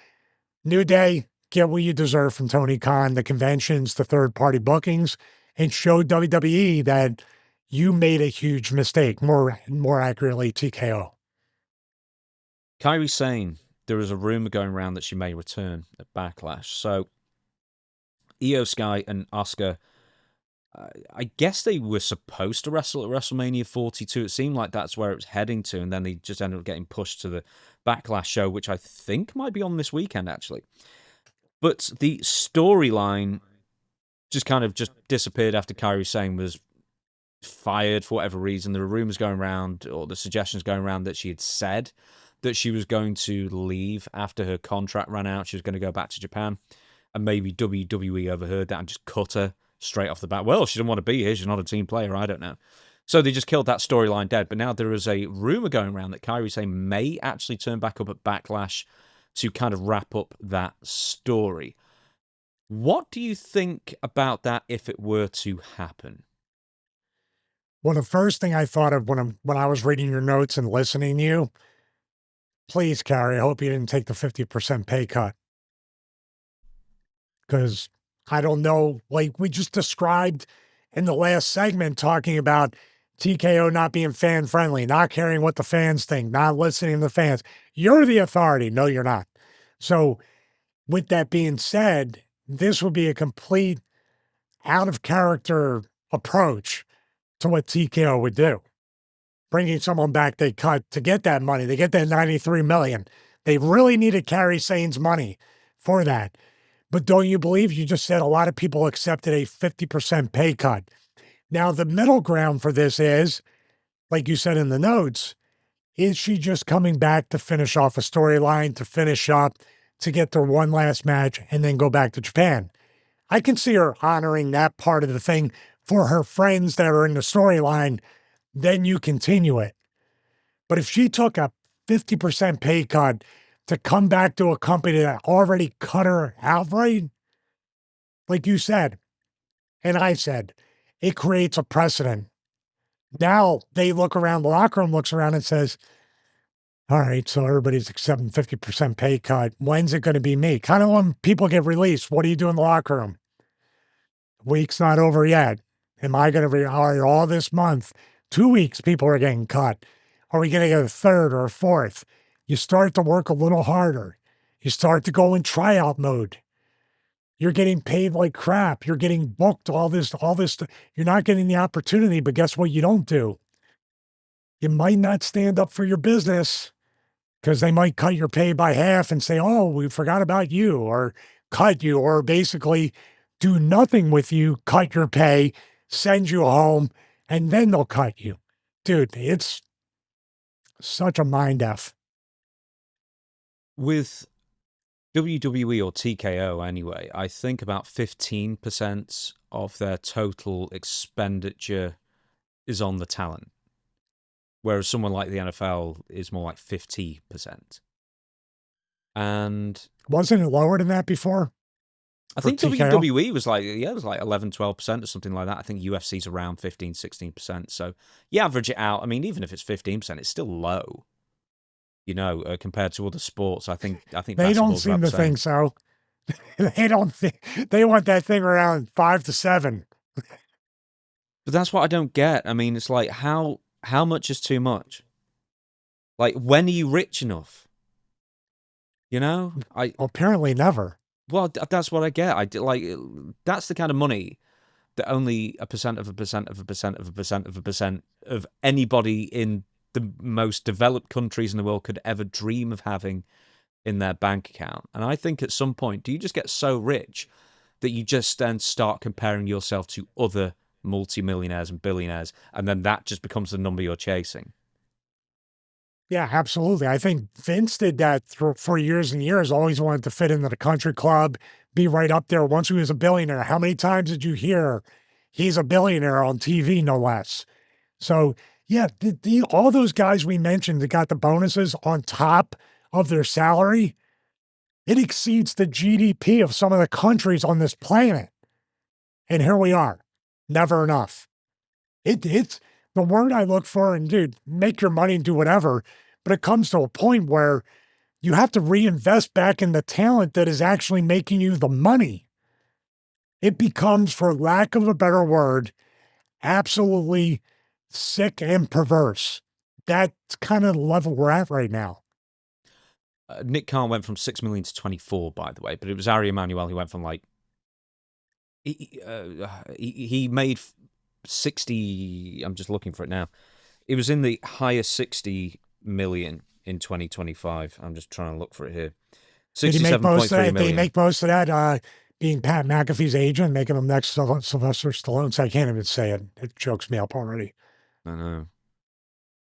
New Day, get what you deserve from Tony Khan, the conventions, the third-party bookings, and showed WWE that you made a huge mistake, more accurately, TKO. Kairi Sane, there is a rumor going around that she may return at Backlash. So, Io Sky and Asuka, I guess they were supposed to wrestle at WrestleMania 42. It seemed like that's where it was heading to, and then they just ended up getting pushed to the Backlash show, which I think might be on this weekend, actually. But the storyline just kind of just disappeared after Kairi Sane was fired for whatever reason. There were rumors going around, or the suggestions going around, that she had said that she was going to leave after her contract ran out. She was going to go back to Japan, and maybe WWE overheard that and just cut her straight off the bat. Well, she didn't want to be here. She's not a team player. I don't know. So they just killed that storyline dead. But now there is a rumor going around that Kairi Sane may actually turn back up at Backlash to kind of wrap up that story. What do you think about that if it were to happen? Well, the first thing I thought of when I was reading your notes and listening to you, please, Carrie, I hope you didn't take the 50% pay cut. Because I don't know, like we just described in the last segment, talking about TKO not being fan friendly, not caring what the fans think, not listening to the fans. You're the authority. No, you're not. So with that being said, this would be a complete out of character approach to what TKO would do. Bringing someone back they cut to get that money. They get that $93 million. They really needed Kairi Sane's money for that. But don't you believe you just said a lot of people accepted a 50% pay cut? Now, the middle ground for this is, like you said in the notes, is she just coming back to finish off a storyline, to finish up, to get their one last match, and then go back to Japan? I can see her honoring that part of the thing for her friends that are in the storyline, then you continue it. But if she took a 50% pay cut to come back to a company that already cut her outright, like you said, and I said, it creates a precedent. Now they look around, the locker room looks around and says, all right, so everybody's accepting 50% pay cut. When's it going to be me? Kind of when people get released, what do you do in the locker room? Week's not over yet. Am I going to be all this month? 2 weeks, people are getting cut. Are we going to get a third or a fourth? You start to work a little harder. You start to go in tryout mode. You're getting paid like crap. You're getting booked, all this. You're not getting the opportunity, but guess what you don't do? You might not stand up for your business because they might cut your pay by half and say, oh, we forgot about you, or cut you, or basically do nothing with you, cut your pay, send you home, and then they'll cut you. Dude, it's such a mind F. With WWE or TKO anyway, I think about 15% of their total expenditure is on the talent, whereas someone like the NFL is more like 50%. And wasn't it lower than that before? I think WWE was like, it was like 11, 12% or something like that. I think UFC's around 15, 16%. So you average it out. I mean, even if it's 15%, it's still low, compared to other sports. I think they don't seem to think so. They don't think, they want that thing around 5 to 7. But that's what I don't get. I mean, it's like, how much is too much? Like, when are you rich enough? Apparently never. Well, that's what I get. That's the kind of money that only a percent of a percent of a percent of a percent of a percent of anybody in the most developed countries in the world could ever dream of having in their bank account. And I think at some point, do you just get so rich that you just then start comparing yourself to other multimillionaires and billionaires, and then that just becomes the number you're chasing? Yeah, absolutely. I think Vince did that for years and years, always wanted to fit into the country club, be right up there once he was a billionaire. How many times did you hear he's a billionaire on TV, no less? So, yeah, all those guys we mentioned that got the bonuses on top of their salary, it exceeds the GDP of some of the countries on this planet. And here we are. Never enough. It's the word I look for, and dude, make your money and do whatever, but it comes to a point where you have to reinvest back in the talent that is actually making you the money. It becomes, for lack of a better word, absolutely sick and perverse. That's kind of the level we're at right now. Nick Khan went from 6 million to 24, by the way, but it was Ari Emanuel who went from like he made 60. I'm just looking for it now. It was in the higher 60 million in 2025. I'm just trying to look for it here. 67.3 million. Did he make most of that being Pat McAfee's agent, making him next Sylvester Stallone? So I can't even say it. It chokes me up already. I know.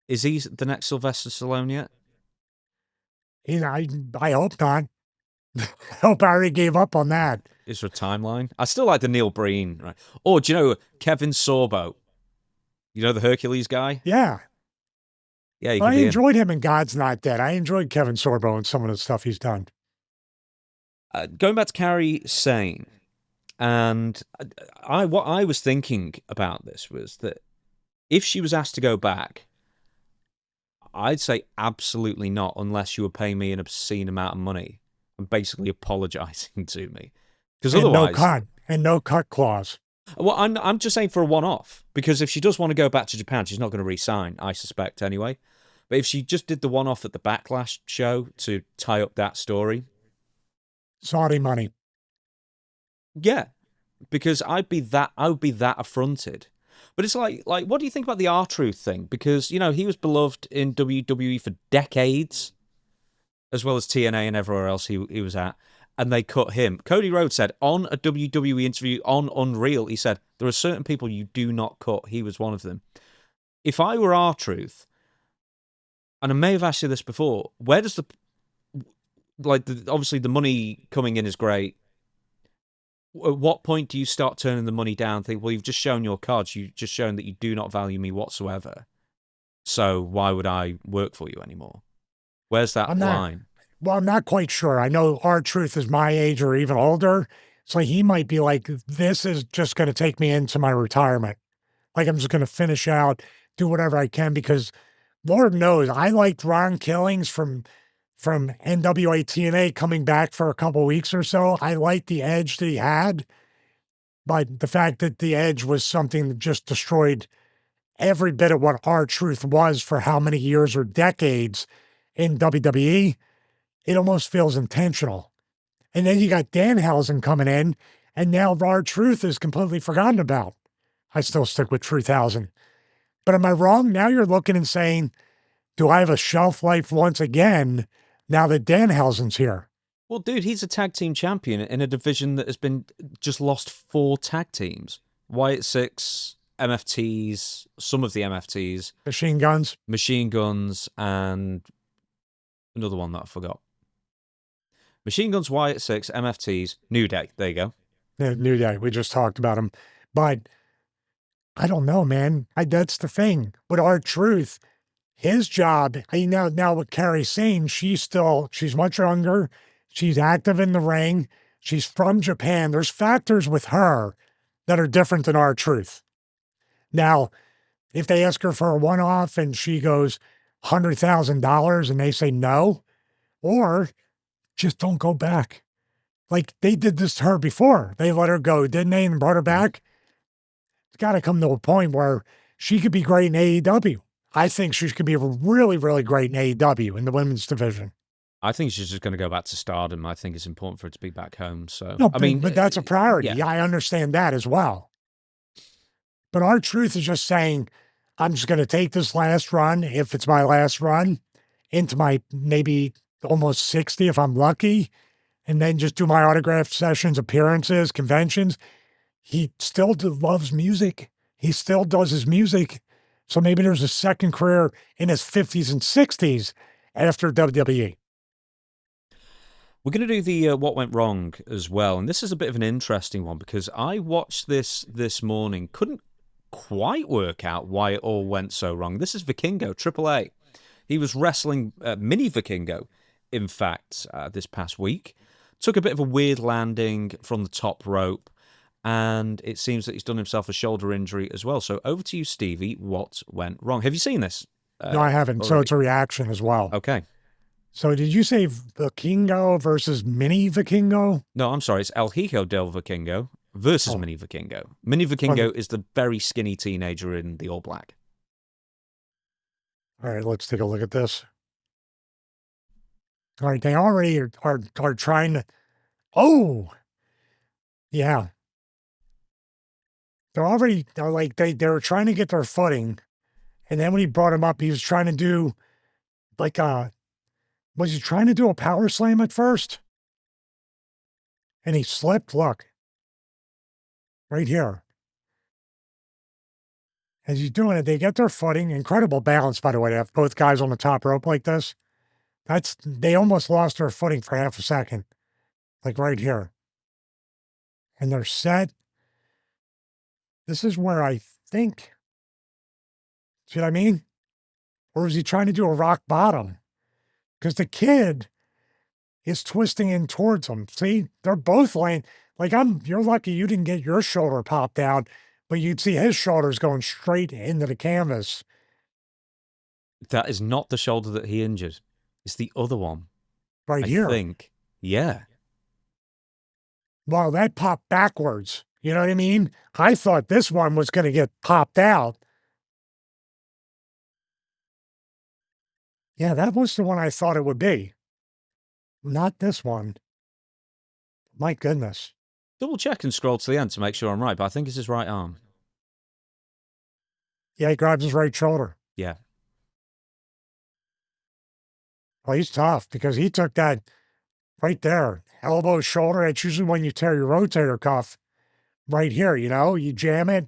Is he the next Sylvester Stallone yet? I hope not. I hope I already gave up on that. Is there a timeline? I still like the Neil Breen, right? Or do you know Kevin Sorbo? You know the Hercules guy? Yeah. Yeah, I enjoyed him in God's Not Dead. I enjoyed Kevin Sorbo and some of the stuff he's done. Going back to Kairi Sane, and what I was thinking about this was that if she was asked to go back, I'd say absolutely not, unless you were paying me an obscene amount of money and basically apologizing to me. Because otherwise, no cut clause. Well, I'm just saying for a one-off, because if she does want to go back to Japan, she's not going to re-sign, I suspect anyway. But if she just did the one-off at the Backlash show to tie up that story, Saudi money. Yeah, because I would be that affronted. But it's like what do you think about the R-Truth thing? Because, you know, he was beloved in WWE for decades, as well as TNA and everywhere else he was at, and they cut him. Cody Rhodes said on a WWE interview on Unreal, he said, there are certain people you do not cut. He was one of them. If I were R-Truth, and I may have asked you this before, where does obviously the money coming in is great. At what point do you start turning the money down? Think, well, you've just shown your cards. You've just shown that you do not value me whatsoever. So why would I work for you anymore? Where's that line? Well, I'm not quite sure. I know R-Truth is my age or even older. So he might be like, this is just going to take me into my retirement. Like, I'm just going to finish out, do whatever I can, because Lord knows I liked Ron Killings from NWA TNA coming back for a couple weeks or so. I liked the edge that he had, but the fact that the edge was something that just destroyed every bit of what R-Truth was for how many years or decades in WWE, it almost feels intentional. And then you got Danhausen coming in, and now R-Truth is completely forgotten about. I still stick with Truthhausen. But am I wrong? Now you're looking and saying, do I have a shelf life once again now that Danhausen's here? Well, dude, he's a tag team champion in a division that has been just lost 4 tag teams. Wyatt Six, MFTs, some of the MFTs. Machine Guns, and another one that I forgot. Machine Guns, Wyatt Six, MFTs, New Day. There you go. Yeah, New Day. We just talked about him. But I don't know, man. That's the thing. With R-Truth, his job, now with Kairi Sane, she's much younger. She's active in the ring. She's from Japan. There's factors with her that are different than R-Truth. Now, if they ask her for a one-off and she goes $100,000 and they say no, or just don't go back. Like they did this to her before. They let her go, didn't they, and brought her back? It's got to come to a point where she could be great in AEW. I think she could be really, really great in AEW in the women's division. I think she's just going to go back to Stardom. I think it's important for her to be back home. So no, I mean, but that's a priority. Yeah. I understand that as well. But R-Truth is just saying, I'm just going to take this last run, if it's my last run, into my maybe almost 60 if I'm lucky, and then just do my autograph sessions, appearances, conventions. He still loves music. He still does his music. So maybe there's a second career in his 50s and 60s after WWE. We're going to do the What Went Wrong as well. And this is a bit of an interesting one because I watched this morning, couldn't quite work out why it all went so wrong. This is Vikingo, AAA. He was wrestling Mini Vikingo, in fact, this past week. Took a bit of a weird landing from the top rope, and it seems that he's done himself a shoulder injury as well. So over to you, Stevie. What went wrong? Have you seen this? No, I haven't. Already? So it's a reaction as well. Okay. So did you say Vikingo versus Mini Vikingo? No, I'm sorry. It's El Hijo del Vikingo versus Oh. Mini Vikingo. Mini Vikingo is the very skinny teenager in the all black. All right, let's take a look at this. All right, they already are trying to. Oh, yeah. They were trying to get their footing, and then when he brought him up, he was trying to do like was he trying to do a power slam at first? And he slipped. Look, right here. As he's doing it, they get their footing. Incredible balance, by the way, to have both guys on the top rope like this. They almost lost their footing for half a second, like right here. And they're set. This is where I think, see what I mean? Or is he trying to do a rock bottom? Because the kid is twisting in towards him. See, they're both laying, you're lucky you didn't get your shoulder popped out, but you'd see his shoulders going straight into the canvas. That is not the shoulder that he injured. It's the other one. Right I here. think. Yeah. Well, that popped backwards. You know what I mean? I thought this one was going to get popped out. Yeah, that was the one I thought it would be. Not this one. My goodness. Double check and scroll to the end to make sure I'm right, but I think it's his right arm. Yeah, he grabs his right shoulder. Yeah. Well, he's tough because he took that right there. Elbow, shoulder. It's usually when you tear your rotator cuff right here, you jam it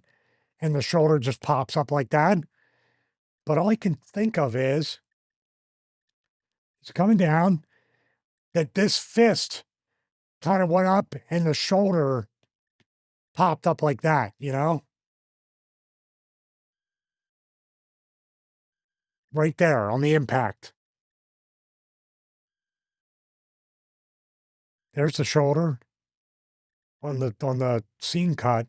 and the shoulder just pops up like that. But all I can think of is it's coming down that this fist kind of went up and the shoulder popped up like that, right there on the impact. There's the shoulder on the scene cut.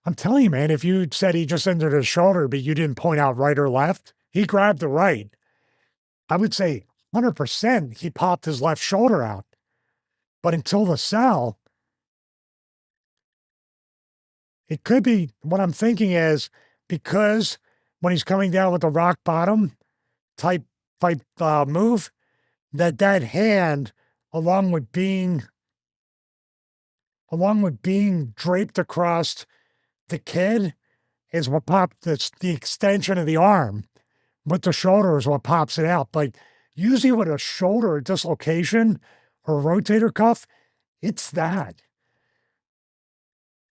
I'm telling you, man, if you said he just entered his shoulder, but you didn't point out right or left, he grabbed the right. I would say 100% he popped his left shoulder out. But until the sell, it could be, what I'm thinking is because when he's coming down with the rock bottom type move, that hand, along with being draped across the kid, is what popped the extension of the arm. With the shoulder is what pops it out. But usually with a shoulder dislocation or rotator cuff, it's that.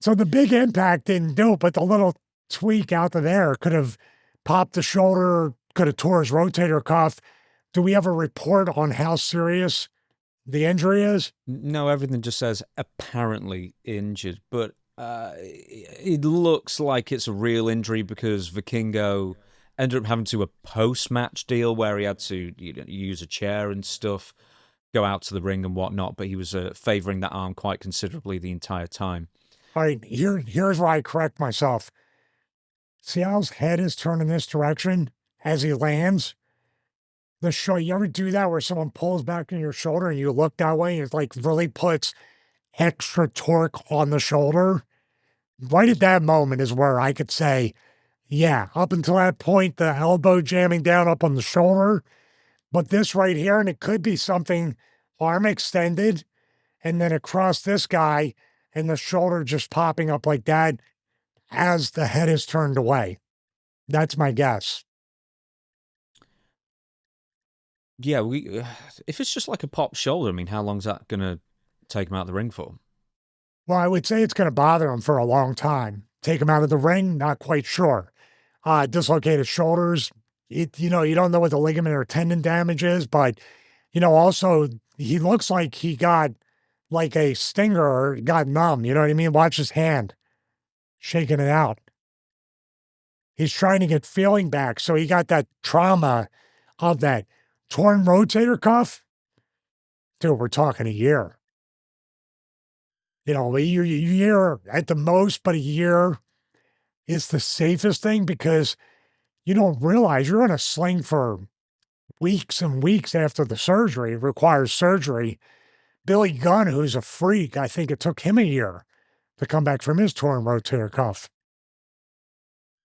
So the big impact didn't do it, but the little tweak out of there could have popped the shoulder, could have tore his rotator cuff. Do we have a report on how serious the injury is? No, everything just says apparently injured, but it looks like it's a real injury because Vikingo ended up having to do a post-match deal where he had to use a chair and stuff, go out to the ring and whatnot, but he was favoring that arm quite considerably the entire time. All right, here's where I correct myself. See how his head is turning this direction as he lands? You ever do that where someone pulls back in your shoulder and you look that way and it really puts extra torque on the shoulder? Right at that moment is where I could say, yeah, up until that point, the elbow jamming down up on the shoulder, but this right here, and it could be something arm extended and then across this guy and the shoulder just popping up like that as the head is turned away. That's my guess. Yeah, if it's just like a pop shoulder, I mean, how long's that going to take him out of the ring for? Well, I would say it's going to bother him for a long time. Take him out of the ring, not quite sure. Dislocated shoulders, you don't know what the ligament or tendon damage is, but, also he looks like he got like a stinger or got numb. You know what I mean? Watch his hand shaking it out. He's trying to get feeling back. So he got that trauma of that torn rotator cuff. Dude, we're talking a year. A year at the most, but a year is the safest thing because you don't realize you're in a sling for weeks and weeks after the surgery. It requires surgery. Billy Gunn, who's a freak, I think it took him a year to come back from his torn rotator cuff.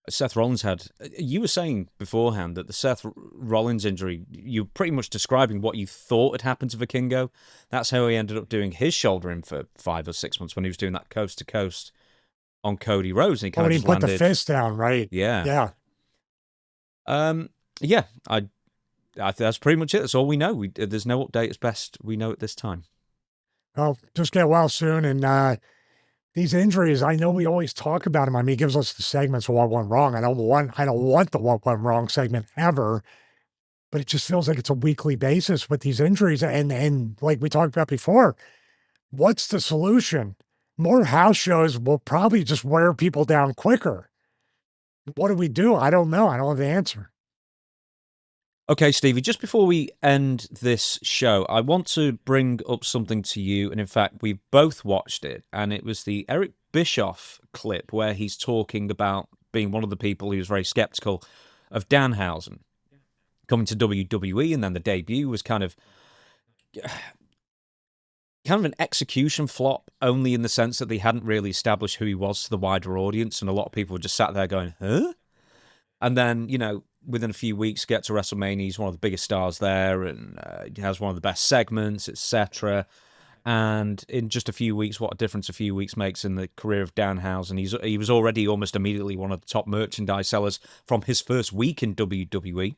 Seth Rollins had, you were saying beforehand that the Seth Rollins injury, you're pretty much describing what you thought had happened to Vikingo. That's how he ended up doing his shoulder in for 5 or 6 months when he was doing that coast to coast on Cody Rhodes. And he kind of When he just put landed. the fist down, right? Yeah. Yeah. Yeah, I that's pretty much it. That's all we know. There's no update as best we know at this time. Well, just get well soon. And these injuries, I know we always talk about them. I mean, he gives us the segments of what went wrong. I don't want the what went wrong segment ever, but it just feels like it's a weekly basis with these injuries. And like we talked about before, what's the solution? More house shows will probably just wear people down quicker. What do we do? I don't know. I don't have the answer. Okay, Stevie, just before we end this show, I want to bring up something to you. And in fact, we both watched it. And it was the Eric Bischoff clip where he's talking about being one of the people who was very skeptical of Danhausen coming to WWE. And then the debut was kind of an execution flop, only in the sense that they hadn't really established who he was to the wider audience. And a lot of people just sat there going, huh? And then, within a few weeks, get to WrestleMania. He's one of the biggest stars there, and he has one of the best segments, etc. And in just a few weeks, what a difference a few weeks makes in the career of Danhausen. He was already almost immediately one of the top merchandise sellers from his first week in WWE.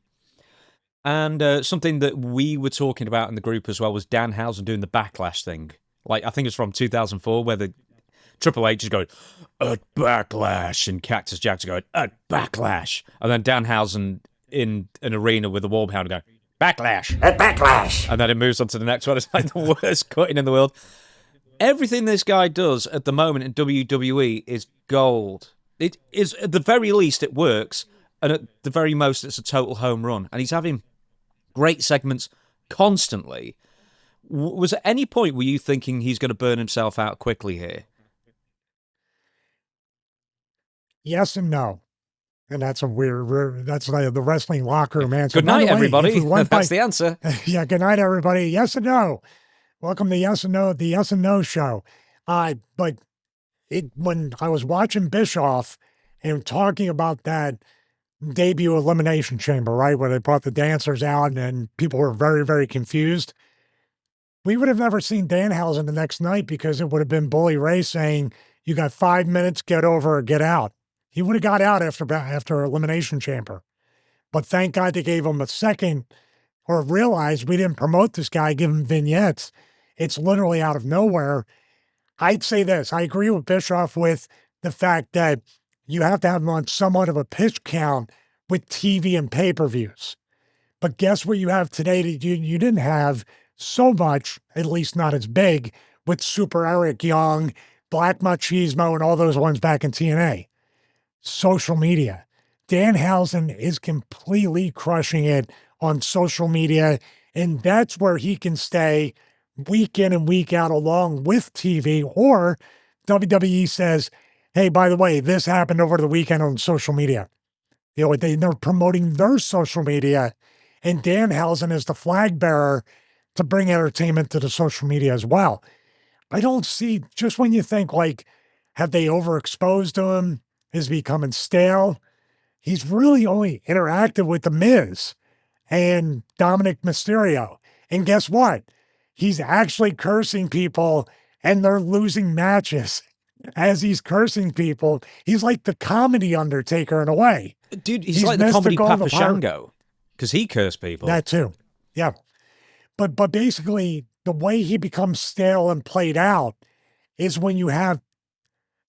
And something that we were talking about in the group as well was Danhausen doing the Backlash thing. Like, I think it's from 2004, where the Triple H is going, at Backlash, and Cactus Jack's going, at Backlash. And then Danhausen in an arena with a wall behind him going, Backlash, at Backlash. And then it moves on to the next one. It's like the worst cutting in the world. Everything this guy does at the moment in WWE is gold. It is, at the very least, it works. And at the very most, it's a total home run. And he's having great segments constantly. Was at any point were you thinking he's going to burn himself out quickly here? Yes and no. And that's a weird, that's like the wrestling locker room answer. Good night, everybody. That's the answer. Yeah, good night, everybody. Yes and no. Welcome to Yes and No, the Yes and No show. But when I was watching Bischoff and talking about that debut Elimination Chamber, right, where they brought the dancers out and people were very, very confused, we would have never seen Danhausen the next night because it would have been Bully Ray saying, you got 5 minutes, get over or get out. He would have got out after Elimination Chamber. But thank God they gave him a second, or realized we didn't promote this guy, give him vignettes. It's literally out of nowhere. I'd say this. I agree with Bischoff with the fact that you have to have him on somewhat of a pitch count with TV and pay-per-views. But guess what you have today that you didn't have so much, at least not as big, with Super Eric Young, Black Machismo, and all those ones back in TNA. Social media. Danhausen is completely crushing it on social media, and that's where he can stay week in and week out along with TV, or WWE says, hey, by the way, this happened over the weekend on social media. They're promoting their social media, and Danhausen is the flag bearer to bring entertainment to the social media as well. I don't see, just when you think, like, have they overexposed him? Is becoming stale? He's really only interacted with The Miz and Dominic Mysterio. And guess what? He's actually cursing people and they're losing matches as he's cursing people. He's like the comedy Undertaker in a way. Dude, he's like the comedy Papa Shango because he cursed people. That too. Yeah. But basically, the way he becomes stale and played out is when you have,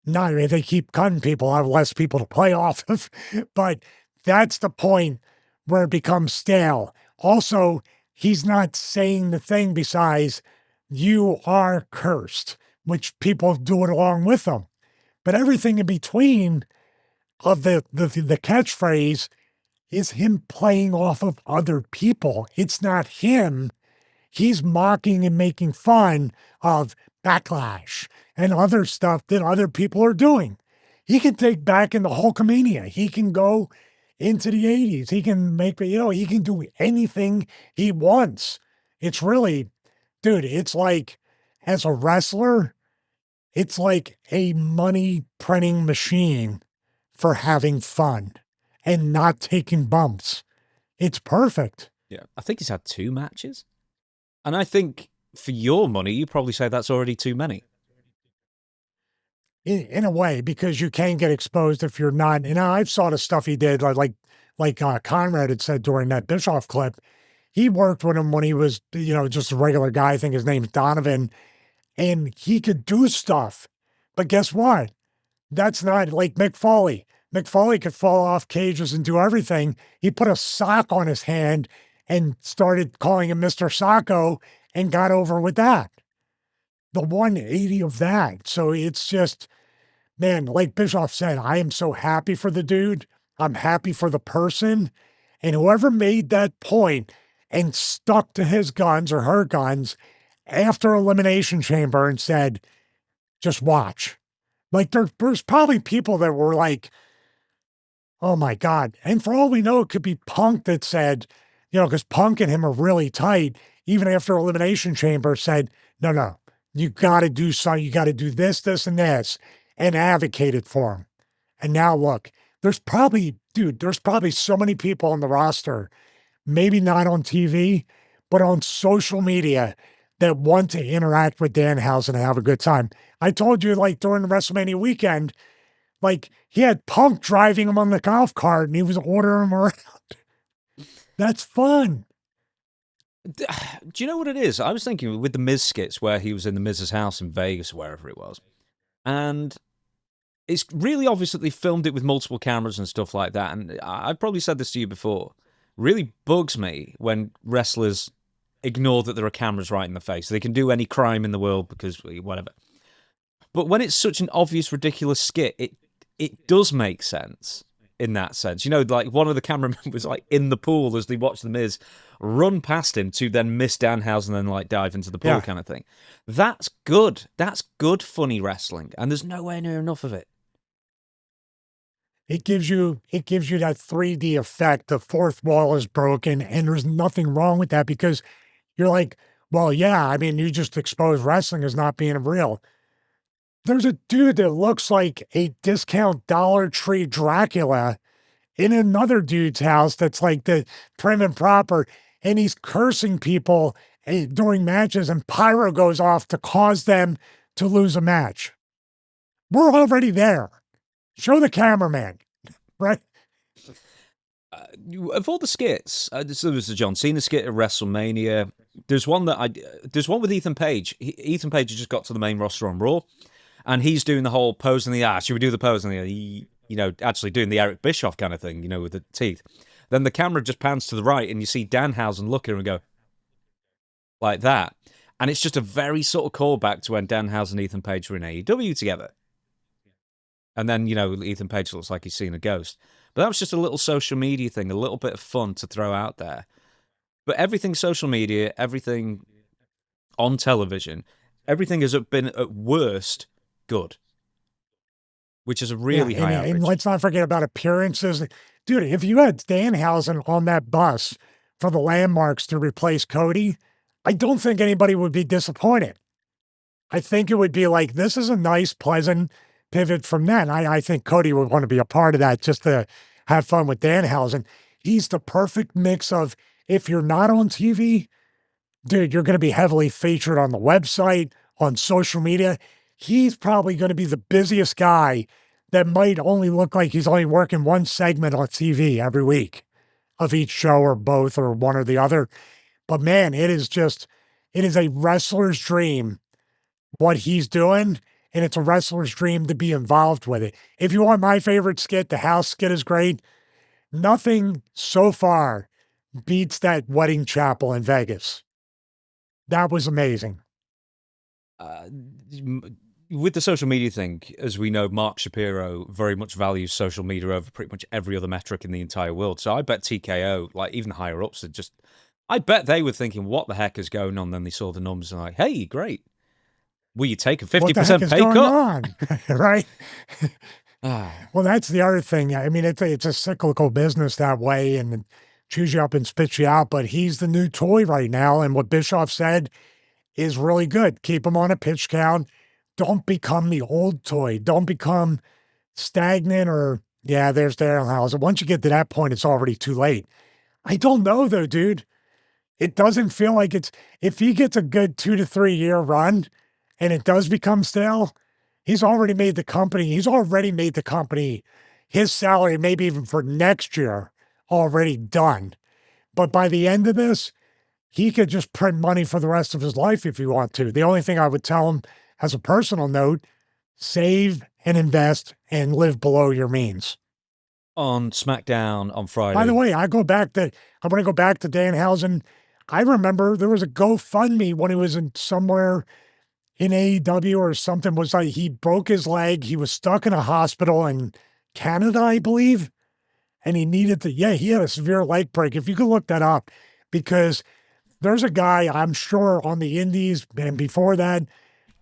not if they keep cutting people, I have less people to play off of, but that's the point where it becomes stale. Also, he's not saying the thing besides, you are cursed, which people do it along with them. But everything in between of the catchphrase is him playing off of other people. It's not him. He's mocking and making fun of Backlash and other stuff that other people are doing. He can take back in the Hulkamania. He can go into the 80s. He can make, he can do anything he wants. It's really, dude, it's like, as a wrestler, it's like a money printing machine for having fun and not taking bumps. It's perfect. Yeah. I think he's had 2 matches. And I think for your money, you probably say that's already too many. In a way, because you can get exposed if you're not. And I saw the stuff he did, like Conrad had said during that Bischoff clip. He worked with him when he was, just a regular guy. I think his name's Donovan, and he could do stuff. But guess what? That's not like Mick Foley. Mick Foley could fall off cages and do everything. He put a sock on his hand and started calling him Mr. Socko and got over with that. The 180 of that. So it's just, man, like Bischoff said, I am so happy for the dude. I'm happy for the person. And whoever made that point and stuck to his guns or her guns after Elimination Chamber and said, just watch. Like there's probably people that were like, oh my God. And for all we know, it could be Punk that said, because Punk and him are really tight, even after Elimination Chamber said, no, you got to do something. You got to do this, this, and this, and advocated for him. And now look, there's probably so many people on the roster, maybe not on TV, but on social media that want to interact with Danhausen and have a good time. I told you, like, during the WrestleMania weekend, like, he had Punk driving him on the golf cart and he was ordering him around. That's fun. Do you know what it is? I was thinking with the Miz skits where he was in the Miz's house in Vegas, wherever it was. And it's really obvious that they filmed it with multiple cameras and stuff like that. And I've probably said this to you before. Really bugs me when wrestlers ignore that there are cameras right in the face. They can do any crime in the world because whatever. But when it's such an obvious, ridiculous skit, it does make sense in that sense. Like one of the cameramen was like in the pool as they watched the Miz run past him to then miss Danhausen and then like dive into the pool kind of thing. That's good. That's good, funny wrestling. And there's nowhere near enough of it. It gives you that 3D effect. The fourth wall is broken and there's nothing wrong with that because you're like, well, yeah, I mean, you just expose wrestling as not being real. There's a dude that looks like a discount Dollar Tree Dracula in another dude's house that's like the prim and proper, and he's cursing people during matches, and pyro goes off to cause them to lose a match. We're already there. Show the cameraman, right? Of all the skits, there was the John Cena skit at WrestleMania. There's one with Ethan Page. Ethan Page has just got to the main roster on Raw. And he's doing the whole pose in the ass. Should we do the pose in the, actually doing the Eric Bischoff kind of thing, with the teeth. Then the camera just pans to the right and you see Danhausen look at him and go like that. And it's just a very sort of callback to when Danhausen and Ethan Page were in AEW together. And then, Ethan Page looks like he's seen a ghost. But that was just a little social media thing, a little bit of fun to throw out there. But everything social media, everything on television, everything has been at worst good, which is a really high average. And let's not forget about appearances. Dude, if you had Danhausen on that bus for the landmarks to replace Cody, I don't think anybody would be disappointed. I think it would be like, this is a nice, pleasant pivot from that. And I think Cody would want to be a part of that just to have fun with Danhausen. He's the perfect mix of, if you're not on TV, dude, you're going to be heavily featured on the website, on social media. He's probably going to be the busiest guy that might only look like he's only working one segment on TV every week of each show or both or one or the other. But man, it is a wrestler's dream what he's doing, and it's a wrestler's dream to be involved with it. If you want my favorite skit, the house skit is great. Nothing so far beats that wedding chapel in Vegas. That was amazing. With the social media thing, as we know, Mark Shapiro very much values social media over pretty much every other metric in the entire world. So I bet TKO, like even higher ups, I bet they were thinking, what the heck is going on? Then they saw the numbers and like, hey, great. Will you take a 50% pay cut? Right? Well, that's the other thing. I mean, it's a cyclical business that way, and it chews you up and spits you out. But he's the new toy right now, and what Bischoff said is really good. Keep him on a pitch count. Don't become the old toy. Don't become stagnant or there's Danhausen. Once you get to that point, it's already too late. I don't know though, dude. It doesn't feel like it's if he gets a good 2 to 3 year run and it does become stale, he's already made the company. His salary, maybe even for next year, already done. But by the end of this, he could just print money for the rest of his life if he want to. The only thing I would tell him as a personal note, save and invest and live below your means. On SmackDown on Friday. By the way, I want to go back to Danhausen. I remember there was a GoFundMe when he was in somewhere in AEW or something. Was like he broke his leg. He was stuck in a hospital in Canada, I believe. And he needed to, he had a severe leg break. If you could look that up, because there's a guy, I'm sure, on the indies and before that,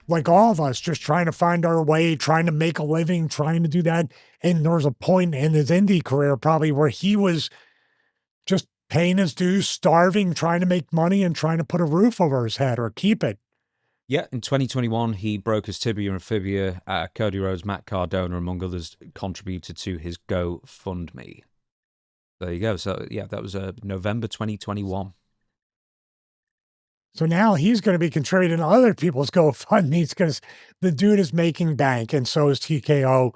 like all of us, just trying to find our way, trying to make a living, trying to do that. And there was a point in his indie career probably where he was just paying his dues, starving, trying to make money and trying to put a roof over his head or keep it. Yeah, in 2021, he broke his tibia and fibia. Cody Rhodes, Matt Cardona, among others, contributed to his GoFundMe. There you go. So, that was November 2021. So now he's going to be contributing to other people's GoFundMes because the dude is making bank, and so is TKO.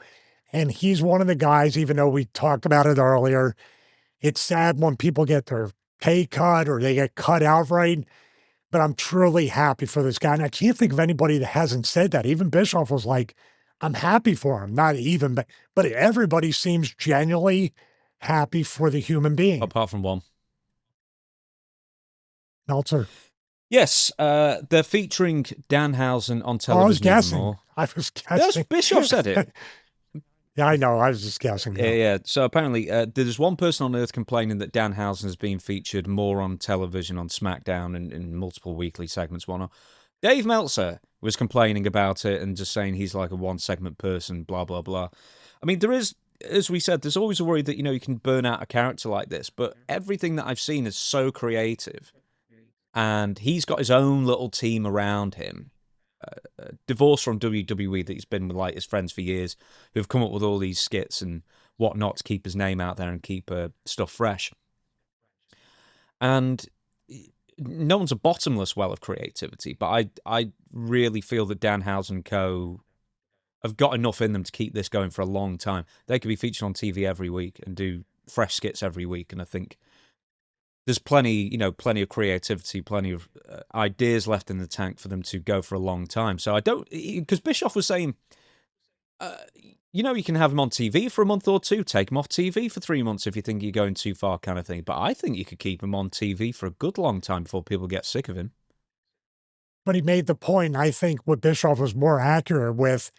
And he's one of the guys, even though we talked about it earlier, it's sad when people get their pay cut or they get cut outright, but I'm truly happy for this guy. And I can't think of anybody that hasn't said that. Even Bischoff was like, I'm happy for him. Not even, but everybody seems genuinely happy for the human being. Apart from one. Meltzer. Yes, they're featuring Danhausen on television. I was guessing. More. I was guessing. Bischoff said it. Yeah, I know. I was just guessing. Yeah. So apparently, there's one person on Earth complaining that Danhausen has been featured more on television, on SmackDown, and in multiple weekly segments. Whatnot. Dave Meltzer was complaining about it and just saying he's like a one-segment person, blah, blah, blah. I mean, there is, as we said, there's always a worry that, you can burn out a character like this, but everything that I've seen is so creative. And he's got his own little team around him. Divorced from WWE that he's been with like his friends for years, who've come up with all these skits and whatnot to keep his name out there and keep stuff fresh. And no one's a bottomless well of creativity, but I really feel that Danhausen & Co. have got enough in them to keep this going for a long time. They could be featured on TV every week and do fresh skits every week, and I think there's plenty of creativity, plenty of ideas left in the tank for them to go for a long time. So I don't, because Bischoff was saying, you can have him on TV for a month or two, take him off TV for 3 months if you think you're going too far kind of thing. But I think you could keep him on TV for a good long time before people get sick of him. But he made the point, I think what Bischoff was more accurate with,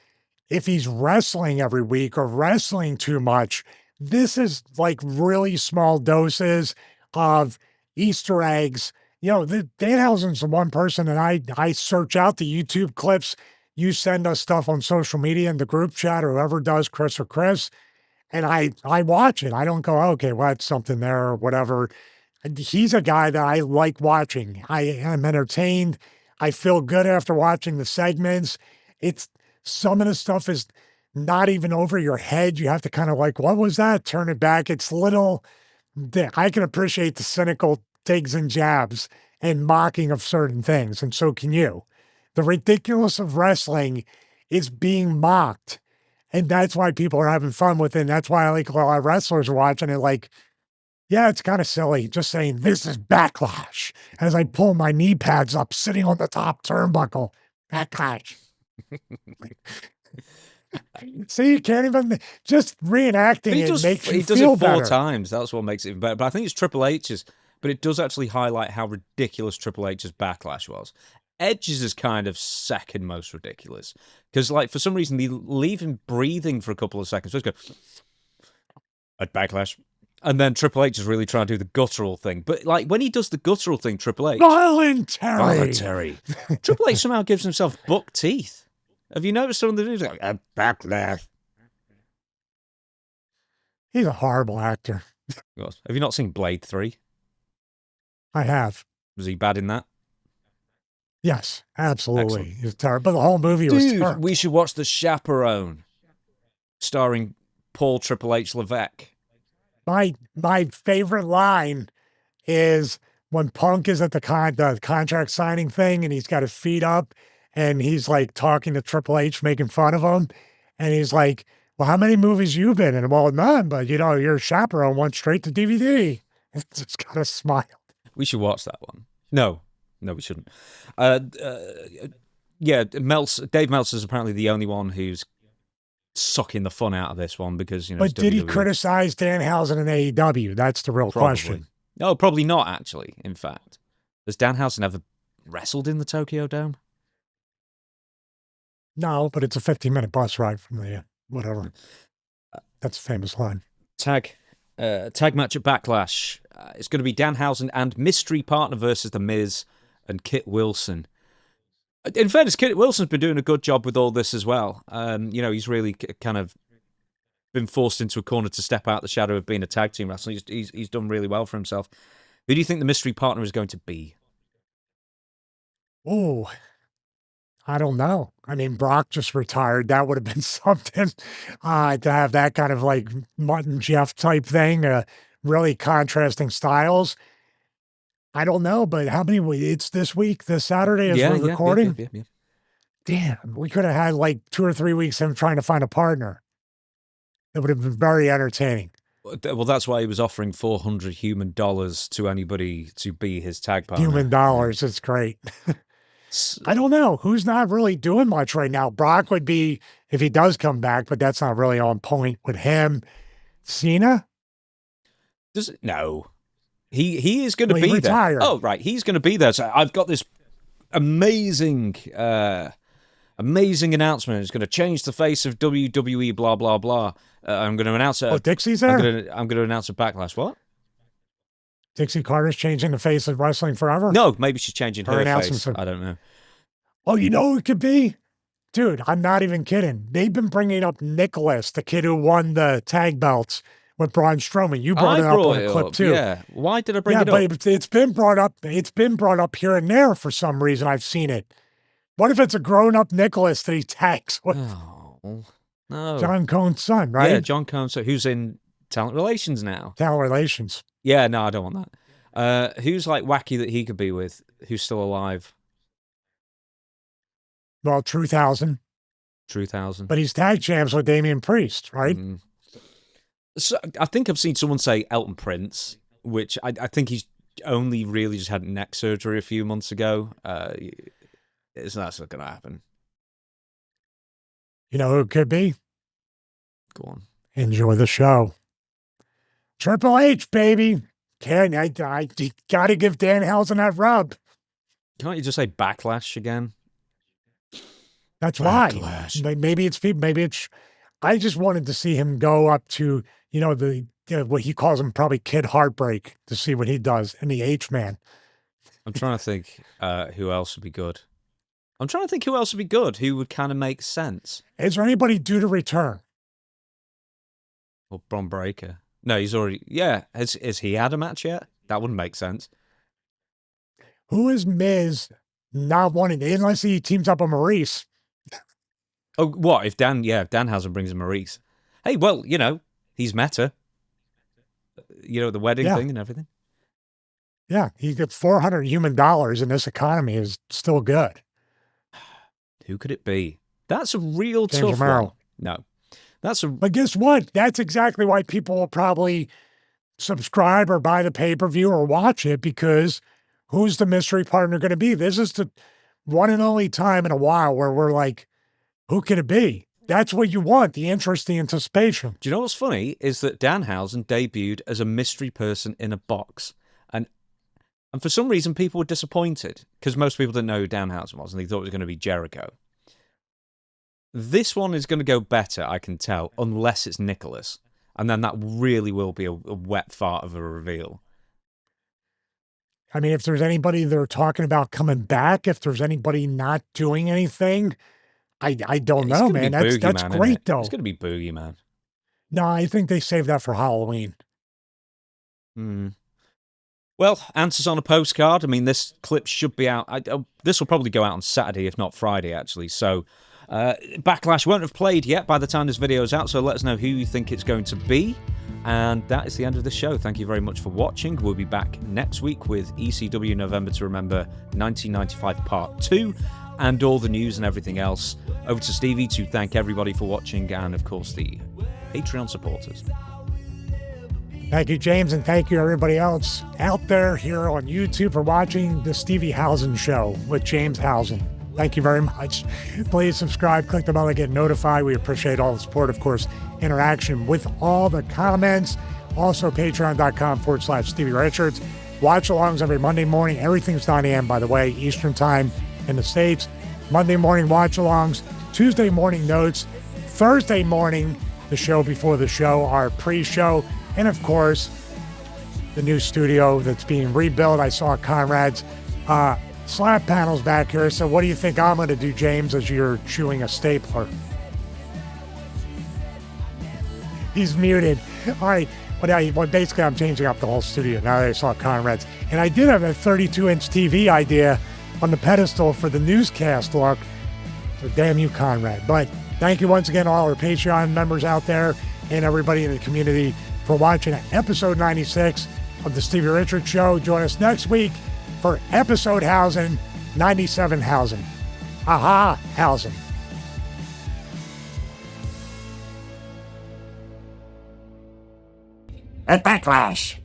if he's wrestling every week or wrestling too much, this is like really small doses of Easter eggs. Danhausen's the one person that I search out the YouTube clips. You send us stuff on social media in the group chat or whoever does, Chris or Chris, and I watch it. I don't go, okay, well, that's something there or whatever. He's a guy that I like watching. I am entertained. I feel good after watching the segments. It's some of the stuff is not even over your head. You have to kind of like, what was that? Turn it back. It's little. I can appreciate the cynical digs and jabs and mocking of certain things, and so can you. The ridiculous of wrestling is being mocked, and that's why people are having fun with it. And that's why I like a lot of wrestlers are watching it like, yeah, it's kind of silly, just saying this is Backlash as I pull my knee pads up sitting on the top turnbuckle. Backlash. See, you can't even just reenacting it makes you feel better. He does it 4 times. That's what makes it even better. But I think it's Triple H's. But it does actually highlight how ridiculous Triple H's Backlash was. Edge's is kind of second most ridiculous because, like, for some reason they leave him breathing for a couple of seconds. Just go at Backlash, and then Triple H is really trying to do the guttural thing. But like when he does the guttural thing, Triple H voluntary. Triple H somehow gives himself buck teeth. Have you noticed some of the news? Like, Backlash. He's a horrible actor. Have you not seen Blade 3? I have. Was he bad in that? Yes, absolutely. Excellent. He's terrible. But the whole movie was terrible. We should watch The Chaperone, starring Paul Triple H Levesque. My favorite line is when Punk is at the contract signing thing and he's got his feet up and he's like talking to Triple H, making fun of him. And he's like, well, how many movies you been in? Well, none, but you know, your Chaperone went straight to DVD. It's just got a smile. We should watch that one. No, we shouldn't. Yeah, Dave Meltzer's apparently the only one who's sucking the fun out of this one because, you know. But did he criticize Danhausen in AEW? That's the real question. No, probably not, actually, in fact. Has Danhausen ever wrestled in the Tokyo Dome? No, but it's a 15-minute bus ride from the whatever. That's a famous line. Tag match at Backlash. It's going to be Danhausen and mystery partner versus The Miz and Kit Wilson. In fairness, Kit Wilson's been doing a good job with all this as well. You know, he's really kind of been forced into a corner to step out the shadow of being a tag team wrestler. He's done really well for himself. Who do you think the mystery partner is going to be? Oh, I don't know. I mean, Brock just retired. That would have been something to have that kind of like Mutt and Jeff type thing, really contrasting styles. I don't know, but how many? It's this week, this Saturday as we're recording. Yeah. Damn, we could have had like 2 or 3 weeks of him trying to find a partner. It would have been very entertaining. Well, that's why he was offering $400 human to anybody to be his tag partner. Human dollars, it's great. I don't know. Who's not really doing much right now? Brock would be if he does come back, but that's not really on point with him. Cena? No. He is going to be retired. there. Oh, right. He's going to be there. So I've got this amazing announcement. It's going to change the face of WWE, blah, blah, blah. I'm going to announce it. Oh, Dixie's there? I'm going to announce a Backlash. What? Dixie Carter's changing the face of wrestling forever? No, maybe she's changing her face. I don't know. Oh, you know who it could be? Dude, I'm not even kidding. They've been bringing up Nicholas, the kid who won the tag belts with Braun Strowman. You brought it up on a clip too. Yeah. Why did I bring it up? Yeah, but it's been brought up. It's been brought up here and there for some reason. I've seen it. What if it's a grown-up Nicholas that he tags with? Oh, no. John Cohn's son, right? Yeah, John Cohn's son, who's in Talent Relations now. Talent Relations. Yeah, no, I don't want that. Who's like wacky that he could be with, who's still alive? Well, Truthausen. But he's tag champs with Damian Priest, right? Mm. So I think I've seen someone say Elton Prince, which I think he's only really just had neck surgery a few months ago. That's not going to happen. You know who it could be? Go on. Enjoy the show. Triple H, baby. I got to give Danhausen that rub. Can't you just say Backlash again? That's Backlash. Why. Maybe it's people. Maybe it's. I just wanted to see him go up to, you know, the what he calls him probably Kid Heartbreak to see what he does in the H-Man. I'm trying to think who else would be good. Who would kind of make sense. Is there anybody due to return? Or Bron Breakker? No, he's already. Yeah, has he had a match yet? That wouldn't make sense. Who is Miz not wanting to, unless he teams up with Maurice? Oh, what if Danhausen brings in Maurice? Hey, well, you know, he's met her. You know, the wedding thing and everything. Yeah, he got $400 human in this economy is still good. Who could it be? That's a real James tough Romero. one. No. But guess what? That's exactly why people will probably subscribe or buy the pay-per-view or watch it, because who's the mystery partner going to be? This is the one and only time in a while where we're like, who could it be? That's what you want, the interest, the anticipation. Do you know what's funny? Is that Danhausen debuted as a mystery person in a box. And for some reason, people were disappointed because most people didn't know who Danhausen was and they thought it was going to be Jericho. This one is going to go better, I can tell, unless it's Nicholas. And then that really will be a wet fart of a reveal. I mean, if there's anybody they're talking about coming back, if there's anybody not doing anything, I don't know, man. That's Man, great, though. It's going to be Boogeyman. No, I think they saved that for Halloween. Well, answers on a postcard. I mean, this clip should be out. This will probably go out on Saturday, if not Friday, actually. So, Backlash won't have played yet by the time this video is out. So let us know who you think it's going to be. And that is the end of the show. Thank you very much for watching. We'll be back next week with ECW November to Remember 1995 Part 2 and all the news and everything else. Over to Stevie to thank everybody for watching and, of course, the Patreon supporters. Thank you, James, and thank you, everybody else out there here on YouTube for watching the Stevie Housen Show with James Housen. Thank you very much. Please subscribe, click the bell to get notified. We appreciate all the support, of course, interaction with all the comments. Also, patreon.com/Stevie Richards. Watch-alongs every Monday morning. Everything's 9 a.m., by the way, Eastern Time in the States. Monday morning watch-alongs, Tuesday morning notes, Thursday morning, the show before the show, our pre-show, and of course, the new studio that's being rebuilt. I saw Conrad's slab panels back here. So what do you think I'm going to do, James, as you're chewing a stapler? He's muted. All right. Well, basically, I'm changing up the whole studio now that I saw Conrad's. And I did have a 32-inch TV idea on the pedestal for the newscast look. So damn you, Conrad. But thank you once again, all our Patreon members out there and everybody in the community for watching episode 96 of the Stevie Richards Show. Join us next week for episode 97 Housen. Aha, Housen. At Backlash.